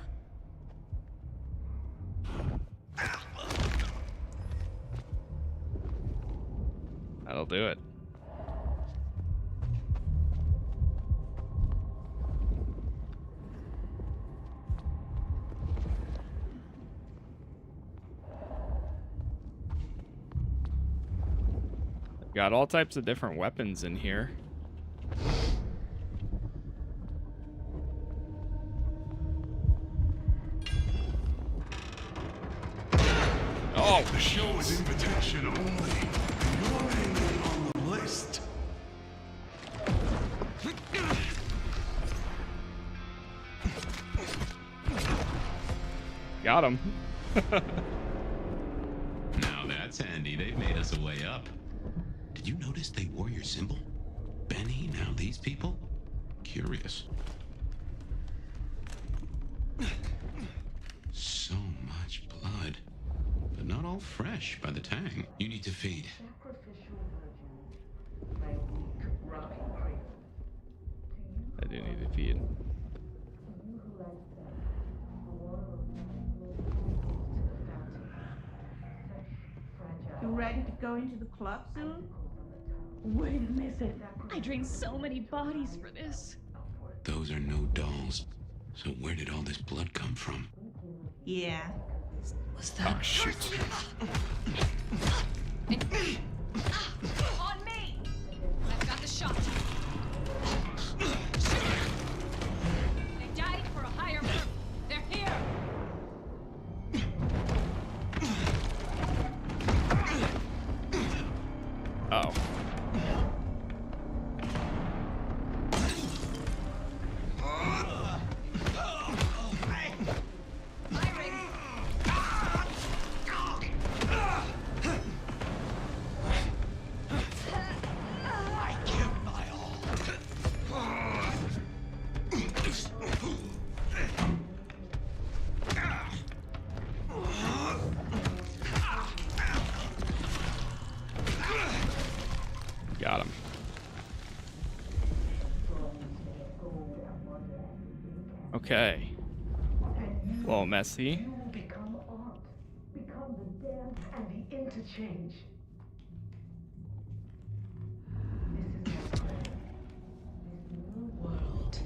That'll do it. Got all types of different weapons in here. Oh, the show is invitation only. Your name is on the list. Got him. Now that's handy. They've made us a way up. Did you notice they wore your symbol? Benny, now these people? Curious. So much blood. But not all fresh by the tang. You need to feed. I do need to feed. You ready to go into the club soon? Wait a minute. I drained so many bodies for this. Those are no dolls. So where did all this blood come from? Yeah. Was that? Oh, shoot. On me! I've got the shot. They died for a higher purpose. They're here. Oh. Got him. Okay. A little messy. Become art. Become the dance and the interchange. World,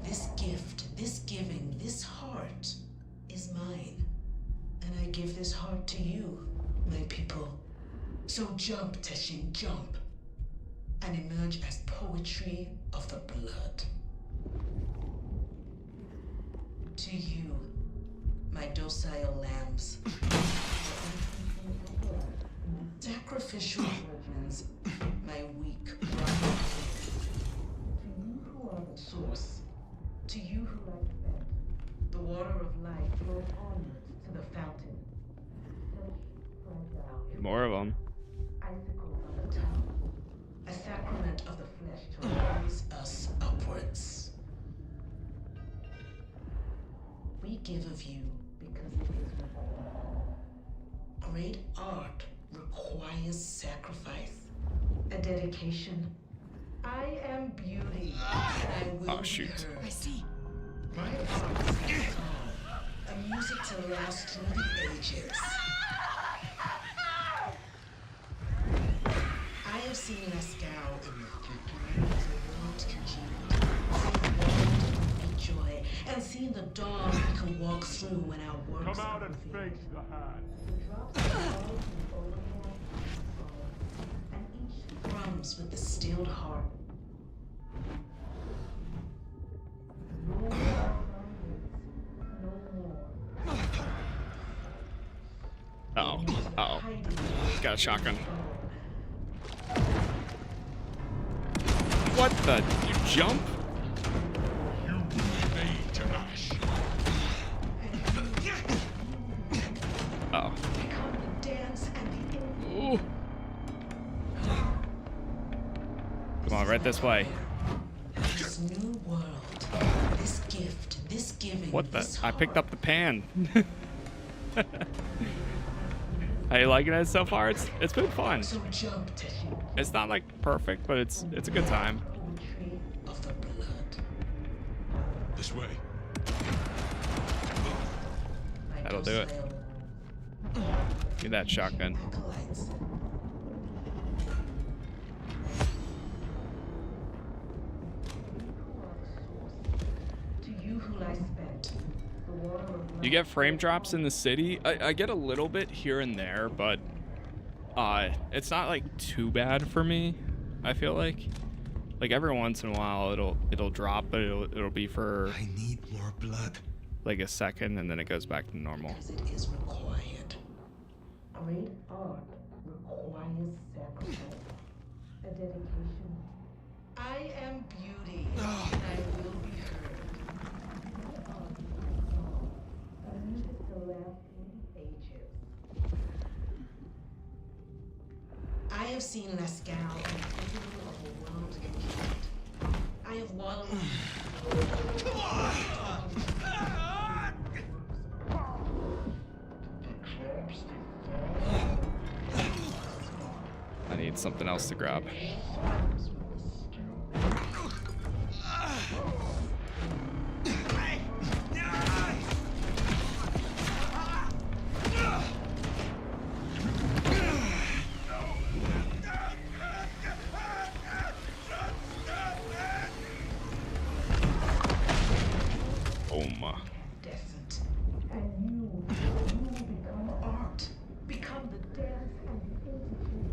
this gift, this giving, this heart is mine. And I give this heart to you, my people. So jump, Teshin, jump. And emerge as poetry of the blood. To you, my docile lambs. Sacrificial virgins, my weak brothers. To you who are the source, To you who like bed, the water of life flows onward to the fountain. More of them. Icicles on the tongue, a sacrament of the flesh to raise us upwards. We give of you because it is required. Great art requires sacrifice, a dedication. I am beauty, and I will be heard. I see. My art is a song, a music to last through the ages. I have seen Lascal in the flickering of the world congealed, seen world joy, and seen the dawn we can walk through when our works Come out are and revealed. face the hand. The drops fall from the overhand and each thrums with the stilled heart. No more moments, no more. Uh-oh. Uh-oh. Got a shotgun. What the? You jump? You made to ash. Uh-oh. Become the dance and the Ooh. Come on, right this way. This new world, this gift, this giving. What the? This I picked up the pan. How you liking it so far? It's been fun. So jump to him. It's not like perfect, but it's a good time. Poetry of the blood. This way. That'll do it. Give me that shotgun. Acolytes. To you who lie spent, the water of You get frame drops in the city. I get a little bit here and there, but it's not like too bad for me. I feel like every once in a while it'll drop, but it'll be for I need more blood. like a second, and then it goes back to normal. because it is required. Great art requires sacrifice, a dedication. I am beauty, and I will be heard. My art is a song, a music to last through the ages. I have seen Lascal and the figure of the world congealed. I have wallowed. I need something else to grab. Descent. And you will become art. Become the dance and the interchange.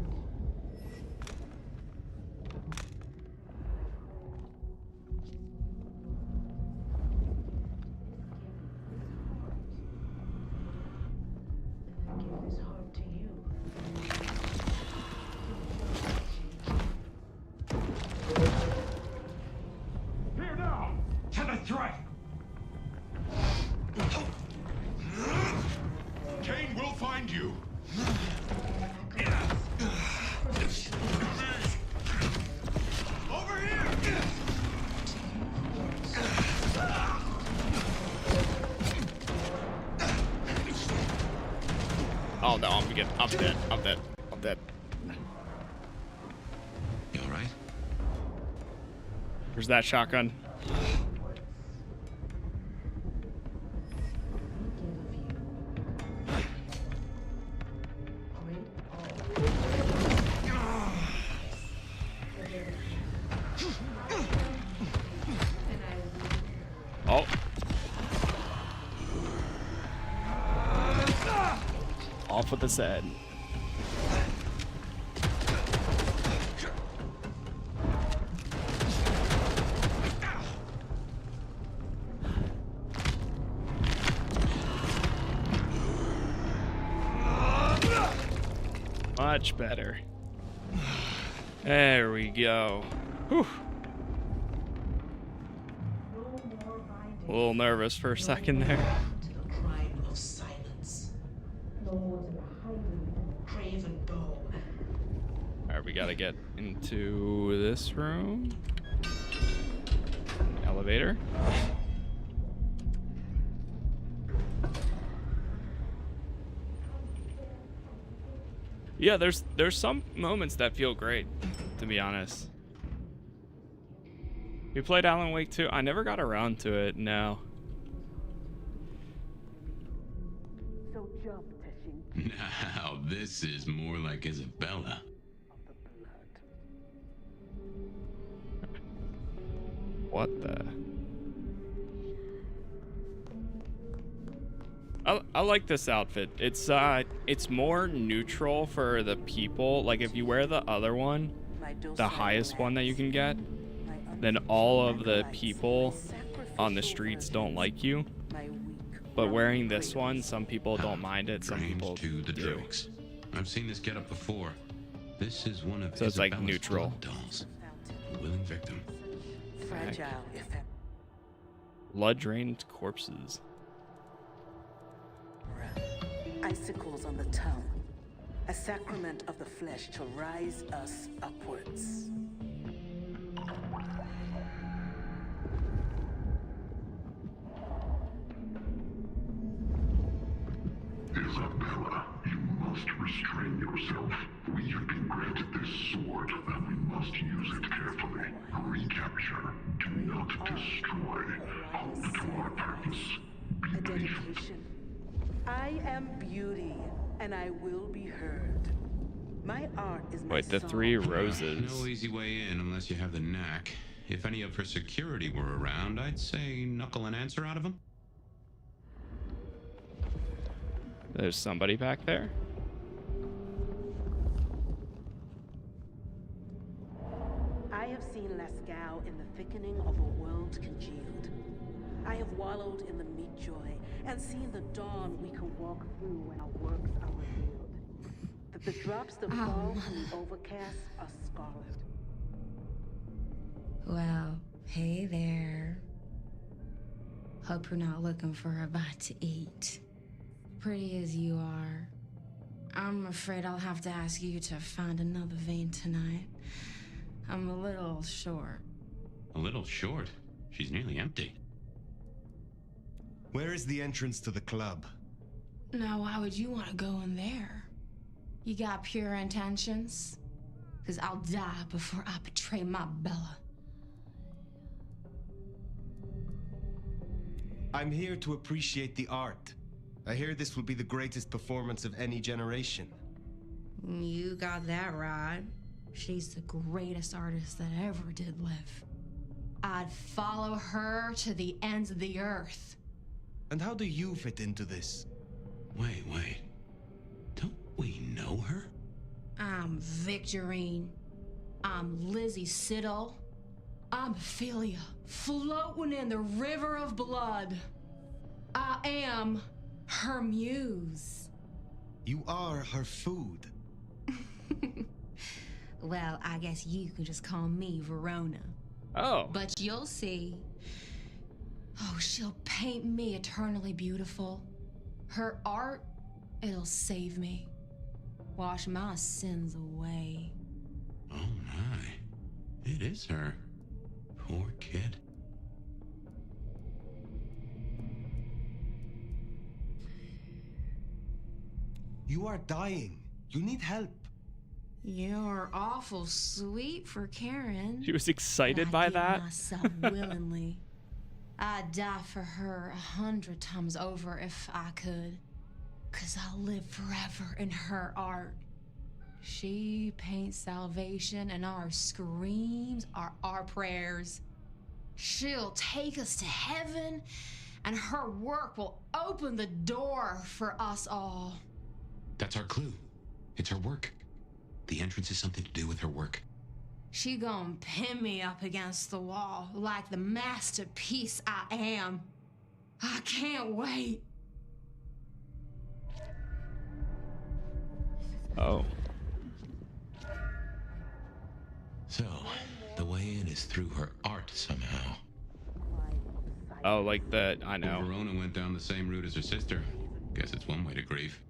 And I give this heart to you. Here now! To the threat! Kane will find you! Over here! Oh no, I'm dead. I'm dead. You all right? Where's that shotgun? Oh. Off with his head. Much better. There we go. Whew. No more A little nervous for a second there. To the crime of silence. No more to the hiding and craven bone. Alright, we gotta get into this room. Elevator. Yeah, there's some moments that feel great, to be honest. We played Alan Wake 2. I never got around to it, no. Now, this is more like Isabella. What the? I like this outfit. It's more neutral for the people. Like if you wear the other one, the highest one that you can get, then all of the people on the streets don't like you. But wearing this one, some people don't mind it. Some people to the do. drinks. I've seen this get up before. This is one of So it's like Isabella's neutral. blood dolls. A willing victim. Fragile. Blood-drained corpses. Icicles on the tongue, a sacrament of the flesh to rise us upwards. Isabella, you must restrain yourself. We have been granted this sword, and we must use it carefully. Recapture. Do not destroy. Hold to our purpose. A dedication. I am beauty, and I will be heard. My art is my Wait, the song. 3 roses. No easy way in unless you have the knack. If any of her security were around, I'd say knuckle an answer out of them. There's somebody back there. I have seen Lascaux in the thickening of a world congealed. I have wallowed in the meat joy and seen the dawn we can walk through when our works are revealed. That the drops that fall from the overcast are scarlet. Well, hey there. Hope you're not looking for a bite to eat. Pretty as you are, I'm afraid I'll have to ask you to find another vein tonight. I'm a little short. A little short. She's nearly empty. Where is the entrance to the club? Now, why would you want to go in there? You got pure intentions? Because I'll die before I betray my Bella. I'm here to appreciate the art. I hear this will be the greatest performance of any generation. You got that right. She's the greatest artist that ever did live. I'd follow her to the ends of the earth. And how do you fit into this? Wait. Don't we know her? I'm Victorine. I'm Lizzie Siddle. I'm Ophelia, floating in the river of blood. I am her muse. You are her food. Well, I guess you can just call me Verona. Oh. But you'll see. Oh, she'll paint me eternally beautiful. Her art, it'll save me. Wash my sins away. Oh my. It is her. Poor kid. You are dying. You need help. You're awful sweet for Karen. She was excited by that. Myself willingly. I'd die for her 100 times over if I could. 'Cause I'll live forever in her art. She paints salvation, and our screams are our prayers. She'll take us to heaven, and her work will open the door for us all. That's our clue. It's her work. The entrance is something to do with her work. She gon' pin me up against the wall like the masterpiece I am. I can't wait. Oh. So, the way in is through her art somehow. Oh, like the, I know. Verona went down the same route as her sister. Guess it's one way to grieve.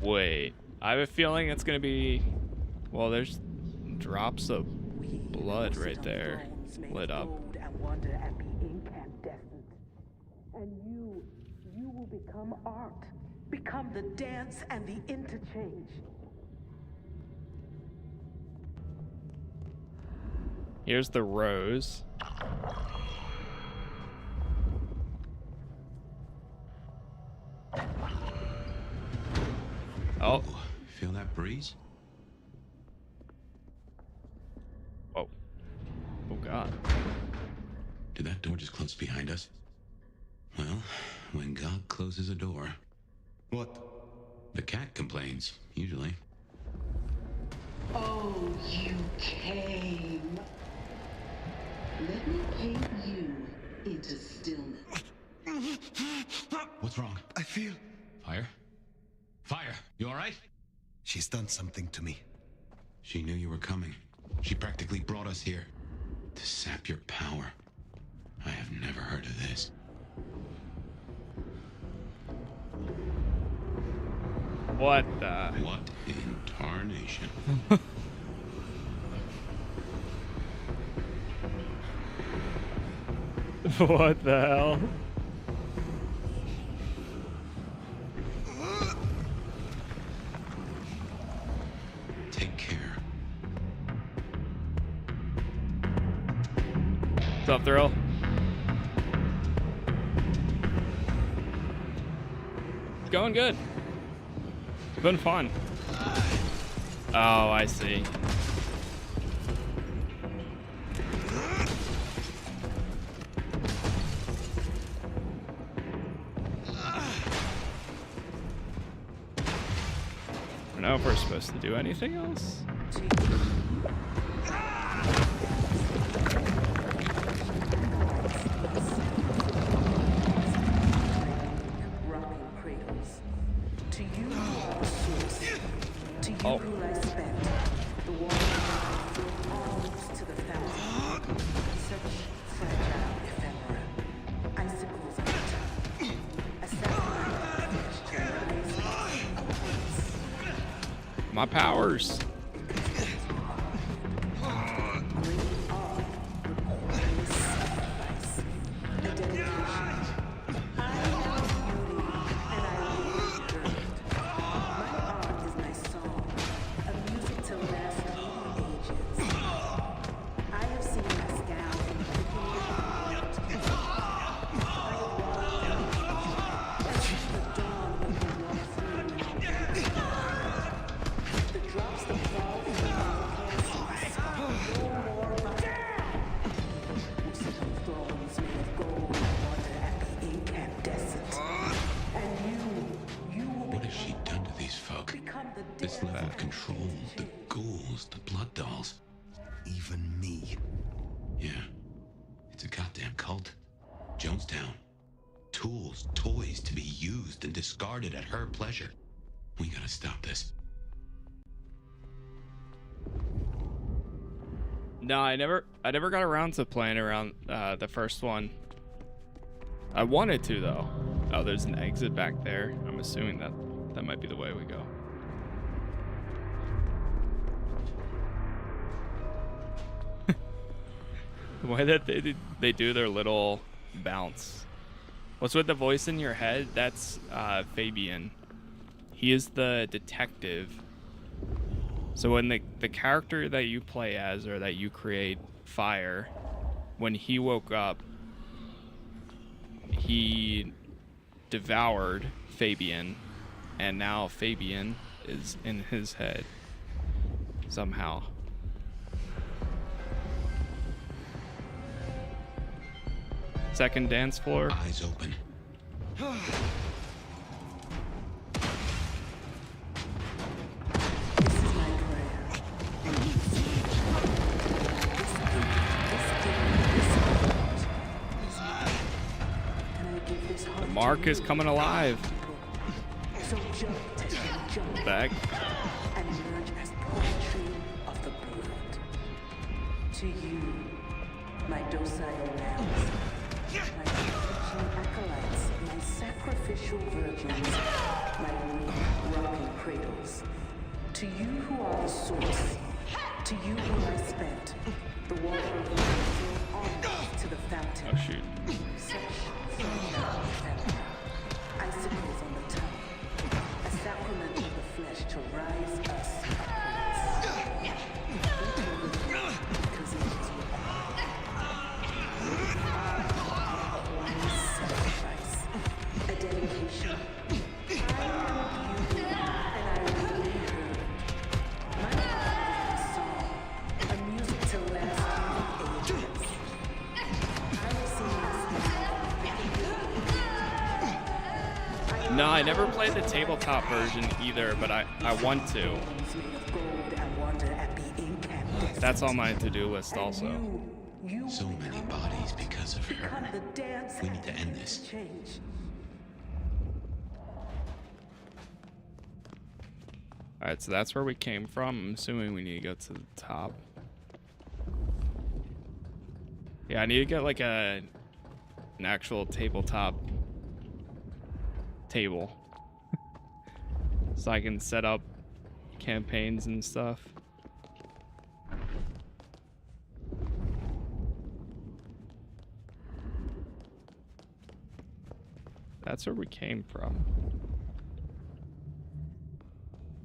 Wait, I have a feeling it's gonna be, well, there's drops of blood right there lit up. And you will become art, become the dance and the interchange. Here's the rose. Oh, feel that breeze? Oh. Oh God. Did that door just close behind us? Well, when God closes a door... What? The cat complains, usually. Oh, you came. Let me paint you into stillness. What's wrong? I feel... Fire? Fire, you all right? She's done something to me. She knew you were coming. She practically brought us here to sap your power. I have never heard of this. What the? What in tarnation? What the hell? Take care. What's up, Thrill? It's going good. It's been fun. Oh, I see. I don't know if we're supposed to do anything else. To you who are the source, to you who I spent, the water from arms to the fountain, such fragile ephemera, icicles of time, a satellite which My powers. This level of control, the ghouls, the blood dolls. Even me. Yeah. It's a goddamn cult. Jonestown. Tools, toys to be used and discarded at her pleasure. We gotta stop this. No, I never got around to playing around the first one. I wanted to though. Oh, there's an exit back there. I'm assuming that might be the way we go. The way that they do their little bounce. What's with the voice in your head? That's Fabian. He is the detective. So when the character that you play as or that you create, Fire, when he woke up, he devoured Fabian, and now Fabian is in his head somehow. Second dance floor. Eyes open. The mark is coming alive. Back. and emerge as poetry of the blood. To you, my docile lambs, my preaching acolytes, my sacrificial virgins, my weak, rocking cradles. To you who are the source, to you who I spent, the water of the flow on to the fountain. Oh shoot. Such sunshine, icicles on the tongue, a sacrament of the flesh to rise us upwards. Because it is one sacrifice, a dedication. I heard you, and I really heard. My heart is a song, a music to last through the ages. I will sing this. No, I never played the tabletop version either, but I want to. That's on my to-do list also. So many bodies because of her. We need to end this. Alright, so that's where we came from. I'm assuming we need to go to the top. Yeah, I need to get like an actual tabletop table. So I can set up campaigns and stuff. That's where we came from.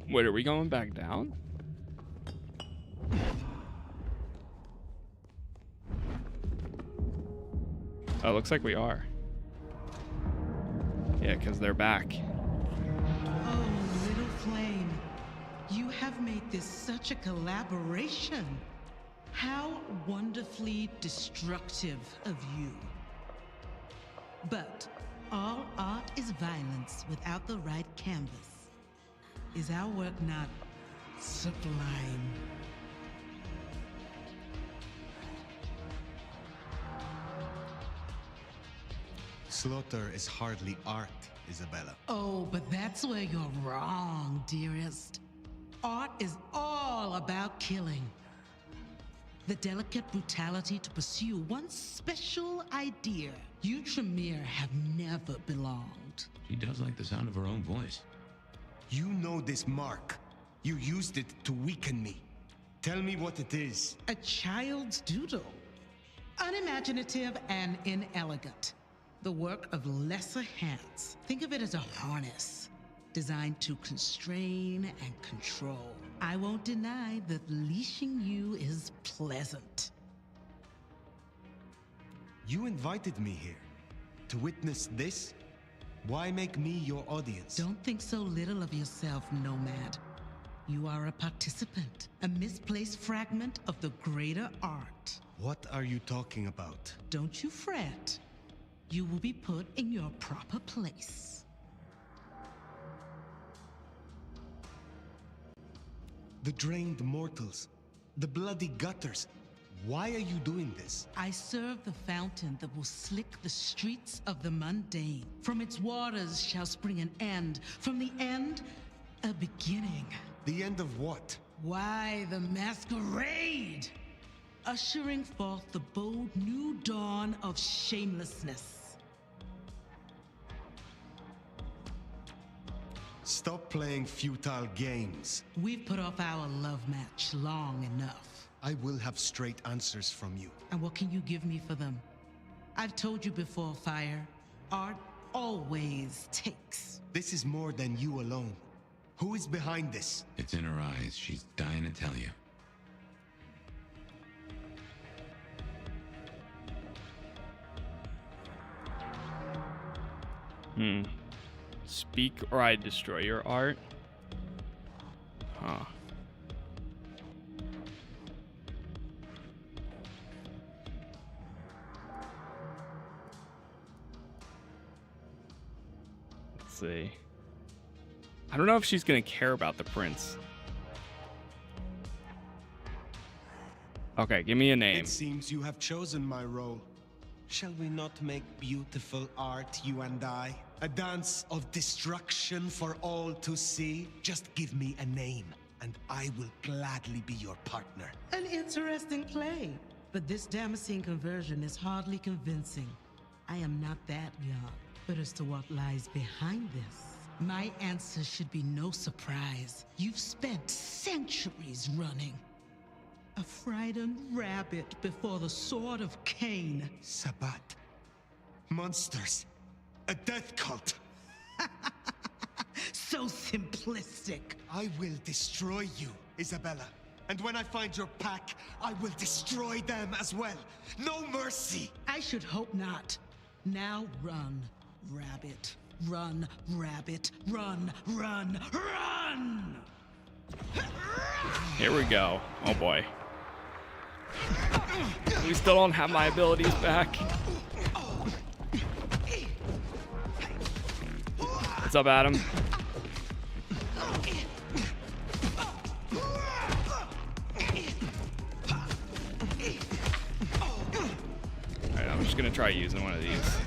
Wait, are we going back down? Oh, looks like we are. Yeah, because they're back. Oh, little flame. You have made this such a collaboration. How wonderfully destructive of you. But all art is violence without the right canvas. Is our work not sublime? Slaughter is hardly art, Isabella. Oh, but that's where you're wrong, dearest. Art is all about killing. The delicate brutality to pursue one special idea. You, Tremere, have never belonged. She does like the sound of her own voice. You know this mark. You used it to weaken me. Tell me what it is. A child's doodle. Unimaginative and inelegant. The work of lesser hands. Think of it as a harness designed to constrain and control. I won't deny that leashing you is pleasant. You invited me here to witness this? Why make me your audience? Don't think so little of yourself, Nomad. You are a participant, a misplaced fragment of the greater art. What are you talking about? Don't you fret. You will be put in your proper place. The drained mortals, the bloody gutters. Why are you doing this? I serve the fountain that will slick the streets of the mundane. From its waters shall spring an end. From the end, a beginning. The end of what? Why, the masquerade! Ushering forth the bold new dawn of shamelessness. Stop playing futile games. We've put off our love match long enough. I will have straight answers from you. And what can you give me for them? I've told you before, Fire. Art always takes. This is more than you alone. Who is behind this? It's in her eyes. She's dying to tell you. Speak or I destroy your art? Huh. Let's see. I don't know if she's gonna care about the prince. Okay, give me a name. It seems you have chosen my role. Shall we not make beautiful art, you and I? A dance of destruction for all to see? Just give me a name, and I will gladly be your partner. An interesting play, but this Damascene conversion is hardly convincing. I am not that young, but as to what lies behind this, my answer should be no surprise. You've spent centuries running. A frightened rabbit before the sword of Cain. Sabbat. Monsters. A death cult. So simplistic. I will destroy you, Isabella. And when I find your pack, I will destroy them as well. No mercy. I should hope not. Now run, rabbit. Run, rabbit. Run, run, run! Here we go. Oh boy. We still don't have my abilities back. What's up, Adam? Alright, I'm just gonna try using one of these.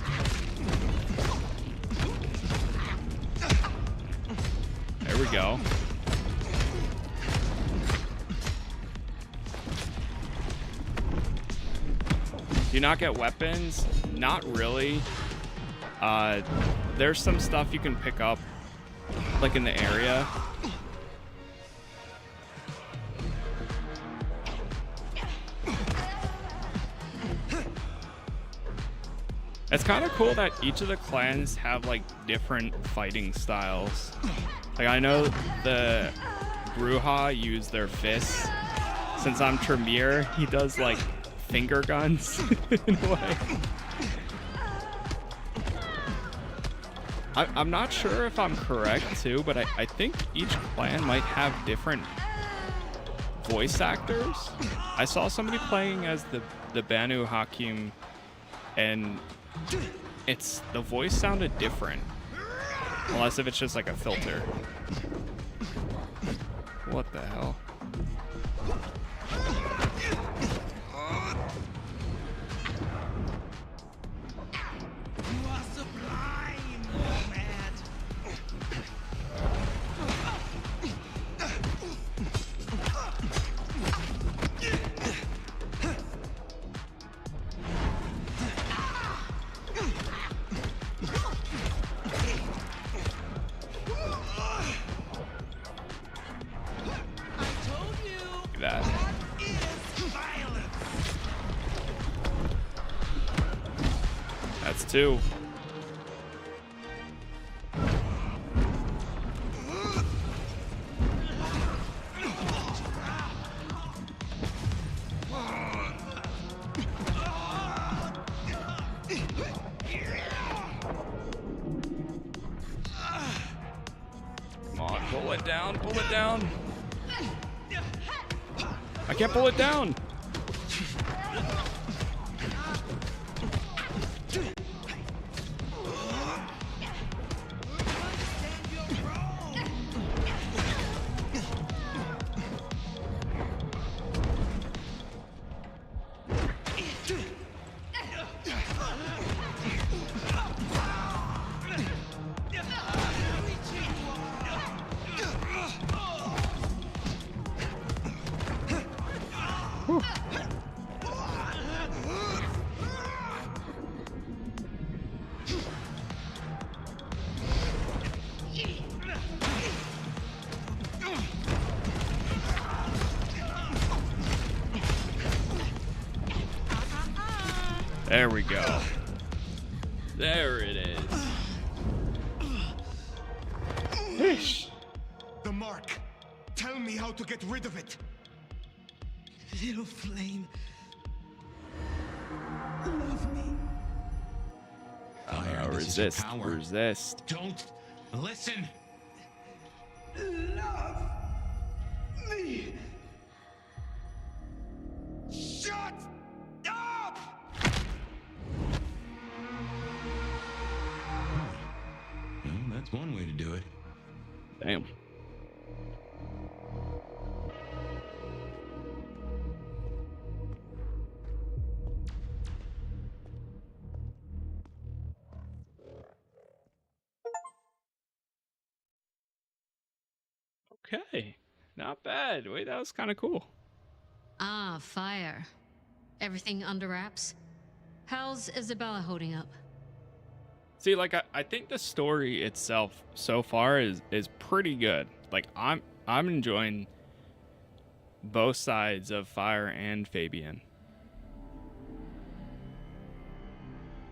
There we go. Do you not get weapons? Not really. There's some stuff you can pick up, like in the area. It's kind of cool that each of the clans have like different fighting styles. Like I know the Bruja use their fists. Since I'm Tremere, he does like finger guns in a way. I'm not sure if I'm correct too, but I think each clan might have different voice actors. I saw somebody playing as the Banu Hakim, and the voice sounded different. Unless if it's just like a filter. What the hell? Two. Come on, pull it down, pull it down. I can't pull it down. There we go. There it is. Fish. The mark. Tell me how to get rid of it. Little flame. Love me. Resist. Resist. Don't listen. Love me. Shut up! Well, that's one way to do it. Damn. Okay. Not bad. Wait, that was kind of cool. Ah, fire. Everything under wraps? How's Isabella holding up? See, like I think the story itself so far is pretty good. Like I'm enjoying both sides of Fire and Fabian.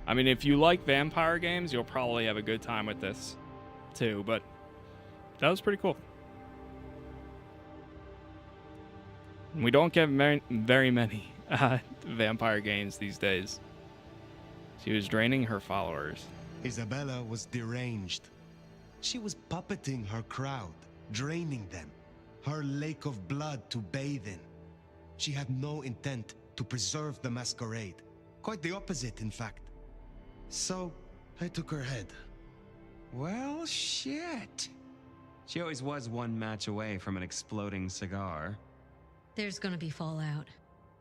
I mean, if you like vampire games, you'll probably have a good time with this too, but that was pretty cool. We don't get very many vampire games these days. She was draining her followers. Isabella was deranged. She was puppeting her crowd, draining them. Her lake of blood to bathe in. She had no intent to preserve the masquerade. Quite the opposite, in fact. So, I took her head. Well, shit. She always was one match away from an exploding cigar. There's gonna be fallout.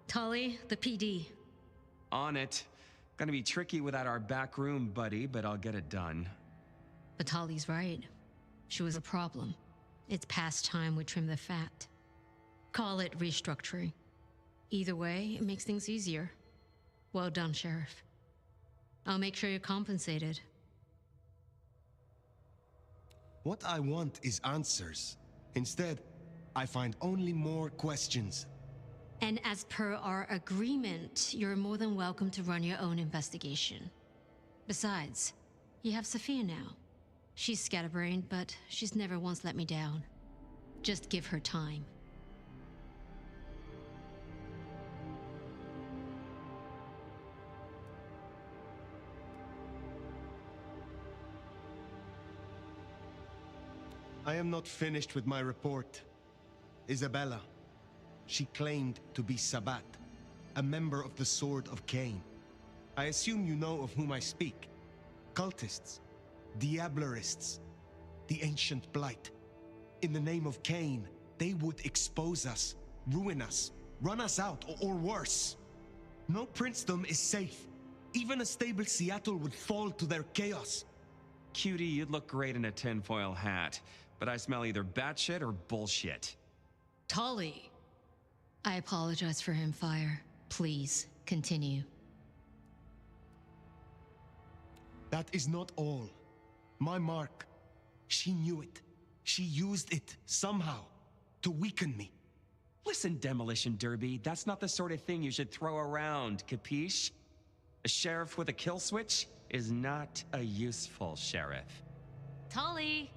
Tully, the PD. On it. Gonna be tricky without our back room buddy, but I'll get it done. But Tully's right. She was a problem. It's past time we trim the fat. Call it restructuring. Either way, it makes things easier. Well done, Sheriff. I'll make sure you're compensated. What I want is answers. Instead, I find only more questions. And as per our agreement, you're more than welcome to run your own investigation. Besides, you have Sophia now. She's scatterbrained, but she's never once let me down. Just give her time. I am not finished with my report. Isabella. She claimed to be Sabbat, a member of the Sword of Cain. I assume you know of whom I speak. Cultists, Diablerists, the ancient blight. In the name of Cain, they would expose us, ruin us, run us out, or worse. No princedom is safe. Even a stable Seattle would fall to their chaos. Cutie, you'd look great in a tinfoil hat, but I smell either batshit or bullshit. Tully! I apologize for him, Fire. Please, continue. That is not all. My mark. She knew it. She used it, somehow, to weaken me. Listen, Demolition Derby, that's not the sort of thing you should throw around, capiche? A sheriff with a kill switch is not a useful sheriff. Tully!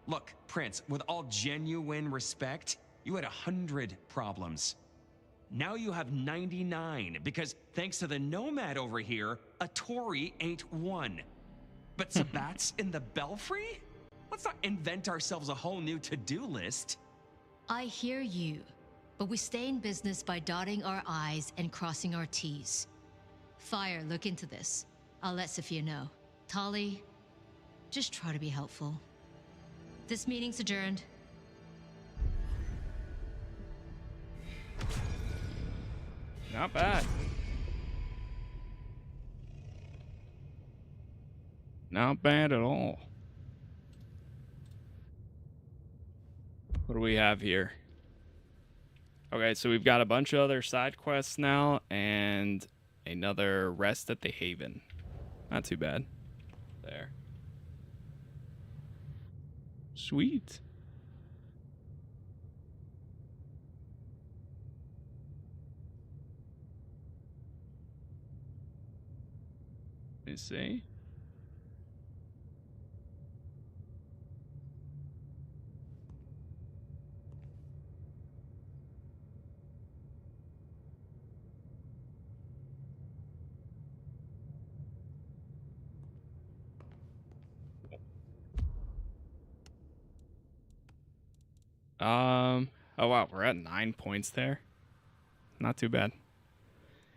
Look, Prince, with all genuine respect, you had 100 problems. Now you have 99, because thanks to the Nomad over here, a Tory ain't one. But Sabbat's in the Belfry? Let's not invent ourselves a whole new to-do list. I hear you, but we stay in business by dotting our I's and crossing our T's. Fire, look into this. I'll let Sophia know. Tully, just try to be helpful. This meeting's adjourned. Not bad. Not bad at all. What do we have here? Okay, so we've got a bunch of other side quests now and another rest at the Haven. Not too bad. There. Sweet. Let me see. Oh wow, we're at 9 points there. Not too bad.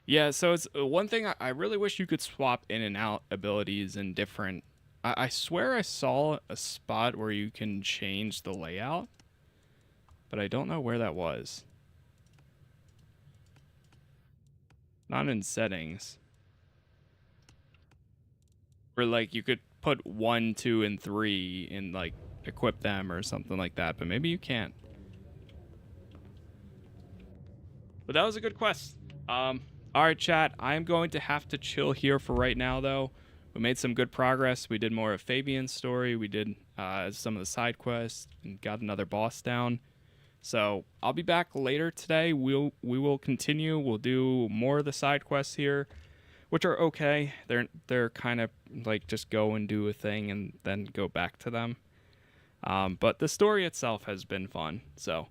Yeah, so it's one thing I really wish you could swap in and out abilities in different... I swear I saw a spot where you can change the layout, but I don't know where that was. Not in settings. Where like you could put 1, 2, and 3 and like equip them or something like that, but maybe you can't. But that was a good quest. All right, chat. I am going to have to chill here for right now, though. We made some good progress. We did more of Fabian's story. We did some of the side quests and got another boss down. So I'll be back later today. We will continue. We'll do more of the side quests here, which are okay. They're kind of like just go and do a thing and then go back to them. But the story itself has been fun. So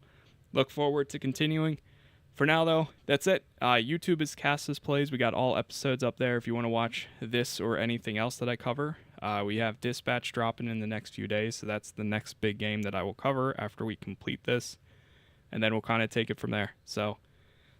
look forward to continuing. For now, though, that's it. YouTube is Casas Plays. We got all episodes up there if you want to watch this or anything else that I cover. We have Dispatch dropping in the next few days, so that's the next big game that I will cover after we complete this. And then we'll kind of take it from there. So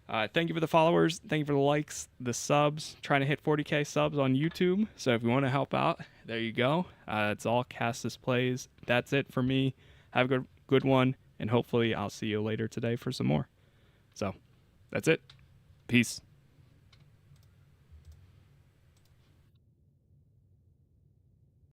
thank you for the followers. Thank you for the likes, the subs. Trying to hit 40K subs on YouTube. So if you want to help out, there you go. It's all Casas Plays. That's it for me. Have a good one, and hopefully I'll see you later today for some more. So that's it. Peace.